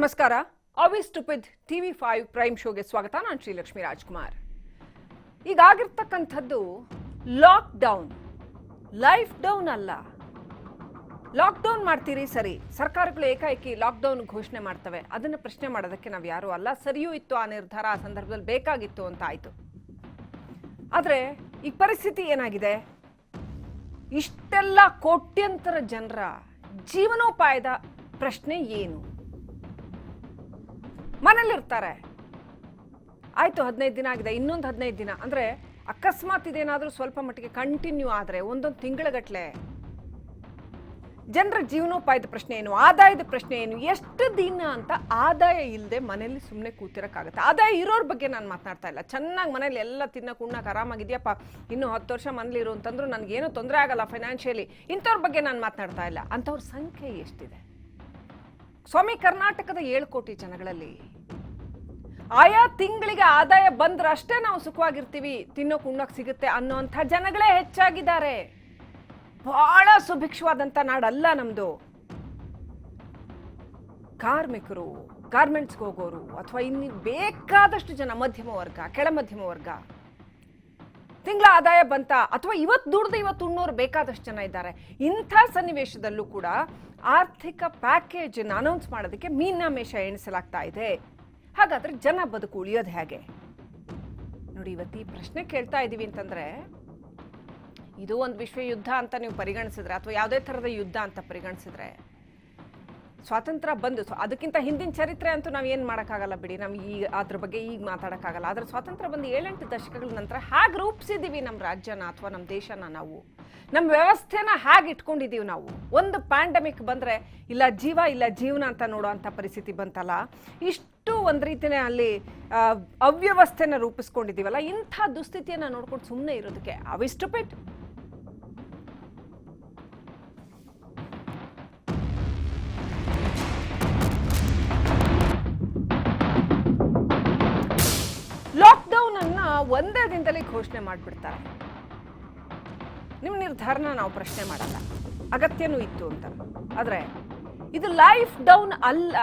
ನಮಸ್ಕಾರ. Always stupid TV5 prime ಶೋಗೆ ಸ್ವಾಗತ. ನಾನು ಶ್ರೀಲಕ್ಷ್ಮಿ ರಾಜ್ಕುಮಾರ್. ಈಗಾಗಿರ್ತಕ್ಕಂಥದ್ದು ಲಾಕ್ಡೌನ್, ಲೈಫ್ ಡೌನ್ ಅಲ್ಲ. ಲಾಕ್ಡೌನ್ ಮಾಡ್ತೀರಿ ಸರಿ, ಸರ್ಕಾರಗಳು ಏಕಾಏಕಿ ಲಾಕ್ಡೌನ್ ಘೋಷಣೆ ಮಾಡ್ತವೆ. ಅದನ್ನು ಪ್ರಶ್ನೆ ಮಾಡೋದಕ್ಕೆ ನಾವು ಯಾರೂ ಅಲ್ಲ. ಸರಿಯೂ ಇತ್ತು ಆ ನಿರ್ಧಾರ, ಆ ಸಂದರ್ಭದಲ್ಲಿ ಬೇಕಾಗಿತ್ತು ಅಂತ ಆಯಿತು. ಆದರೆ ಈ ಪರಿಸ್ಥಿತಿ ಏನಾಗಿದೆ, ಇಷ್ಟೆಲ್ಲ ಕೋಟ್ಯಂತರ ಜನರ ಜೀವನೋಪಾಯದ ಪ್ರಶ್ನೆ ಏನು? ಮನೇಲಿರ್ತಾರೆ, ಆಯಿತು 15 ದಿನ ಆಗಿದೆ, ಇನ್ನೊಂದು 15 ದಿನ ಅಂದರೆ ಅಕಸ್ಮಾತ್ ಇದೇನಾದರೂ ಸ್ವಲ್ಪ ಮಟ್ಟಿಗೆ ಕಂಟಿನ್ಯೂ ಆದರೆ ಒಂದೊಂದು ತಿಂಗಳಗಟ್ಟಲೆ ಜನರ ಜೀವನೋಪಾಯದ ಪ್ರಶ್ನೆ ಏನು, ಆದಾಯದ ಪ್ರಶ್ನೆ ಏನು? ಎಷ್ಟು ದಿನ ಅಂತ ಆದಾಯ ಇಲ್ಲದೆ ಮನೇಲಿ ಸುಮ್ಮನೆ ಕೂತಿರೋಕ್ಕಾಗುತ್ತೆ? ಆದಾಯ ಇರೋರ ಬಗ್ಗೆ ನಾನು ಮಾತನಾಡ್ತಾ ಇಲ್ಲ. ಚೆನ್ನಾಗಿ ಮನೇಲಿ ಎಲ್ಲ ತಿನ್ನಕ್ಕೆ ಉಣ್ಣಕ್ಕೆ ಆರಾಮಾಗಿದೆಯಪ್ಪ, ಇನ್ನೂ 10 ವರ್ಷ ಮನೇಲಿರು ಅಂತಂದ್ರೂ ನನಗೇನೂ ತೊಂದರೆ ಆಗಲ್ಲ ಫೈನಾನ್ಷಿಯಲಿ, ಇಂಥವ್ರ ಬಗ್ಗೆ ನಾನು ಮಾತನಾಡ್ತಾ ಇಲ್ಲ. ಅಂಥವ್ರ ಸಂಖ್ಯೆ ಎಷ್ಟಿದೆ? ಸ್ವಾಮಿ ಕರ್ನಾಟಕದ 7 ಕೋಟಿ ಜನಗಳಲ್ಲಿ ಆಯಾ ತಿಂಗಳಿಗೆ ಆದಾಯ ಬಂದ್ರೆ ಅಷ್ಟೇ ನಾವು ಸುಖವಾಗಿರ್ತೀವಿ, ತಿನ್ನೋಕೆ ಉಣ್ಣೋಕೆ ಸಿಗುತ್ತೆ ಅನ್ನೋಂಥ ಜನಗಳೇ ಹೆಚ್ಚಾಗಿದ್ದಾರೆ. ಬಹಳ ಸುಭಿಕ್ಷವಾದಂಥ ನಾಡಲ್ಲ ನಮ್ಮದು. ಕಾರ್ಮಿಕರು, ಗಾರ್ಮೆಂಟ್ಸ್ಗೆ ಹೋಗೋರು, ಅಥವಾ ಇನ್ನು ಬೇಕಾದಷ್ಟು ಜನ ಮಧ್ಯಮ ವರ್ಗ, ಕೆಳ ಮಧ್ಯಮ ವರ್ಗ, ತಿಂಗಳ ಆದಾಯ ಬಂತ ಅಥವಾ ಇವತ್ತು ದುಡ್ದು ಇವತ್ತು ಉಣ್ಣೋರು ಬೇಕಾದಷ್ಟು ಜನ ಇದ್ದಾರೆ. ಇಂಥ ಸನ್ನಿವೇಶದಲ್ಲೂ ಕೂಡ ಆರ್ಥಿಕ ಪ್ಯಾಕೇಜನ್ನು ಅನೌನ್ಸ್ ಮಾಡೋದಕ್ಕೆ ಮೀನಾಮೇಷ ಎಣಿಸಲಾಗ್ತಾ ಇದೆ. ಹಾಗಾದ್ರೆ ಜನ ಬದುಕು ಉಳಿಯೋದು ಹೇಗೆ? ನೋಡಿ, ಇವತ್ತು ಈ ಪ್ರಶ್ನೆ ಕೇಳ್ತಾ ಇದ್ದೀವಿ ಅಂತಂದ್ರೆ, ಇದು ಒಂದು ವಿಶ್ವ ಯುದ್ಧ ಅಂತ ನೀವು ಪರಿಗಣಿಸಿದ್ರೆ, ಅಥವಾ ಯಾವುದೇ ಥರದ ಯುದ್ಧ ಅಂತ ಪರಿಗಣಿಸಿದ್ರೆ, ಸ್ವಾತಂತ್ರ್ಯ ಬಂದು ಅದಕ್ಕಿಂತ ಹಿಂದಿನ ಚರಿತ್ರೆ ಅಂತೂ ನಾವು ಏನು ಮಾಡೋಕ್ಕಾಗಲ್ಲ ಬಿಡಿ, ನಮ್ಗೆ ಈಗ ಅದ್ರ ಬಗ್ಗೆ ಈಗ ಮಾತಾಡೋಕ್ಕಾಗಲ್ಲ. ಆದರೆ ಸ್ವಾತಂತ್ರ್ಯ ಬಂದು 7-8 ದಶಕಗಳ ನಂತರ ಹೇಗೆ ರೂಪಿಸಿದ್ದೀವಿ ನಮ್ಮ ರಾಜ್ಯನ ಅಥವಾ ನಮ್ಮ ದೇಶನ, ನಾವು ನಮ್ಮ ವ್ಯವಸ್ಥೆನ ಹೇಗೆ ಇಟ್ಕೊಂಡಿದ್ದೀವಿ ನಾವು. ಒಂದು ಪ್ಯಾಂಡಮಿಕ್ ಬಂದರೆ ಇಲ್ಲ ಜೀವ ಇಲ್ಲ ಜೀವನ ಅಂತ ನೋಡೋವಂಥ ಪರಿಸ್ಥಿತಿ ಬಂತಲ್ಲ, ಇಷ್ಟು ಒಂದು ರೀತಿಯೇ ಅಲ್ಲಿ ಅವ್ಯವಸ್ಥೆನ ರೂಪಿಸ್ಕೊಂಡಿದ್ದೀವಲ್ಲ, ಇಂಥ ದುಸ್ಥಿತಿಯನ್ನು ನೋಡ್ಕೊಂಡು ಸುಮ್ಮನೆ ಇರೋದಕ್ಕೆ ಅವಿಷ್ಟು ಪೆಟ್. ಲಾಕ್ಡೌನ್ ಅನ್ನ ಒಂದೇ ದಿನದಲ್ಲಿ ಘೋಷಣೆ ಮಾಡಿಬಿಡ್ತಾರೆ. ನಿಮ್ಮ ನಿರ್ಧಾರನ ನಾವು ಪ್ರಶ್ನೆ ಮಾಡಲ್ಲ, ಅಗತ್ಯನೂ ಇತ್ತು ಅಂತ. ಆದರೆ ಇದು ಲೈಫ್ ಡೌನ್ ಅಲ್ಲ.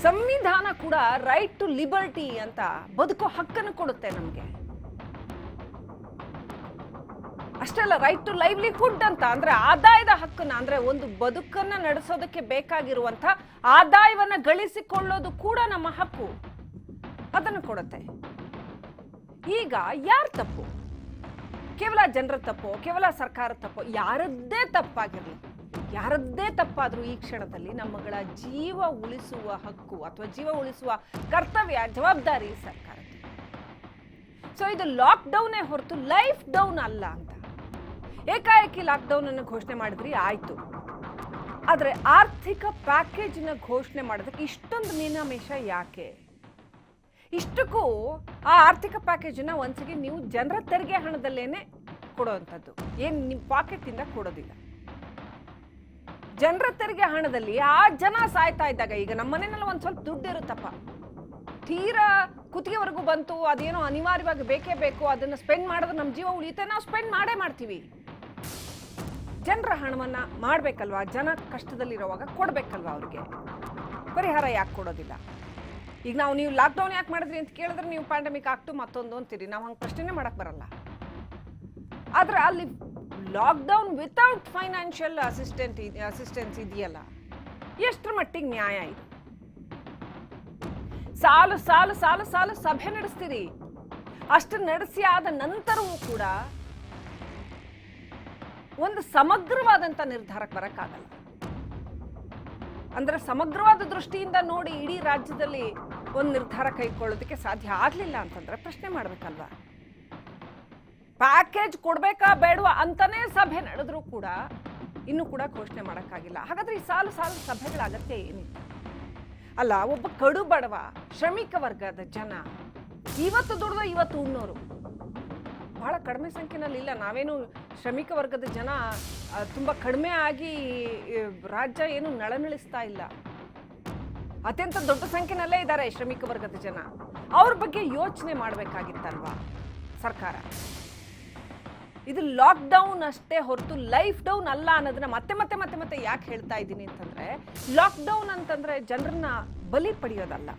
ಸಂವಿಧಾನ ಕೂಡ ರೈಟ್ ಟು ಲಿಬರ್ಟಿ ಅಂತ ಬದುಕೋ ಹಕ್ಕನ್ನು ಕೊಡುತ್ತೆ ನಮಗೆ. ಅಷ್ಟೇ ಅಲ್ಲ, ರೈಟ್ ಟು ಲೈವ್ಲಿಹುಡ್ ಅಂತ ಅಂದ್ರೆ ಆದಾಯದ ಹಕ್ಕನ್ನ, ಅಂದ್ರೆ ಒಂದು ಬದುಕನ್ನ ನಡೆಸೋದಕ್ಕೆ ಬೇಕಾಗಿರುವಂತ ಆದಾಯವನ್ನ ಗಳಿಸಿಕೊಳ್ಳೋದು ಕೂಡ ನಮ್ಮ ಹಕ್ಕು, ಅದನ್ನು ಕೊಡುತ್ತೆ. ಈಗ ಯಾರ ತಪ್ಪು? ಕೇವಲ ಜನರ ತಪ್ಪು, ಕೇವಲ ಸರ್ಕಾರ ತಪ್ಪು? ಯಾರದ್ದೇ ತಪ್ಪಾಗಿರಲಿ, ಯಾರದ್ದೇ ತಪ್ಪಾದರೂ ಈ ಕ್ಷಣದಲ್ಲಿ ನಮ್ಮಗಳ ಜೀವ ಉಳಿಸುವ ಹಕ್ಕು ಅಥವಾ ಜೀವ ಉಳಿಸುವ ಕರ್ತವ್ಯ, ಜವಾಬ್ದಾರಿ ಸರ್ಕಾರದ್ದು. ಸೊ ಇದು ಲಾಕ್ಡೌನೇ ಹೊರತು ಲೈಫ್ ಡೌನ್ ಅಲ್ಲ ಅಂತ. ಏಕಾಏಕಿ ಲಾಕ್ಡೌನ್ ಅನ್ನು ಘೋಷಣೆ ಮಾಡಿದ್ರಿ, ಆಯ್ತು. ಆದರೆ ಆರ್ಥಿಕ ಪ್ಯಾಕೇಜ್ನ ಘೋಷಣೆ ಮಾಡೋದಕ್ಕೆ ಇಷ್ಟೊಂದು ಮೀನಾಮೇಷ ಯಾಕೆ? ಇಷ್ಟಕ್ಕೂ ಆ ಆರ್ಥಿಕ ಪ್ಯಾಕೇಜನ್ನ ಒಂದ್ಸಗಿ ನೀವು ಜನರ ತೆರಿಗೆ ಹಣದಲ್ಲೇನೆ ಕೊಡುವಂಥದ್ದು, ಏನು ನಿಮ್ಮ ಪಾಕೆಟಿಂದ ಕೊಡೋದಿಲ್ಲ. ಜನರ ತೆರಿಗೆ ಹಣದಲ್ಲಿ ಆ ಜನ ಸಾಯ್ತಾ ಇದ್ದಾಗ, ಈಗ ನಮ್ಮ ಮನೆಯಲ್ಲಿ ಒಂದು ಸ್ವಲ್ಪ ದುಡ್ಡು ಇರುತ್ತಪ್ಪ, ತೀರಾ ಕುತ್ತಿಗೆವರೆಗೂ ಬಂತು, ಅದೇನೋ ಅನಿವಾರ್ಯವಾಗಿ ಬೇಕೇ ಬೇಕು, ಅದನ್ನು ಸ್ಪೆಂಡ್ ಮಾಡಿದ್ರೆ ನಮ್ಮ ಜೀವ ಉಳಿಯುತ್ತೆ, ನಾವು ಸ್ಪೆಂಡ್ ಮಾಡೇ ಮಾಡ್ತೀವಿ. ಜನರ ಹಣವನ್ನ ಮಾಡಬೇಕಲ್ವಾ? ಜನ ಕಷ್ಟದಲ್ಲಿರುವಾಗ ಕೊಡಬೇಕಲ್ವಾ? ಅವ್ರಿಗೆ ಪರಿಹಾರ ಯಾಕೆ ಕೊಡೋದಿಲ್ಲ? ಈಗ ನೀವು ಲಾಕ್ಡೌನ್ ಯಾಕೆ ಮಾಡಿದ್ರಿ ಅಂತ ಕೇಳಿದ್ರೆ ನೀವು ಪ್ಯಾಂಡಮಿಕ್ ಆಗ್ತು ಮತ್ತೊಂದು ಅಂತೀರಿ, ನಾವು ಹಂಗೆ ಪ್ರಶ್ನೆ ಮಾಡಕ್ ಬರಲ್ಲ. ಆದ್ರೆ ಅಲ್ಲಿ ಲಾಕ್ಡೌನ್ ವಿತೌಟ್ ಫೈನಾನ್ಷಿಯಲ್ ಅಸಿಸ್ಟೆನ್ಸ್ ಇದೆಯಲ್ಲ, ಎಷ್ಟರ ಮಟ್ಟಿಗೆ ನ್ಯಾಯ ಇದು? ಸಾಲು ಸಾಲು ಸಾಲು ಸಾಲು ಸಭೆ ನಡೆಸ್ತೀರಿ, ಅಷ್ಟು ನಡೆಸಿ ಆದ ನಂತರವೂ ಕೂಡ ಒಂದು ಸಮಗ್ರವಾದಂಥ ನಿರ್ಧಾರಕ್ಕೆ ಬರಕ್ಕಾಗಲ್ಲ. ಅಂದ್ರೆ ಸಮಗ್ರವಾದ ದೃಷ್ಟಿಯಿಂದ ನೋಡಿ ಇಡೀ ರಾಜ್ಯದಲ್ಲಿ ಒಂದು ನಿರ್ಧಾರ ಕೈಗೊಳ್ಳೋದಕ್ಕೆ ಸಾಧ್ಯ ಆಗಲಿಲ್ಲ ಅಂತಂದ್ರೆ ಪ್ರಶ್ನೆ ಮಾಡ್ಬೇಕಲ್ವಾ? ಪ್ಯಾಕೇಜ್ ಕೊಡ್ಬೇಕಾ ಬೇಡವಾ ಅಂತಾನೆ ಸಭೆ ನಡೆದ್ರೂ ಕೂಡ ಇನ್ನೂ ಕೂಡ ಘೋಷಣೆ ಮಾಡೋಕ್ಕಾಗಿಲ್ಲ. ಹಾಗಾದ್ರೆ ಈ ಸಾಲು ಸಾಲು ಸಭೆಗಳ ಅಗತ್ಯ ಏನಿತ್ತು? ಅಲ್ಲ, ಒಬ್ಬ ಕಡು ಬಡವ ಶ್ರಮಿಕ ವರ್ಗದ ಜನ, ಇವತ್ತು ದುಡ್ದು ಇವತ್ತು ಉಣ್ಣೋರು ಬಹಳ ಕಡಿಮೆ ಸಂಖ್ಯೆನಲ್ಲಿ ಇಲ್ಲ. ನಾವೇನು ಶ್ರಮಿಕ ವರ್ಗದ ಜನ ತುಂಬ ಕಡಿಮೆ ಆಗಿ ರಾಜ್ಯ ಏನು ನಳನಳಿಸ್ತಾ ಇಲ್ಲ. ಅತ್ಯಂತ ದೊಡ್ಡ ಸಂಖ್ಯೆನಲ್ಲೇ ಇದ್ದಾರೆ ಶ್ರಮಿಕ ವರ್ಗದ ಜನ. ಅವ್ರ ಬಗ್ಗೆ ಯೋಚನೆ ಮಾಡಬೇಕಾಗಿತ್ತಲ್ವಾ ಸರ್ಕಾರ? ಇದು ಲಾಕ್ಡೌನ್ ಅಷ್ಟೇ ಹೊರತು ಲೈಫ್ ಡೌನ್ ಅಲ್ಲ ಅನ್ನೋದನ್ನ ಮತ್ತೆ ಮತ್ತೆ ಮತ್ತೆ ಮತ್ತೆ ಯಾಕೆ ಹೇಳ್ತಾ ಇದ್ದೀನಿ ಅಂತಂದ್ರೆ, ಲಾಕ್ಡೌನ್ ಅಂತಂದ್ರೆ ಜನರನ್ನ ಬಲಿ ಪಡೆಯೋದಲ್ಲ.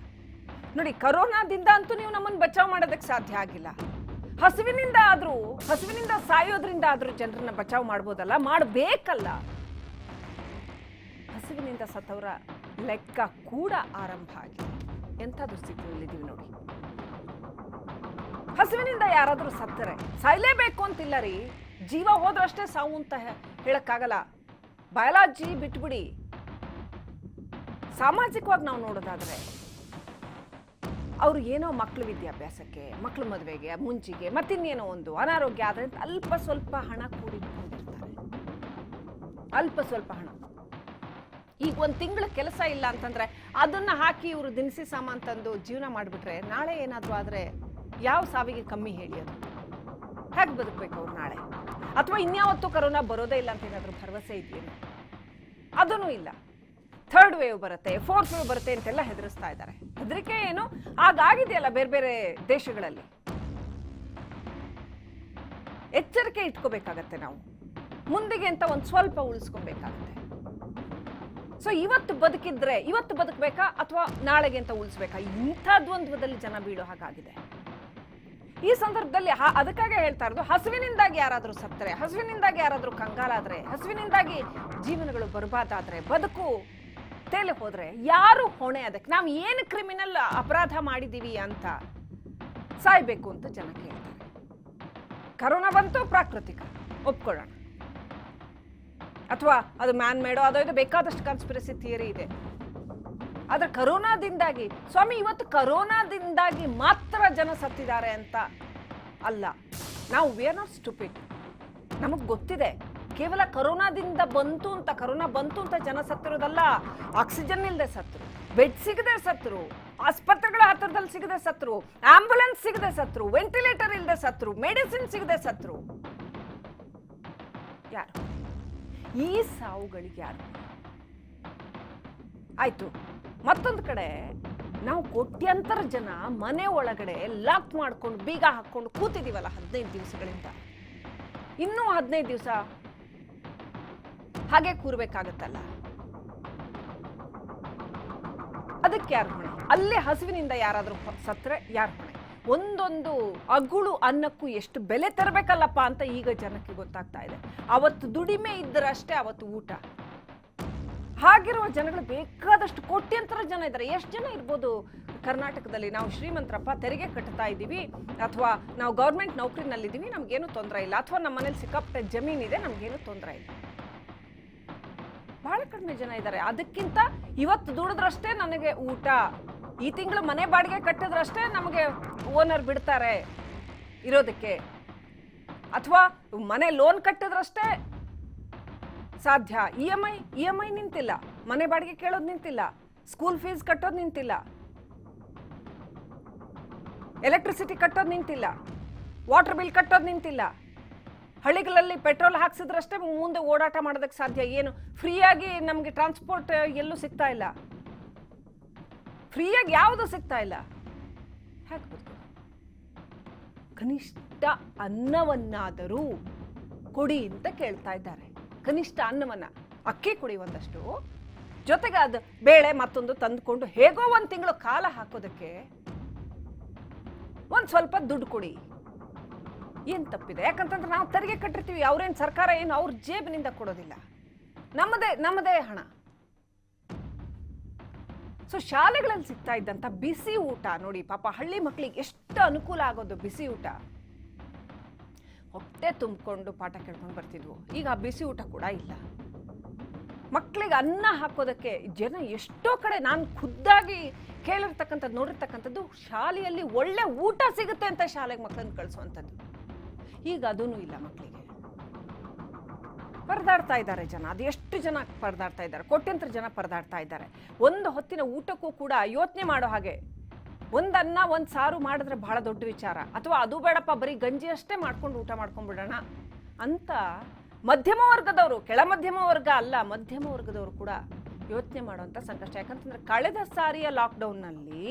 ನೋಡಿ, ಕರೋನಾದಿಂದ ಅಂತೂ ನೀವು ನಮ್ಮನ್ನು ಬಚಾವ್ ಮಾಡೋದಕ್ಕೆ ಸಾಧ್ಯ ಆಗಿಲ್ಲ. ಹಸುವಿನಿಂದ ಸಾಯೋದ್ರಿಂದ ಆದ್ರೂ ಜನರನ್ನ ಬಚಾವ್ ಮಾಡ್ಬೋದಲ್ಲ, ಮಾಡಬೇಕಲ್ಲ. ಹಸುವಿನಿಂದ ಸತ್ತವರ ಲೆಕ್ಕ ಕೂಡ ಆರಂಭ ಆಗಿದೆ. ಎಂಥ ದುಸ್ಥಿತಿಯಲ್ಲಿದ್ದೀವಿ ನೋಡಿ. ಹಸುವಿನಿಂದ ಯಾರಾದ್ರೂ ಸತ್ತರೆ ಸಾಯ್ಲೇಬೇಕು ಅಂತಿಲ್ಲ ರೀ. ಜೀವ ಹೋದ್ರಷ್ಟೇ ಸಾವು ಅಂತ ಹೇಳಕ್ಕಾಗಲ್ಲ. ಬಯಾಲಜಿ ಬಿಟ್ಬಿಡಿ, ಸಾಮಾಜಿಕವಾಗಿ ನಾವು ನೋಡೋದಾದ್ರೆ ಅವ್ರು ಏನೋ ಮಕ್ಕಳ ವಿದ್ಯಾಭ್ಯಾಸಕ್ಕೆ, ಮಕ್ಕಳ ಮದುವೆಗೆ, ಮುಂಚಿಗೆ, ಮತ್ತಿನ್ನೇನೋ ಒಂದು ಅನಾರೋಗ್ಯ ಆದ್ರೆ ಅಲ್ಪ ಸ್ವಲ್ಪ ಹಣ ಕೂಡಿಟ್ಕೊಂಡಿರ್ತಾರೆ. ಅಲ್ಪ ಸ್ವಲ್ಪ ಹಣ. ಈಗ ಒಂದು ತಿಂಗಳ ಕೆಲಸ ಇಲ್ಲ ಅಂತಂದ್ರೆ ಅದನ್ನ ಹಾಕಿ ಇವರು ದಿನಸಿ ಸಾಮಾನು ತಂದು ಜೀವನ ಮಾಡಿಬಿಟ್ರೆ ನಾಳೆ ಏನಾದರೂ ಆದರೆ ಯಾವ ಸಾವಿಗೆ ಕಮ್ಮಿ ಹೇಳಿ? ಅದು ಹೇಗೆ ಬದುಕಬೇಕು ಅವ್ರು ನಾಳೆ? ಅಥವಾ ಇನ್ಯಾವತ್ತೂ ಕರೋನಾ ಬರೋದೇ ಇಲ್ಲ ಅಂತ ಏನಾದರೂ ಭರವಸೆ ಇದೆಯೇನು? ಅದೂ ಇಲ್ಲ. 3rd ವೇವ್ ಬರುತ್ತೆ, 4th ವೇವ್ ಬರುತ್ತೆ ಅಂತೆಲ್ಲ ಹೆದರಿಸ್ತಾ ಇದ್ದಾರೆ. ಹೆದರಿಕೆ ಏನು ಆಗಿದೆಯಲ್ಲ ಬೇರೆ ಬೇರೆ ದೇಶಗಳಲ್ಲಿ. ಎಚ್ಚರಿಕೆ ಇಟ್ಕೋಬೇಕಾಗತ್ತೆ ನಾವು. ಮುಂದಿಗೆ ಅಂತ ಒಂದು ಸ್ವಲ್ಪ ಉಳಿಸ್ಕೊಬೇಕಾಗತ್ತೆ. ಸೊ ಇವತ್ತು ಬದುಕಬೇಕಾ ಅಥವಾ ನಾಳೆಗೆ ಅಂತ ಉಳಿಸ್ಬೇಕಾ? ಇಂಥ ದ್ವಂದ್ವದಲ್ಲಿ ಜನ ಬೀಳೋ ಹಾಗಾಗಿದೆ. ಈ ಸಂದರ್ಭದಲ್ಲಿ ಅದಕ್ಕಾಗಿ ಹೇಳ್ತಾ ಇರೋದು, ಹಸುವಿನಿಂದಾಗಿ ಯಾರಾದರೂ ಸತ್ತರೆ, ಹಸುವಿನಿಂದಾಗಿ ಯಾರಾದರೂ ಕಂಗಾಲಾದ್ರೆ, ಹಸುವಿನಿಂದಾಗಿ ಜೀವನಗಳು ಬರ್ಬಾದಾದ್ರೆ, ಬದುಕು ತೇಲಿ ಹೋದ್ರೆ ಯಾರು ಹೊಣೆ? ಅದಕ್ಕೆ ನಾವು ಏನು ಕ್ರಿಮಿನಲ್ ಅಪರಾಧ ಮಾಡಿದೀವಿ ಅಂತ ಸಾಯ್ಬೇಕು ಅಂತ ಜನ ಕೇಳ್ತಾರೆ. ಕರೋನಾ ಬಂತು, ಪ್ರಾಕೃತಿಕ ಒಪ್ಕೊಳ್ಳೋಣ, ಅಥವಾ ಅದು ಮ್ಯಾನ್ ಮೇಡೋ ಅದೋ ಇದು ಬೇಕಾದಷ್ಟು ಕಾನ್ಸ್ಪಿರಸಿ ಥಿಯರಿ ಇದೆ. ಆದ್ರೆ ಕರೋನಾದಿಂದಾಗಿ, ಸ್ವಾಮಿ ಇವತ್ತು ಕರೋನಾದಿಂದಾಗಿ ಮಾತ್ರ ಜನ ಸತ್ತಿದ್ದಾರೆ ಅಂತ ಅಲ್ಲ. ನಾವು ವಿ ಆರ್ ನಾಟ್ ಸ್ಟುಪಿಡ್. ನಮಗ್ ಗೊತ್ತಿದೆ ಕೇವಲ ಕರೋನಾ ಬಂತು ಅಂತ ಜನ ಸತ್ತಿರೋದಲ್ಲ. ಆಕ್ಸಿಜನ್ ಇಲ್ಲದೆ ಸತ್ರು, ಬೆಡ್ ಸಿಗದೆ ಸತ್ರು, ಆಸ್ಪತ್ರೆಗಳ ಹತ್ತಿರದಲ್ಲಿ ಸಿಗದೆ ಸತ್ರು, ಆಂಬ್ಯುಲೆನ್ಸ್ ಸಿಗದೆ ಸತ್ರು, ವೆಂಟಿಲೇಟರ್ ಇಲ್ಲದೆ ಸತ್ರು, ಮೆಡಿಸಿನ್ ಸಿಗದೆ ಸತ್ರು. ಯಾರು ಈ ಸಾವುಗಳಿಗೆ ಯಾರು? ಆಯ್ತು. ಮತ್ತೊಂದು ಕಡೆ ನಾವು ಕೋಟ್ಯಾಂತರ ಜನ ಮನೆ ಒಳಗಡೆ ಲಾಕ್ ಮಾಡ್ಕೊಂಡು ಬೀಗ ಹಾಕೊಂಡು ಕೂತಿದೀವಲ್ಲ 15 ದಿವಸಗಳಿಂದ. ಇನ್ನೂ 15 ದಿವಸ ಹಾಗೆ ಕೂರ್ಬೇಕಾಗತ್ತಲ್ಲ. ಅದಕ್ಕೆ ಯಾರು ಹೊಣೆ? ಅಲ್ಲೇ ಹಸುವಿನಿಂದ ಯಾರಾದ್ರೂ ಸತ್ರೆ ಯಾರು ಹೊಣೆ? ಒಂದೊಂದು ಅಗುಳು ಅನ್ನಕ್ಕೂ ಎಷ್ಟು ಬೆಲೆ ತರಬೇಕಲ್ಲಪ್ಪ ಅಂತ ಈಗ ಜನಕ್ಕೆ ಗೊತ್ತಾಗ್ತಾ ಇದೆ. ಅವತ್ತು ದುಡಿಮೆ ಇದ್ದರಷ್ಟೇ ಅವತ್ತು ಊಟ. ಹಾಗಿರುವ ಜನಗಳು ಬೇಕಾದಷ್ಟು ಕೋಟ್ಯಂತರ ಜನ ಇದ್ದಾರೆ. ಎಷ್ಟು ಜನ ಇರ್ಬೋದು ಕರ್ನಾಟಕದಲ್ಲಿ? ನಾವು ಶ್ರೀಮಂತರಪ್ಪ, ತೆರಿಗೆ ಕಟ್ತಾ ಇದ್ದೀವಿ, ಅಥವಾ ನಾವು ಗೌರ್ಮೆಂಟ್ ನೌಕರಿನಲ್ಲಿದ್ದೀವಿ, ನಮ್ಗೇನು ತೊಂದರೆ ಇಲ್ಲ, ಅಥವಾ ನಮ್ಮ ಮನೇಲಿ ಸಿಕ್ಕಾಪಟ್ಟೆ ಜಮೀನಿದೆ, ನಮ್ಗೇನು ತೊಂದರೆ ಇಲ್ಲ. ಬಹಳ ಕಡಿಮೆ ಜನ ಇದ್ದಾರೆ. ಅದಕ್ಕಿಂತ ಇವತ್ತು ದುಡಿದ್ರಷ್ಟೇ ನನಗೆ ಊಟ, ಈ ತಿಂಗಳು ಮನೆ ಬಾಡಿಗೆ ಕಟ್ಟಿದ್ರಷ್ಟೇ ನಮಗೆ ಓನರ್ ಬಿಡ್ತಾರೆ ಇರೋದಕ್ಕೆ, ಅಥವಾ ಮನೆ ಲೋನ್ ಕಟ್ಟಿದ್ರಷ್ಟೇ ಸಾಧ್ಯ. ಇ ಎಮ್ ಐ ನಿಂತಿಲ್ಲ, ಮನೆ ಬಾಡಿಗೆ ಕೇಳೋದು ನಿಂತಿಲ್ಲ, ಸ್ಕೂಲ್ ಫೀಸ್ ಕಟ್ಟೋದು ನಿಂತಿಲ್ಲ, ಎಲೆಕ್ಟ್ರಿಸಿಟಿ ಕಟ್ಟೋದು ನಿಂತಿಲ್ಲ, ವಾಟರ್ ಬಿಲ್ ಕಟ್ಟೋದು ನಿಂತಿಲ್ಲ. ಹಳ್ಳಿಗಳಲ್ಲಿ ಪೆಟ್ರೋಲ್ ಹಾಕ್ಸಿದ್ರಷ್ಟೇ ಮುಂದೆ ಓಡಾಟ ಮಾಡೋದಕ್ಕೆ ಸಾಧ್ಯ. ಏನು ಫ್ರೀಯಾಗಿ ನಮಗೆ ಟ್ರಾನ್ಸ್ಪೋರ್ಟ್ ಎಲ್ಲೂ ಸಿಗ್ತಾ ಇಲ್ಲ, ಫ್ರೀಯಾಗಿ ಯಾವುದು ಸಿಗ್ತಾ ಇಲ್ಲ. ಹೇಗೆ ಕನಿಷ್ಠ ಅನ್ನವನ್ನಾದರೂ ಕೊಡಿ ಅಂತ ಕೇಳ್ತಾ ಇದ್ದಾರೆ. ಕನಿಷ್ಠ ಅನ್ನವನ್ನ, ಅಕ್ಕಿ ಕೊಡಿ ಒಂದಷ್ಟು, ಜೊತೆಗೆ ಅದು ಬೇಳೆ ಮತ್ತೊಂದು ತಂದುಕೊಂಡು ಹೇಗೋ ಒಂದು ತಿಂಗಳು ಕಾಲ ಹಾಕೋದಕ್ಕೆ ಒಂದು ಸ್ವಲ್ಪ ದುಡ್ಡು ಕೊಡಿ. ಏನ್ ತಪ್ಪಿದೆ? ಯಾಕಂತಂದ್ರೆ ನಾವು ತೆರಿಗೆ ಕಟ್ಟಿರ್ತೀವಿ, ಅವ್ರೇನು ಸರ್ಕಾರ ಏನು ಅವ್ರ ಜೇಬಿನಿಂದ ಕೊಡೋದಿಲ್ಲ, ನಮ್ಮದೇ ಹಣ. ಸೊ ಶಾಲೆಗಳಲ್ಲಿ ಸಿಗ್ತಾ ಇದ್ದಂತ ಬಿಸಿ ಊಟ ನೋಡಿ, ಪಾಪ ಹಳ್ಳಿ ಮಕ್ಕಳಿಗೆ ಎಷ್ಟು ಅನುಕೂಲ ಆಗೋದು. ಬಿಸಿ ಊಟ, ಹೊಟ್ಟೆ ತುಂಬಿಕೊಂಡು ಪಾಠ ಕೇಳ್ಕೊಂಡು ಬರ್ತಿದ್ವು. ಈಗ ಆ ಬಿಸಿ ಊಟ ಕೂಡ ಇಲ್ಲ. ಮಕ್ಕಳಿಗೆ ಅನ್ನ ಹಾಕೋದಕ್ಕೆ ಜನ ಎಷ್ಟೋ ಕಡೆ ನಾನು ಖುದ್ದಾಗಿ ಕೇಳಿರ್ತಕ್ಕಂಥದ್ದು, ನೋಡಿರ್ತಕ್ಕಂಥದ್ದು, ಶಾಲೆಯಲ್ಲಿ ಒಳ್ಳೆ ಊಟ ಸಿಗುತ್ತೆ ಅಂತ ಶಾಲೆಗೆ ಮಕ್ಕಳನ್ನು ಕಳಿಸುವಂಥದ್ದು. ಈಗ ಅದೂ ಇಲ್ಲ. ಮಕ್ಕಳಿಗೆ ಪರದಾಡ್ತಾ ಇದ್ದಾರೆ ಜನ. ಅದು ಎಷ್ಟು ಜನ ಪರದಾಡ್ತಾ ಇದ್ದಾರೆ? ಕೋಟ್ಯಂತರ ಜನ ಪರದಾಡ್ತಾ ಇದ್ದಾರೆ. ಒಂದು ಹೊತ್ತಿನ ಊಟಕ್ಕೂ ಕೂಡ ಯೋಚನೆ ಮಾಡೋ ಹಾಗೆ, ಒಂದು ಅನ್ನ ಒಂದು ಸಾರು ಮಾಡಿದ್ರೆ ಬಹಳ ದೊಡ್ಡ ವಿಚಾರ, ಅಥವಾ ಅದು ಬೇಡಪ್ಪ ಬರೀ ಗಂಜಿ ಅಷ್ಟೇ ಮಾಡ್ಕೊಂಡು ಊಟ ಮಾಡ್ಕೊಂಡ್ಬಿಡೋಣ ಅಂತ ಮಧ್ಯಮ ವರ್ಗದವರು, ಕೆಳ ಮಧ್ಯಮ ವರ್ಗ ಅಲ್ಲ, ಮಧ್ಯಮ ವರ್ಗದವರು ಕೂಡ ಯೋಚನೆ ಮಾಡುವಂಥ ಸಂಕಷ್ಟ. ಯಾಕಂತಂದ್ರೆ ಕಳೆದ ಸಾರಿಯ ಲಾಕ್ಡೌನ್ನಲ್ಲಿ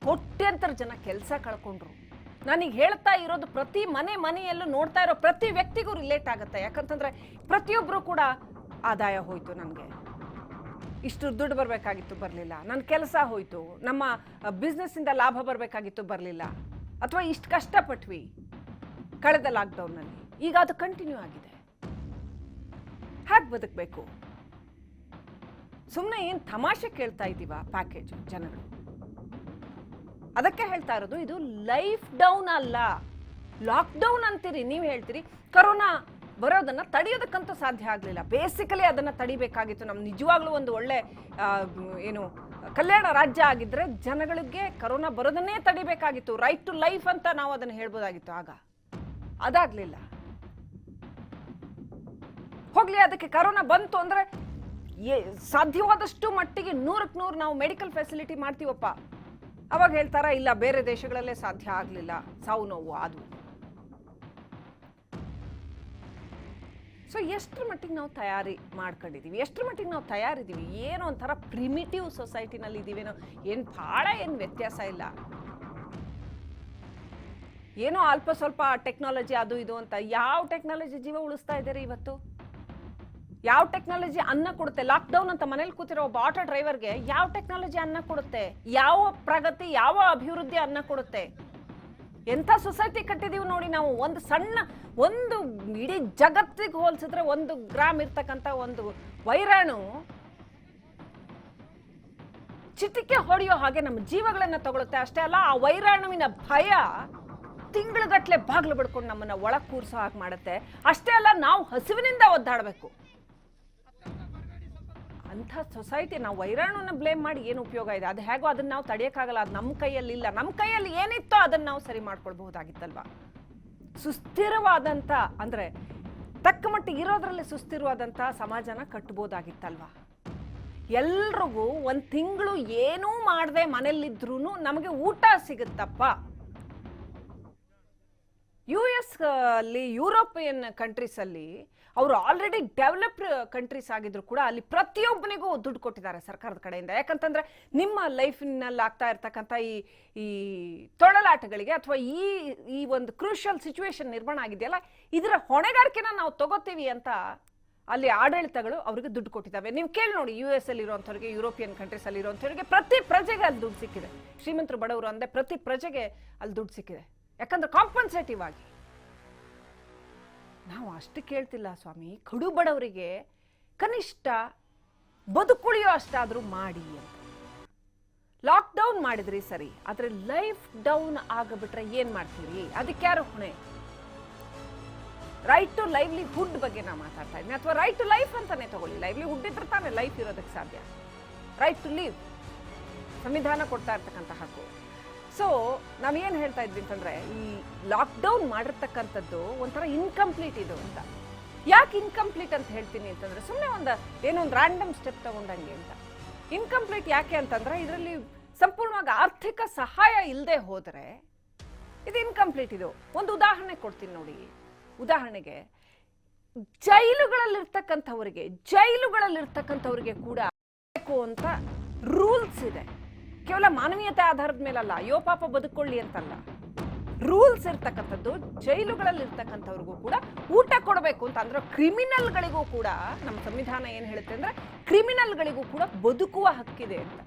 ಕೋಟ್ಯಂತರ ಜನ ಕೆಲಸ ಕಳ್ಕೊಂಡ್ರು. ನಾನೀಗ ಹೇಳ್ತಾ ಇರೋದು ಪ್ರತಿ ಮನೆಯಲ್ಲೂ ನೋಡ್ತಾ ಇರೋ ಪ್ರತಿ ವ್ಯಕ್ತಿಗೂ ರಿಲೇಟ್ ಆಗುತ್ತೆ. ಯಾಕಂತಂದ್ರೆ ಪ್ರತಿಯೊಬ್ಬರು ಕೂಡ ಆದಾಯ ಹೋಯ್ತು, ನನಗೆ ಇಷ್ಟು ದುಡ್ಡು ಬರಬೇಕಾಗಿತ್ತು ಬರಲಿಲ್ಲ, ನನ್ನ ಕೆಲಸ ಹೋಯ್ತು, ನಮ್ಮ ಬಿಸ್ನೆಸ್ಸಿಂದ ಲಾಭ ಬರಬೇಕಾಗಿತ್ತು ಬರಲಿಲ್ಲ, ಅಥವಾ ಇಷ್ಟು ಕಷ್ಟಪಟ್ವಿ ಕಳೆದ ಲಾಕ್ಡೌನ್ನಲ್ಲಿ, ಈಗ ಅದು ಕಂಟಿನ್ಯೂ ಆಗಿದೆ. ಹೇಗೆ ಬದುಕಬೇಕು? ಸುಮ್ಮನೆ ಏನು ತಮಾಷೆ ಕೇಳ್ತಾ ಇದ್ದೀವ ಪ್ಯಾಕೇಜ್ ಜನಗಳು? ಅದಕ್ಕೆ ಹೇಳ್ತಾ ಇರೋದು, ಇದು ಲೈಫ್ ಡೌನ್ ಅಲ್ಲ, ಲಾಕ್ಡೌನ್ ಅಂತೀರಿ ನೀವು, ಹೇಳ್ತೀರಿ ಕರೋನಾ ಬರೋದನ್ನ ತಡೆಯೋದಕ್ಕಂತೂ ಸಾಧ್ಯ ಆಗಲಿಲ್ಲ. ಬೇಸಿಕಲಿ ಅದನ್ನ ತಡಿಬೇಕಾಗಿತ್ತು. ನಮ್ಮ ನಿಜವಾಗ್ಲೂ ಒಂದು ಒಳ್ಳೆ ಏನು ಕಲ್ಯಾಣ ರಾಜ್ಯ ಆಗಿದ್ರೆ ಜನಗಳಿಗೆ ಕರೋನಾ ಬರೋದನ್ನೇ ತಡಿಬೇಕಾಗಿತ್ತು. ರೈಟ್ ಟು ಲೈಫ್ ಅಂತ ನಾವು ಅದನ್ನು ಹೇಳ್ಬೋದಾಗಿತ್ತು. ಆಗ ಅದಾಗ್ಲಿಲ್ಲ. ಹೋಗ್ಲಿ, ಅದಕ್ಕೆ ಕರೋನಾ ಬಂತು ಅಂದ್ರೆ ಸಾಧ್ಯವಾದಷ್ಟು ಮಟ್ಟಿಗೆ 100ಕ್ಕೆ 100 ನಾವು ಮೆಡಿಕಲ್ ಫೆಸಿಲಿಟಿ ಮಾಡ್ತೀವಪ್ಪ. ಅವಾಗ ಹೇಳ್ತಾರ ಇಲ್ಲ ಬೇರೆ ದೇಶಗಳಲ್ಲೇ ಸಾಧ್ಯ ಆಗಲಿಲ್ಲ, ಸಾವು ನೋವು ಅದು. ಸೊ ಎಷ್ಟರ ಮಟ್ಟಿಗೆ ನಾವು ತಯಾರಿ ಮಾಡ್ಕೊಂಡಿದ್ದೀವಿ, ಎಷ್ಟರ ಮಟ್ಟಿಗೆ ನಾವು ತಯಾರಿದ್ದೀವಿ? ಏನೋ ಒಂಥರ ಪ್ರಿಮಿಟಿವ್ ಸೊಸೈಟಿನಲ್ಲಿ ಇದ್ದೀವೇನೋ, ಏನು ಭಾಳ ಏನು ವ್ಯತ್ಯಾಸ ಇಲ್ಲ. ಏನೋ ಅಲ್ಪ ಸ್ವಲ್ಪ ಟೆಕ್ನಾಲಜಿ ಅದು ಇದು ಅಂತ. ಯಾವ ಟೆಕ್ನಾಲಜಿ ಜೀವ ಉಳಿಸ್ತಾ ಇದ್ದಾರೆ ಇವತ್ತು? ಯಾವ ಟೆಕ್ನಾಲಜಿ ಅನ್ನ ಕೊಡುತ್ತೆ? ಲಾಕ್ಡೌನ್ ಅಂತ ಮನೇಲಿ ಕೂತಿರೋ ಒಬ್ಬ ಆಟೋ ಡ್ರೈವರ್ಗೆ ಯಾವ ಟೆಕ್ನಾಲಜಿ ಅನ್ನ ಕೊಡುತ್ತೆ? ಯಾವ ಪ್ರಗತಿ, ಯಾವ ಅಭಿವೃದ್ಧಿ ಅನ್ನ ಕೊಡುತ್ತೆ? ಎಂಥ ಸೊಸೈಟಿ ಕಟ್ಟಿದೀವಿ ನೋಡಿ ನಾವು. ಒಂದು ಇಡೀ ಜಗತ್ತಿಗೆ ಹೋಲಿಸಿದ್ರೆ 1 ಗ್ರಾಮ್ ಇರ್ತಕ್ಕಂಥ ಒಂದು ವೈರಾಣು ಚಿಟಿಕೆ ಹೊಡೆಯೋ ಹಾಗೆ ನಮ್ಮ ಜೀವಗಳನ್ನ ತಗೊಳುತ್ತೆ. ಅಷ್ಟೇ ಅಲ್ಲ, ಆ ವೈರಾಣುವಿನ ಭಯ ತಿಂಗಳುಗಟ್ಲೆ ಬಾಗ್ಲು ಬಿಡ್ಕೊಂಡು ನಮ್ಮನ್ನ ಒಳಗ್ ಕೂರ್ಸೋ ಹಾಗೆ ಮಾಡುತ್ತೆ. ಅಷ್ಟೇ ಅಲ್ಲ, ನಾವು ಹಸಿವಿನಿಂದ ಒದ್ದಾಡಬೇಕು. ಅಂಥ ಸೊಸೈಟಿ, ನಾವು ವೈರಾಣುನ ಬ್ಲೇಮ್ ಮಾಡಿ ಏನು ಉಪಯೋಗ ಇದೆ? ಅದು ಹೇಗೋ ಅದನ್ನ ನಾವು ತಡೆಯೋಕ್ಕಾಗಲ್ಲ, ಅದು ನಮ್ಮ ಕೈಯಲ್ಲಿ ಇಲ್ಲ. ನಮ್ಮ ಕೈಯಲ್ಲಿ ಏನಿತ್ತೋ ಅದನ್ನ ನಾವು ಸರಿ ಮಾಡ್ಕೊಳ್ಬಹುದಾಗಿತ್ತಲ್ವಾ? ಸುಸ್ಥಿರವಾದಂಥ, ಅಂದ್ರೆ ತಕ್ಕ ಮಟ್ಟಿಗೆ ಇರೋದ್ರಲ್ಲಿ ಸುಸ್ಥಿರವಾದಂಥ ಸಮಾಜನ ಕಟ್ಬೋದಾಗಿತ್ತಲ್ವಾ? ಎಲ್ರಿಗೂ 1 ತಿಂಗಳು ಏನೂ ಮಾಡದೆ ಮನೇಲಿದ್ರೂ ನಮಗೆ ಊಟ ಸಿಗುತ್ತಪ್ಪ. US ಅಲ್ಲಿ, ಯುರೋಪಿಯನ್ ಕಂಟ್ರೀಸ್ ಅಲ್ಲಿ ಅವರು ಆಲ್ರೆಡಿ ಡೆವಲಪ್ಡ್ ಕಂಟ್ರೀಸ್ ಆಗಿದ್ರು ಕೂಡ ಅಲ್ಲಿ ಪ್ರತಿಯೊಬ್ಬನಿಗೂ ದುಡ್ಡು ಕೊಟ್ಟಿದ್ದಾರೆ ಸರ್ಕಾರದ ಕಡೆಯಿಂದ. ಯಾಕಂತಂದ್ರೆ ನಿಮ್ಮ ಲೈಫ್ನಲ್ಲಿ ಆಗ್ತಾ ಇರ್ತಕ್ಕಂಥ ಈ ತೊಳಲಾಟಗಳಿಗೆ ಅಥವಾ ಈ ಒಂದು ಕ್ರೂಷಿಯಲ್ ಸಿಚುವೇಶನ್ ನಿರ್ಮಾಣ ಆಗಿದೆಯಲ್ಲ, ಇದರ ಹೊಣೆಗಾರಿಕೆನ ನಾವು ತಗೋತೀವಿ ಅಂತ ಅಲ್ಲಿ ಆಡಳಿತಗಳು ಅವ್ರಿಗೆ ದುಡ್ಡು ಕೊಟ್ಟಿದ್ದಾವೆ. ನೀವು ಕೇಳಿ ನೋಡಿ, US ಅಲ್ಲಿ ಇರುವಂಥವ್ರಿಗೆ, ಯುರೋಪಿಯನ್ ಕಂಟ್ರೀಸ್ ಅಲ್ಲಿ ಇರುವಂಥವ್ರಿಗೆ ಪ್ರತಿ ಪ್ರಜೆಗೆ ಅಲ್ಲಿ ದುಡ್ಡು ಸಿಕ್ಕಿದೆ. ಶ್ರೀಮಂತರು ಬಡವರು ಅಂದೆ ಪ್ರತಿ ಪ್ರಜೆಗೆ ಅಲ್ಲಿ ದುಡ್ಡು ಸಿಕ್ಕಿದೆ. ಯಾಕಂದ್ರೆ ಕಾಂಪನ್ಸೇಟಿವ್ ಆಗಿ. ನಾವು ಅಷ್ಟು ಕೇಳ್ತಿಲ್ಲ ಸ್ವಾಮಿ, ಕಡು ಬಡವರಿಗೆ ಕನಿಷ್ಠ ಬದುಕುಳಿಯೋ ಅಷ್ಟಾದ್ರೂ ಮಾಡಿ ಅಂತ. ಲಾಕ್ಡೌನ್ ಮಾಡಿದ್ರಿ ಸರಿ, ಆದ್ರೆ ಲೈಫ್ ಡೌನ್ ಆಗಬಿಟ್ರೆ ಏನ್ ಮಾಡ್ತೀರಿ? ಅದಕ್ಕೆ ಯಾರು ಹೊಣೆ? ರೈಟ್ ಟು ಲೈವ್ಲಿಹುಡ್ ಬಗ್ಗೆ ನಾವು ಮಾತಾಡ್ತಾ ಇದ್ದೀನಿ, ಅಥವಾ ರೈಟ್ ಟು ಲೈಫ್ ಅಂತಾನೆ ತಗೊಳ್ಳಿ. ಲೈವ್ಲಿಹುಡ್ ಇದ್ರೆ ತಾನೇ ಲೈಫ್ ಇರೋದಕ್ಕೆ ಸಾಧ್ಯ. ರೈಟ್ ಟು ಲಿವ್ ಸಂವಿಧಾನ ಕೊಡ್ತಾ ಇರ್ತಕ್ಕಂಥ ಹಕ್ಕು. ಸೊ ನಾವೇನು ಹೇಳ್ತಾ ಇದ್ವಿ ಅಂತಂದ್ರೆ, ಈ ಲಾಕ್ಡೌನ್ ಮಾಡಿರ್ತಕ್ಕಂಥದ್ದು ಒಂಥರ ಇನ್ಕಂಪ್ಲೀಟ್ ಇದು ಅಂತ. ಯಾಕೆ ಇನ್ಕಂಪ್ಲೀಟ್ ಅಂತ ಹೇಳ್ತೀನಿ ಅಂತಂದ್ರೆ, ಸುಮ್ಮನೆ ಏನೊಂದು ರ್ಯಾಂಡಮ್ ಸ್ಟೆಪ್ ತಗೊಂಡಂಗೆ ಅಂತ. ಇನ್ಕಂಪ್ಲೀಟ್ ಯಾಕೆ ಅಂತಂದ್ರೆ, ಇದರಲ್ಲಿ ಸಂಪೂರ್ಣವಾಗಿ ಆರ್ಥಿಕ ಸಹಾಯ ಇಲ್ಲದೆ ಹೋದರೆ ಇದು ಇನ್ಕಂಪ್ಲೀಟ್. ಇದು ಒಂದು ಉದಾಹರಣೆ ಕೊಡ್ತೀನಿ ನೋಡಿ. ಉದಾಹರಣೆಗೆ, ಜೈಲುಗಳಲ್ಲಿರ್ತಕ್ಕಂಥವ್ರಿಗೆ ಕೂಡ ಬೇಕು ಅಂತ ರೂಲ್ಸ್ ಇದೆ. ಕೇವಲ ಮಾನವೀಯತೆ ಆಧಾರದ ಮೇಲಲ್ಲ, ಅಯ್ಯೋ ಪಾಪ ಬದುಕೊಳ್ಳಿ ಅಂತಲ್ಲ. ರೂಲ್ಸ್ ಇರ್ತಕ್ಕಂಥದ್ದು. ಜೈಲುಗಳಲ್ಲಿ ಇರ್ತಕ್ಕಂಥವ್ರಿಗೂ ಕೂಡ ಊಟ ಕೊಡಬೇಕು ಅಂತ. ಅಂದ್ರೆ ಕ್ರಿಮಿನಲ್ಗಳಿಗೂ ಕೂಡ ನಮ್ಮ ಸಂವಿಧಾನ ಏನ್ ಹೇಳುತ್ತೆ ಅಂದ್ರೆ, ಕ್ರಿಮಿನಲ್ಗಳಿಗೂ ಕೂಡ ಬದುಕುವ ಹಕ್ಕಿದೆ ಅಂತ.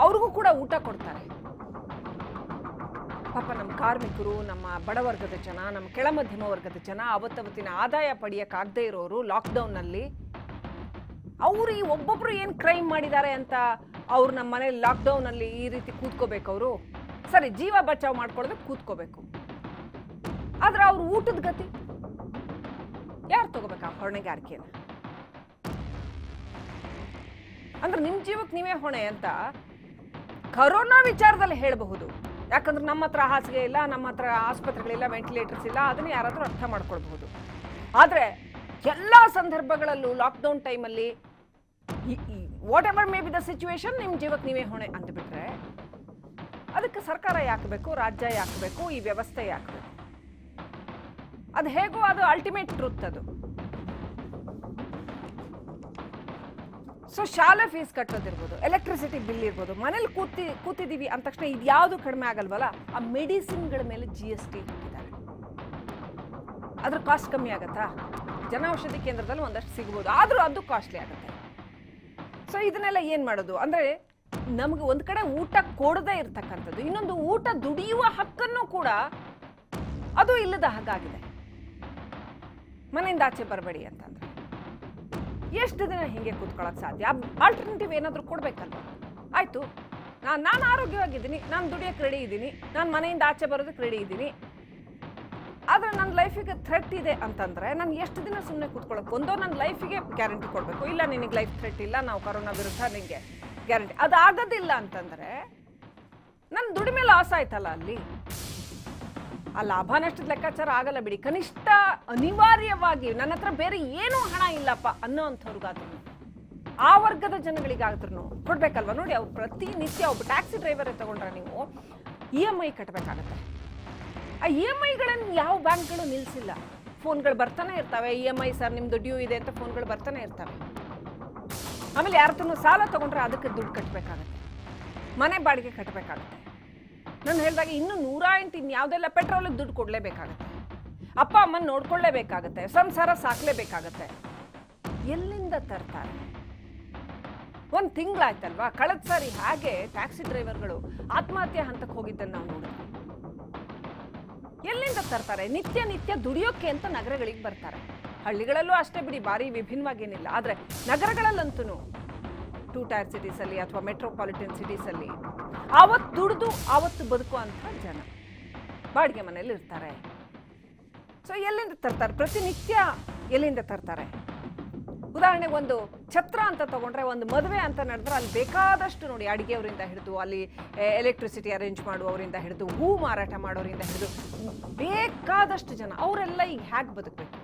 ಅವ್ರಿಗೂ ಕೂಡ ಊಟ ಕೊಡ್ತಾರೆ. ಪಾಪ ನಮ್ಮ ಕಾರ್ಮಿಕರು, ನಮ್ಮ ಬಡವರ್ಗದ ಜನ, ನಮ್ಮ ಕೆಳ ಮಧ್ಯಮ ವರ್ಗದ ಜನ, ಅವತ್ತಿನ ಆದಾಯ ಪಡೆಯಕ್ಕಾಗದೇ ಇರೋರು ಲಾಕ್ಡೌನ್ನಲ್ಲಿ, ಅವರು ಈ ಒಬ್ಬೊಬ್ರು ಏನು ಕ್ರೈಮ್ ಮಾಡಿದ್ದಾರೆ ಅಂತ ಅವ್ರು ನಮ್ಮ ಮನೇಲಿ ಲಾಕ್ಡೌನಲ್ಲಿ ಈ ರೀತಿ ಕೂತ್ಕೋಬೇಕು. ಅವರು ಸರಿ ಜೀವ ಬಚಾವ್ ಮಾಡ್ಕೊಳ್ಳೋದಕ್ಕೆ ಕೂತ್ಕೋಬೇಕು, ಆದ್ರೆ ಅವ್ರ ಊಟದ ಗತಿ ಯಾರು ತಗೋಬೇಕು ಆ ಹೊಣೆಗಾರಿಕೆನ? ಅಂದ್ರೆ ನಿಮ್ಮ ಜೀವಕ್ಕೆ ನೀವೇ ಹೊಣೆ ಅಂತ ಕರೋನಾ ವಿಚಾರದಲ್ಲಿ ಹೇಳಬಹುದು. ಯಾಕಂದ್ರೆ ನಮ್ಮ ಹತ್ರ ಹಾಸಿಗೆ ಇಲ್ಲ, ನಮ್ಮ ಹತ್ರ ಆಸ್ಪತ್ರೆಗಳಿಲ್ಲ, ವೆಂಟಿಲೇಟರ್ಸ್ ಇಲ್ಲ, ಅದನ್ನ ಯಾರಾದರೂ ಅರ್ಥ ಮಾಡ್ಕೊಳ್ಬಹುದು. ಆದ್ರೆ ಎಲ್ಲ ಸಂದರ್ಭಗಳಲ್ಲೂ ಲಾಕ್ಡೌನ್ ಟೈಮಲ್ಲಿ what ever may be the situation, ನಿಮ್ಮ ಜೀವಕ್ಕೆ ನೀವೇ ಹೊಣೆ ಅಂತ ಬಿಟ್ರೆ ಅದಕ್ಕೆ ಸರ್ಕಾರ ಯಾಕೆ ಬೇಕು, ರಾಜ್ಯ ಯಾಕೆ ಬೇಕು, ಈ ವ್ಯವಸ್ಥೆ ಯಾಕೆ ಬೇಕು? ಅದು ಹೇಗೋ ಅದು ಅಲ್ಟಿಮೇಟ್ ಟ್ರೂತ್ ಅದು. ಸೊ ಶಾಲೆ ಫೀಸ್ ಕಟ್ಟೋದಿರ್ಬೋದು, ಎಲೆಕ್ಟ್ರಿಸಿಟಿ ಬಿಲ್ ಇರ್ಬೋದು, ಮನೇಲಿ ಕೂತಿದ್ದೀವಿ ಅಂದ ತಕ್ಷಣ ಇದು ಯಾವುದು ಕಡಿಮೆ ಆಗಲ್ವಲ್ಲ, ಆ ಮೆಡಿಸಿನ್ಗಳ ಮೇಲೆ GST ಹಾಕಿದ್ದಾರೆ. ಅದ್ರ ಕಾಸ್ಟ್ ಕಮ್ಮಿ ಆಗತ್ತಾ? ಜನೌಷಧಿ ಕೇಂದ್ರದಲ್ಲಿ ಒಂದಷ್ಟು ಸಿಗ್ಬೋದು, ಆದರೂ ಅದು ಕಾಸ್ಟ್ಲಿ ಆಗುತ್ತೆ. ಸೊ ಇದನ್ನೆಲ್ಲ ಏನು ಮಾಡೋದು ಅಂದರೆ, ನಮಗೆ ಒಂದು ಕಡೆ ಊಟ ಕೊಡದೇ ಇರ್ತಕ್ಕಂಥದ್ದು, ಇನ್ನೊಂದು ಊಟ ದುಡಿಯುವ ಹಕ್ಕನ್ನು ಕೂಡ ಅದು ಇಲ್ಲದ ಹಾಗಾಗಿದೆ. ಮನೆಯಿಂದ ಆಚೆ ಬರಬೇಡಿ ಅಂತಂದ್ರೆ ಎಷ್ಟು ದಿನ ಹಿಂಗೆ ಕೂತ್ಕೊಳ್ಳೋಕೆ ಸಾಧ್ಯ? ಆಲ್ಟರ್ನೇಟಿವ್ ಏನಾದರೂ ಕೊಡಬೇಕಲ್ವ? ಆಯಿತು, ನಾನು ಆರೋಗ್ಯವಾಗಿದ್ದೀನಿ, ನಾನು ದುಡಿಯೋಕೆ ರೆಡಿ ಇದ್ದೀನಿ, ನಾನು ಮನೆಯಿಂದ ಆಚೆ ಬರೋದಕ್ಕೆ ರೆಡಿ ಇದ್ದೀನಿ, ಆದರೆ ನನ್ನ ಲೈಫಿಗೆ ಥ್ರೆಟ್ ಇದೆ ಅಂತಂದರೆ ನಾನು ಎಷ್ಟು ದಿನ ಸುಮ್ಮನೆ ಕೂತ್ಕೊಳ್ಳೋಕೆ? ಒಂದೋ ನನ್ನ ಲೈಫಿಗೆ ಗ್ಯಾರಂಟಿ ಕೊಡಬೇಕು, ಇಲ್ಲ ನಿನಗೆ ಲೈಫ್ ಥ್ರೆಟ್ ಇಲ್ಲ, ನಾವು ಕೊರೋನಾ ವಿರುದ್ಧ ನಿನಗೆ ಗ್ಯಾರಂಟಿ, ಅದು ಆಗೋದಿಲ್ಲ ಅಂತಂದರೆ ನನ್ನ ದುಡಿಮೆ ಲಾಸ್ ಆಯ್ತಲ್ಲ ಅಲ್ಲಿ. ಆ ಲಾಭ ನಷ್ಟದ ಲೆಕ್ಕಾಚಾರ ಆಗಲ್ಲ ಬಿಡಿ, ಕನಿಷ್ಠ ಅನಿವಾರ್ಯವಾಗಿ ನನ್ನ ಹತ್ರ ಬೇರೆ ಏನೂ ಹಣ ಇಲ್ಲಪ್ಪ ಅನ್ನೋ ಅಂಥವ್ರಿಗಾದ್ರೂ, ಆ ವರ್ಗದ ಜನಗಳಿಗಾದ್ರೂ ಕೊಡ್ಬೇಕಲ್ವ? ನೋಡಿ, ಅವ್ರು ಪ್ರತಿನಿತ್ಯ ಒಬ್ಬ ಟ್ಯಾಕ್ಸಿ ಡ್ರೈವರೇ ತಗೊಂಡ್ರೆ ನೀವು EMI ಕಟ್ಟಬೇಕಾಗತ್ತೆ. ಆ EMIಗಳನ್ನು ಯಾವ ಬ್ಯಾಂಕ್ಗಳು ನಿಲ್ಲಿಸಿಲ್ಲ, ಫೋನ್ಗಳು ಬರ್ತಾನೆ ಇರ್ತವೆ, EMI ಸರ್ ನಿಮ್ಮದು ಡ್ಯೂ ಇದೆ ಅಂತ ಫೋನ್ಗಳು ಬರ್ತಾನೆ ಇರ್ತವೆ. ಆಮೇಲೆ ಯಾರತ್ರನೂ ಸಾಲ ತಗೊಂಡ್ರೆ ಅದಕ್ಕೆ ದುಡ್ಡು ಕಟ್ಟಬೇಕಾಗತ್ತೆ, ಮನೆ ಬಾಡಿಗೆ ಕಟ್ಟಬೇಕಾಗತ್ತೆ. ನಾನು ಹೇಳಿದಾಗ ಇನ್ನು 108 ಇನ್ಯಾವುದೆಲ್ಲ ಪೆಟ್ರೋಲಿಗೆ ದುಡ್ಡು ಕೊಡಲೇಬೇಕಾಗತ್ತೆ, ಅಪ್ಪ ಅಮ್ಮನ ನೋಡ್ಕೊಳ್ಳೇಬೇಕಾಗತ್ತೆ, ಸಂಸಾರ ಸಾಕಲೇಬೇಕಾಗತ್ತೆ. ಎಲ್ಲಿಂದ ತರ್ತಾರೆ? ಒಂದು ತಿಂಗಳಾಯ್ತಲ್ವಾ, ಕಳೆದ ಸಾರಿ ಹಾಗೆ ಟ್ಯಾಕ್ಸಿ ಡ್ರೈವರ್ಗಳು ಆತ್ಮಹತ್ಯೆ ಹಂತಕ್ಕೆ ಹೋಗಿದ್ದನ್ನು ನಾವು ನೋಡಿದ್ವಿ. ಎಲ್ಲಿಂದ ತರ್ತಾರೆ? ನಿತ್ಯ ದುಡಿಯೋಕ್ಕೆ ಅಂತ ನಗರಗಳಿಗೆ ಬರ್ತಾರೆ. ಹಳ್ಳಿಗಳಲ್ಲೂ ಅಷ್ಟೇ ಬಿಡಿ, ಭಾರಿ ವಿಭಿನ್ನವಾಗೇನಿಲ್ಲ. ಆದರೆ ನಗರಗಳಲ್ಲಂತೂ 2 ಟೈರ್ ಸಿಟೀಸಲ್ಲಿ ಅಥವಾ ಮೆಟ್ರೋಪಾಲಿಟನ್ ಸಿಟೀಸಲ್ಲಿ ಆವತ್ತು ದುಡಿದು ಆವತ್ತು ಬದುಕುವಂಥ ಜನ ಬಾಡಿಗೆ ಮನೇಲಿ ಇರ್ತಾರೆ. ಸೊ ಎಲ್ಲಿಂದ ತರ್ತಾರೆ? ಪ್ರತಿನಿತ್ಯ ಎಲ್ಲಿಂದ ತರ್ತಾರೆ? ಉದಾಹರಣೆಗೆ ಒಂದು ಛತ್ರ ಅಂತ ತಗೊಂಡ್ರೆ, ಒಂದು ಮದುವೆ ಅಂತ ನಡೆದ್ರೆ ಅಲ್ಲಿ ಬೇಕಾದಷ್ಟು ನೋಡಿ, ಅಡಿಗೆಯವರಿಂದ ಹಿಡಿದು ಅಲ್ಲಿ ಎಲೆಕ್ಟ್ರಿಸಿಟಿ ಅರೇಂಜ್ ಮಾಡುವವರಿಂದ ಹಿಡಿದು ಹೂ ಮಾರಾಟ ಮಾಡೋರಿಂದ ಹಿಡಿದು ಬೇಕಾದಷ್ಟು ಜನ, ಅವರೆಲ್ಲ ಈಗ ಹೇಗೆ ಬದುಕಬೇಕು?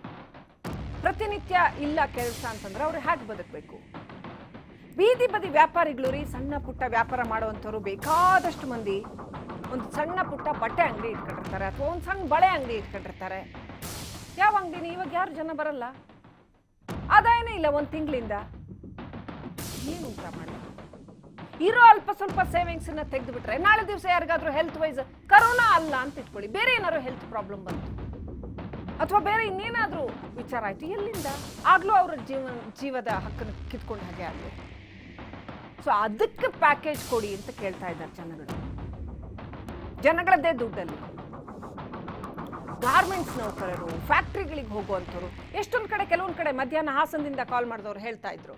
ಪ್ರತಿನಿತ್ಯ ಇಲ್ಲ ಕೆಲಸ ಅಂತಂದ್ರೆ ಅವ್ರು ಹೇಗೆ ಬದುಕಬೇಕು? ಬೀದಿ ಬದಿ ವ್ಯಾಪಾರಿಗಳು ರೀ, ಸಣ್ಣ ಪುಟ್ಟ ವ್ಯಾಪಾರ ಮಾಡುವಂಥವ್ರು ಬೇಕಾದಷ್ಟು ಮಂದಿ ಒಂದು ಸಣ್ಣ ಪುಟ್ಟ ಬಟ್ಟೆ ಅಂಗಡಿ ಇಟ್ಕೊಂಡಿರ್ತಾರೆ, ಅಥವಾ ಒಂದು ಸಣ್ಣ ಬಳೆ ಅಂಗಡಿ ಇಟ್ಕೊಂಡಿರ್ತಾರೆ. ಯಾವ ಅಂಗಡಿನ ಇವಾಗ ಯಾರು ಜನ ಬರಲ್ಲ, ಆದಾಯನೇ ಇಲ್ಲ ಒಂದು ತಿಂಗಳಿಂದ. ಏನು ಊಟ ಮಾಡಿ ಇರೋ ಅಲ್ಪ ಸ್ವಲ್ಪ ಸೇವಿಂಗ್ಸನ್ನ ತೆಗೆದುಬಿಟ್ರೆ ನಾಳೆ ದಿವಸ ಯಾರಿಗಾದ್ರೂ ಹೆಲ್ತ್ ವೈಸ್ ಕರೋನಾ ಅಲ್ಲ ಅಂತ ಇಟ್ಕೊಳ್ಳಿ, ಬೇರೆ ಏನಾದ್ರು ಹೆಲ್ತ್ ಪ್ರಾಬ್ಲಮ್ ಬಂತು ಅಥವಾ ಬೇರೆ ಇನ್ನೇನಾದರೂ ವಿಚಾರ ಆಯಿತು, ಎಲ್ಲಿಂದ? ಆಗಲೂ ಅವರ ಜೀವದ ಹಕ್ಕನ್ನು ಕಿತ್ಕೊಂಡು ಹಾಗೆ ಆಗಲಿ. ಸೊ ಅದಕ್ಕೆ ಪ್ಯಾಕೇಜ್ ಕೊಡಿ ಅಂತ ಕೇಳ್ತಾ ಇದ್ದಾರೆ ಜನಗಳದ್ದೇ ದುಡ್ಡಲ್ಲಿ. ಗಾರ್ಮೆಂಟ್ಸ್ ನೌಕರರು, ಫ್ಯಾಕ್ಟ್ರಿಗಳಿಗೆ ಹೋಗುವಂಥವ್ರು, ಎಷ್ಟೊಂದು ಕಡೆ ಕೆಲವೊಂದು ಕಡೆ ಮಧ್ಯಾಹ್ನ ಹಾಸನದಿಂದ ಕಾಲ್ ಮಾಡಿದವ್ರು ಹೇಳ್ತಾ ಇದ್ರು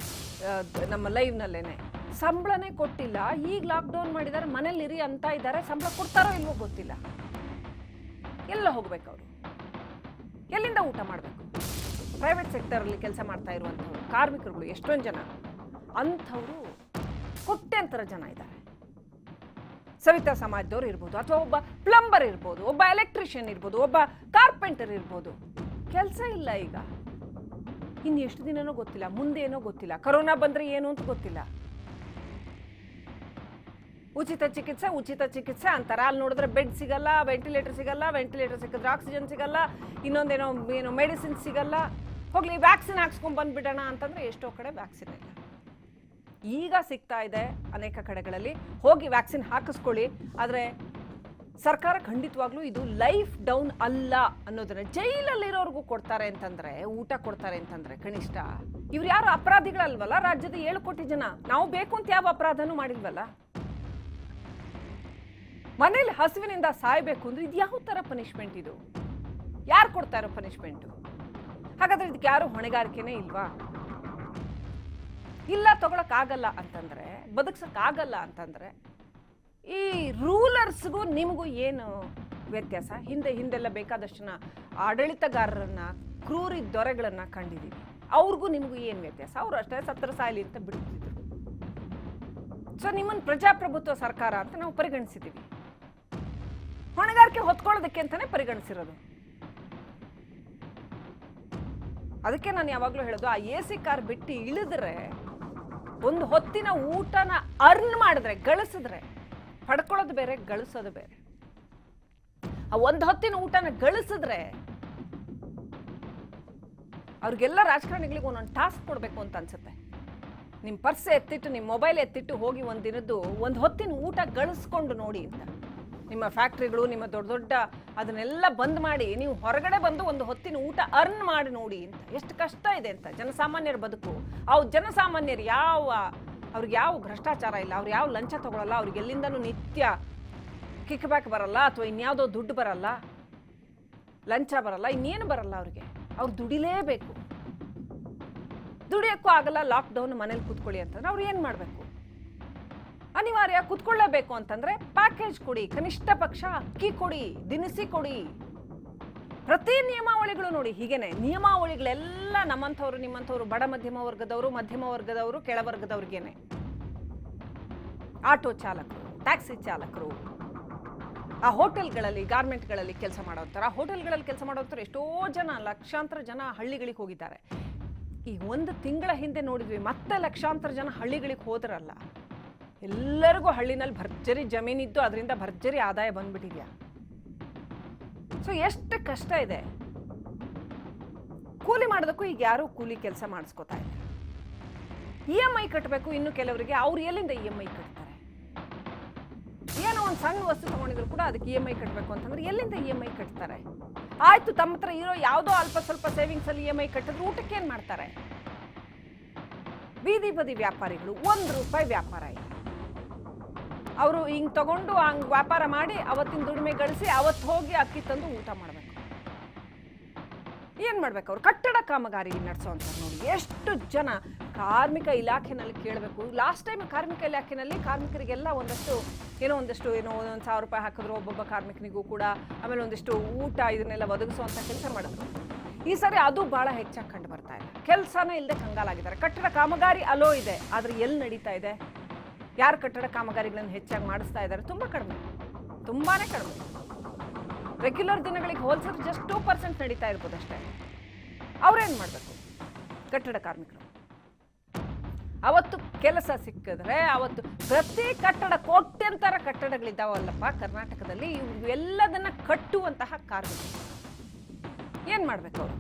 ನಮ್ಮ ಲೈವ್ನಲ್ಲೇನೆ, ಸಂಬಳನೇ ಕೊಟ್ಟಿಲ್ಲ, ಈಗ ಲಾಕ್ಡೌನ್ ಮಾಡಿದ್ದಾರೆ, ಮನೇಲಿರಿ ಅಂತ ಇದ್ದಾರೆ, ಸಂಬಳ ಕೊಡ್ತಾರೋ ಇಲ್ವೋ ಗೊತ್ತಿಲ್ಲ. ಎಲ್ಲ ಹೋಗ್ಬೇಕು ಅವರು? ಎಲ್ಲಿಂದ ಊಟ ಮಾಡಬೇಕು? ಪ್ರೈವೇಟ್ ಸೆಕ್ಟರಲ್ಲಿ ಕೆಲಸ ಮಾಡ್ತಾ ಇರುವಂಥವ್ರು ಕಾರ್ಮಿಕರುಗಳು ಎಷ್ಟೊಂದು ಜನ, ಅಂಥವರು ಕೋಟ್ಯಾಂತರ ಜನ ಇದ್ದಾರೆ. ಸವಿತಾ ಸಮಾಜದವ್ರು ಇರ್ಬೋದು, ಅಥವಾ ಒಬ್ಬ ಪ್ಲಂಬರ್ ಇರ್ಬೋದು, ಒಬ್ಬ ಎಲೆಕ್ಟ್ರಿಷಿಯನ್ ಇರ್ಬೋದು, ಒಬ್ಬ ಕಾರ್ಪೆಂಟರ್ ಇರ್ಬೋದು. ಕೆಲಸ ಇಲ್ಲ ಈಗ, ಇನ್ನು ಎಷ್ಟು ದಿನನೋ ಗೊತ್ತಿಲ್ಲ, ಮುಂದೇನೋ ಗೊತ್ತಿಲ್ಲ, ಕರೋನಾ ಬಂದರೆ ಏನು ಅಂತ ಗೊತ್ತಿಲ್ಲ. ಉಚಿತ ಚಿಕಿತ್ಸೆ ಅಂತಾರೆ, ಅಲ್ಲಿ ನೋಡಿದ್ರೆ ಬೆಡ್ ಸಿಗಲ್ಲ, ವೆಂಟಿಲೇಟರ್ ಸಿಕ್ಕಿದ್ರೆ ಆಕ್ಸಿಜನ್ ಸಿಗಲ್ಲ, ಇನ್ನೊಂದೇನೋ ಮೆಡಿಸಿನ್ ಸಿಗಲ್ಲ. ಹೋಗ್ಲಿ ವ್ಯಾಕ್ಸಿನ್ ಹಾಕ್ಸ್ಕೊಂಡ್ ಬಂದ್ಬಿಡೋಣ ಅಂತಂದ್ರೆ ಎಷ್ಟೋ ಕಡೆ ವ್ಯಾಕ್ಸಿನ್ ಇಲ್ಲ. ಈಗ ಸಿಗ್ತಾ ಇದೆ ಅನೇಕ ಕಡೆಗಳಲ್ಲಿ, ಹೋಗಿ ವ್ಯಾಕ್ಸಿನ್ ಹಾಕಿಸ್ಕೊಳ್ಳಿ. ಆದರೆ ಸರ್ಕಾರ ಖಂಡಿತವಾಗ್ಲೂ ಇದು ಲೈಫ್ ಡೌನ್ ಅಲ್ಲ ಅನ್ನೋದನ್ನ, ಜೈಲಲ್ಲಿರೋರ್ಗೂ ಕೊಡ್ತಾರೆ ಅಂತಂದ್ರೆ, ಊಟ ಕೊಡ್ತಾರೆ ಅಂತಂದ್ರೆ, ಕನಿಷ್ಠ ಇವ್ರು ಯಾರು ಅಪರಾಧಿಗಳಲ್ವಲ್ಲ? ರಾಜ್ಯದ 7 ಕೋಟಿ ಜನ, ನಾವು ಬೇಕು ಅಂತ ಯಾವ ಅಪರಾಧನೂ ಮಾಡಿಲ್ವಲ್ಲ? ಮನೇಲಿ ಹಸುವಿನಿಂದ ಸಾಯ್ಬೇಕು ಅಂದ್ರೆ ಇದು ಯಾವ ತರ ಪನಿಷ್ಮೆಂಟ್? ಇದು ಯಾರು ಕೊಡ್ತಾ ಇರೋ ಪನಿಷ್ಮೆಂಟು? ಹಾಗಾದ್ರೆ ಇದಕ್ಕೆ ಯಾರು ಹೊಣೆಗಾರಿಕೆನೇ ಇಲ್ವಾ? ಇಲ್ಲ ತಗೊಳಕ್ಕಾಗಲ್ಲ ಅಂತಂದ್ರೆ, ಬದುಕ್ಸಕ್ಕಾಗಲ್ಲ ಅಂತಂದ್ರೆ, ಈ ರೂಲರ್ಸ್ಗೂ ನಿಮಗೂ ಏನು ವ್ಯತ್ಯಾಸ? ಹಿಂದೆಲ್ಲ ಬೇಕಾದಷ್ಟು ಜನ ಆಡಳಿತಗಾರರನ್ನ, ಕ್ರೂರಿ ದೊರೆಗಳನ್ನ ಕಂಡಿದ್ದೀವಿ, ಅವ್ರಿಗೂ ನಿಮಗೂ ಏನು ವ್ಯತ್ಯಾಸ? ಅವರು ಅಷ್ಟೇ ಸತ್ರ ಸಾಯಲಿ ಅಂತ ಬಿಡ್ತಿದ್ರು. ಸೊ ನಿಮ್ಮನ್ನು ಪ್ರಜಾಪ್ರಭುತ್ವ ಸರ್ಕಾರ ಅಂತ ನಾವು ಪರಿಗಣಿಸಿದ್ದೀವಿ, ಹೊಣೆಗಾರಿಕೆ ಹೊತ್ಕೊಳ್ಳೋದಕ್ಕೆ ಅಂತಾನೆ ಪರಿಗಣಿಸಿರೋದು. ಅದಕ್ಕೆ ನಾನು ಯಾವಾಗಲೂ ಹೇಳೋದು, ಆ AC ಕಾರ್ ಬಿಟ್ಟು ಇಳಿದ್ರೆ, ಒಂದು ಹೊತ್ತಿನ ಊಟನ ಅರ್ನ್ ಮಾಡಿದ್ರೆ, ಗಳಿಸಿದ್ರೆ, ಪಡ್ಕೊಳ್ಳೋದು ಬೇರೆ, ಗಳಿಸೋದು ಬೇರೆ. ಆ ಒಂದು ಹೊತ್ತಿನ ಊಟನ ಗಳಿಸಿದ್ರೆ ಅವ್ರಿಗೆಲ್ಲ ರಾಜಕಾರಣಿಗಳಿಗೆ ಒಂದೊಂದು ಟಾಸ್ಕ್ ಕೊಡಬೇಕು ಅಂತ ಅನ್ಸುತ್ತೆ. ನಿಮ್ಮ ಪರ್ಸ್ ಎತ್ತಿಟ್ಟು ನಿಮ್ಮ ಮೊಬೈಲ್ ಎತ್ತಿಟ್ಟು ಹೋಗಿ ಒಂದು ದಿನದ್ದು ಒಂದು ಹೊತ್ತಿನ ಊಟ ಗಳಿಸ್ಕೊಂಡು ನೋಡಿ ಅಂತ. ನಿಮ್ಮ ಫ್ಯಾಕ್ಟ್ರಿಗಳು ನಿಮ್ಮ ದೊಡ್ಡ ದೊಡ್ಡ ಅದನ್ನೆಲ್ಲ ಬಂದ್ ಮಾಡಿ ನೀವು ಹೊರಗಡೆ ಬಂದು ಒಂದು ಹೊತ್ತಿನ ಊಟ ಅರ್ನ್ ಮಾಡಿ ನೋಡಿ ಅಂತ. ಎಷ್ಟು ಕಷ್ಟ ಇದೆ ಅಂತ ಜನಸಾಮಾನ್ಯರ ಬದುಕು. ಅವು ಜನಸಾಮಾನ್ಯರು ಅವ್ರಿಗೆ ಯಾವ ಭ್ರಷ್ಟಾಚಾರ ಇಲ್ಲ, ಅವ್ರು ಯಾವ ಲಂಚ ತಗೊಳ್ಳಲ್ಲ, ಅವ್ರಿಗೆ ಎಲ್ಲಿಂದನೂ ನಿತ್ಯ ಕಿಕ್ ಬ್ಯಾಕ್ ಬರಲ್ಲ ಅಥವಾ ಇನ್ಯಾವುದೋ ದುಡ್ಡು ಬರಲ್ಲ, ಲಂಚ ಬರಲ್ಲ, ಇನ್ನೇನು ಬರಲ್ಲ ಅವ್ರಿಗೆ. ಅವ್ರು ದುಡಿಲೇಬೇಕು. ದುಡಿಯೋಕ್ಕೂ ಆಗಲ್ಲ, ಲಾಕ್ಡೌನ್ ಮನೇಲಿ ಕೂತ್ಕೊಳ್ಳಿ ಅಂತಂದ್ರೆ ಅವ್ರು ಏನು ಮಾಡಬೇಕು? ಅನಿವಾರ್ಯ ಕೂತ್ಕೊಳ್ಳೇಬೇಕು ಅಂತಂದ್ರೆ ಪ್ಯಾಕೇಜ್ ಕೊಡಿ, ಕನಿಷ್ಠ ಪಕ್ಷ ಅಕ್ಕಿ ಕೊಡಿ, ದಿನಸಿ ಕೊಡಿ. ಪ್ರತಿ ನಿಯಮಾವಳಿಗಳು ನೋಡಿ ಹೀಗೇನೆ ನಿಯಮಾವಳಿಗಳೆಲ್ಲ ನಮ್ಮಂಥವ್ರು ನಿಮ್ಮಂಥವ್ರು ಬಡ ಮಧ್ಯಮ ವರ್ಗದವರು ಕೆಳವರ್ಗದವ್ರಿಗೇನೆ. ಆಟೋ ಚಾಲಕರು, ಟ್ಯಾಕ್ಸಿ ಚಾಲಕರು, ಆ ಹೋಟೆಲ್ಗಳಲ್ಲಿ ಗಾರ್ಮೆಂಟ್ಗಳಲ್ಲಿ ಕೆಲಸ ಮಾಡೋಂಥವ್ರು, ಆ ಹೋಟೆಲ್ಗಳಲ್ಲಿ ಕೆಲಸ ಮಾಡೋಂಥವ್ರು ಎಷ್ಟೋ ಜನ, ಲಕ್ಷಾಂತರ ಜನ ಹಳ್ಳಿಗಳಿಗೆ ಹೋಗಿದ್ದಾರೆ. ಈ ಒಂದು ತಿಂಗಳ ಹಿಂದೆ ನೋಡಿದ್ವಿ, ಮತ್ತೆ ಲಕ್ಷಾಂತರ ಜನ ಹಳ್ಳಿಗಳಿಗೆ ಹೋದ್ರಲ್ಲ. ಎಲ್ಲರಿಗೂ ಹಳ್ಳಿನಲ್ಲಿ ಭರ್ಜರಿ ಜಮೀನಿದ್ದು ಅದರಿಂದ ಭರ್ಜರಿ ಆದಾಯ ಬಂದ್ಬಿಟ್ಟಿದ್ಯಾ. ಸೊ ಎಷ್ಟು ಕಷ್ಟ ಇದೆ. ಕೂಲಿ ಮಾಡೋದಕ್ಕೂ ಈಗ ಯಾರು ಕೂಲಿ ಕೆಲಸ ಮಾಡಿಸ್ಕೋತಾ ಇಲ್ಲ. EMI ಕಟ್ಟಬೇಕು ಇನ್ನು ಕೆಲವರಿಗೆ. ಅವ್ರು ಎಲ್ಲಿಂದ EMI ಕಟ್ತಾರೆ? ಏನೋ ಒಂದು ಸಣ್ಣ ವಸ್ತು ತಗೊಂಡಿದ್ರು ಕೂಡ ಅದಕ್ಕೆ EMI ಕಟ್ಟಬೇಕು ಅಂತಂದ್ರೆ ಎಲ್ಲಿಂದ EMI ಕಟ್ತಾರೆ? ಆಯ್ತು, ತಮ್ಮ ಹತ್ರ ಇರೋ ಯಾವುದೋ ಅಲ್ಪ ಸ್ವಲ್ಪ ಸೇವಿಂಗ್ಸ್ ಅಲ್ಲಿ EMI ಕಟ್ಟಿದ್ರು ಊಟಕ್ಕೆ ಏನ್ ಮಾಡ್ತಾರೆ? ಬೀದಿ ಬದಿ ವ್ಯಾಪಾರಿಗಳು ₹1 ವ್ಯಾಪಾರ ಇಲ್ಲ. ಅವರು ಹಿಂಗ್ ತಗೊಂಡು ಹಂಗ್ ವ್ಯಾಪಾರ ಮಾಡಿ ಅವತ್ತಿನ ದುಡಿಮೆ ಗಳಿಸಿ ಅವತ್ತು ಹೋಗಿ ಅಕ್ಕಿ ತಂದು ಊಟ ಮಾಡ್ಬೇಕು. ಏನ್ ಮಾಡ್ಬೇಕು? ಅವ್ರು ಕಟ್ಟಡ ಕಾಮಗಾರಿ ನಡೆಸೋಂತಾರೆ ನೋಡಿ. ಎಷ್ಟು ಜನ ಕಾರ್ಮಿಕ ಇಲಾಖೆನಲ್ಲಿ ಕೇಳಬೇಕು. ಲಾಸ್ಟ್ ಟೈಮ್ ಕಾರ್ಮಿಕ ಇಲಾಖೆನಲ್ಲಿ ಕಾರ್ಮಿಕರಿಗೆಲ್ಲ ಒಂದಷ್ಟು ಏನೋ ₹1,000 ಹಾಕಿದ್ರು ಒಬ್ಬೊಬ್ಬ ಕಾರ್ಮಿಕನಿಗೂ ಕೂಡ. ಆಮೇಲೆ ಒಂದಿಷ್ಟು ಊಟ ಇದನ್ನೆಲ್ಲ ಒದಗಿಸುವಂತ ಕೆಲಸ ಮಾಡಿದ್ರು. ಈ ಸರಿ ಅದು ಬಹಳ ಹೆಚ್ಚಾಗಿ ಕಂಡು ಬರ್ತಾ ಇಲ್ಲ. ಕೆಲಸನೇ ಇಲ್ಲದೆ ಕಂಗಾಲಾಗಿದ್ದಾರೆ. ಕಟ್ಟಡ ಕಾಮಗಾರಿ ಅಲೋ ಇದೆ, ಆದ್ರೆ ಎಲ್ಲಿ ನಡೀತಾ ಇದೆ? ಯಾರು ಕಟ್ಟಡ ಕಾಮಗಾರಿಗಳನ್ನು ಹೆಚ್ಚಾಗಿ ಮಾಡಿಸ್ತಾ ಇದ್ದಾರೆ? ತುಂಬಾನೇ ಕಡಿಮೆ. ರೆಗ್ಯುಲರ್ ದಿನಗಳಿಗೆ ಹೋಲಿಸಿದ್ರೆ ಜಸ್ಟ್ 2% ನಡೀತಾ ಇರ್ಬೋದು ಅಷ್ಟೇ. ಅವ್ರೇನ್ ಮಾಡಬೇಕು? ಕಟ್ಟಡ ಕಾರ್ಮಿಕರು ಅವತ್ತು ಕೆಲಸ ಸಿಕ್ಕಿದ್ರೆ ಅವತ್ತು ಪ್ರತಿ ಕಟ್ಟಡ ಕೋಟ್ಯಂತರ ಕಟ್ಟಡಗಳಿದ್ದಾವಲ್ಲಪ್ಪ ಕರ್ನಾಟಕದಲ್ಲಿ, ಇವೆಲ್ಲದನ್ನ ಕಟ್ಟುವಂತಹ ಕಾರ್ಮಿಕರು ಏನ್ ಮಾಡ್ಬೇಕು? ಅವರು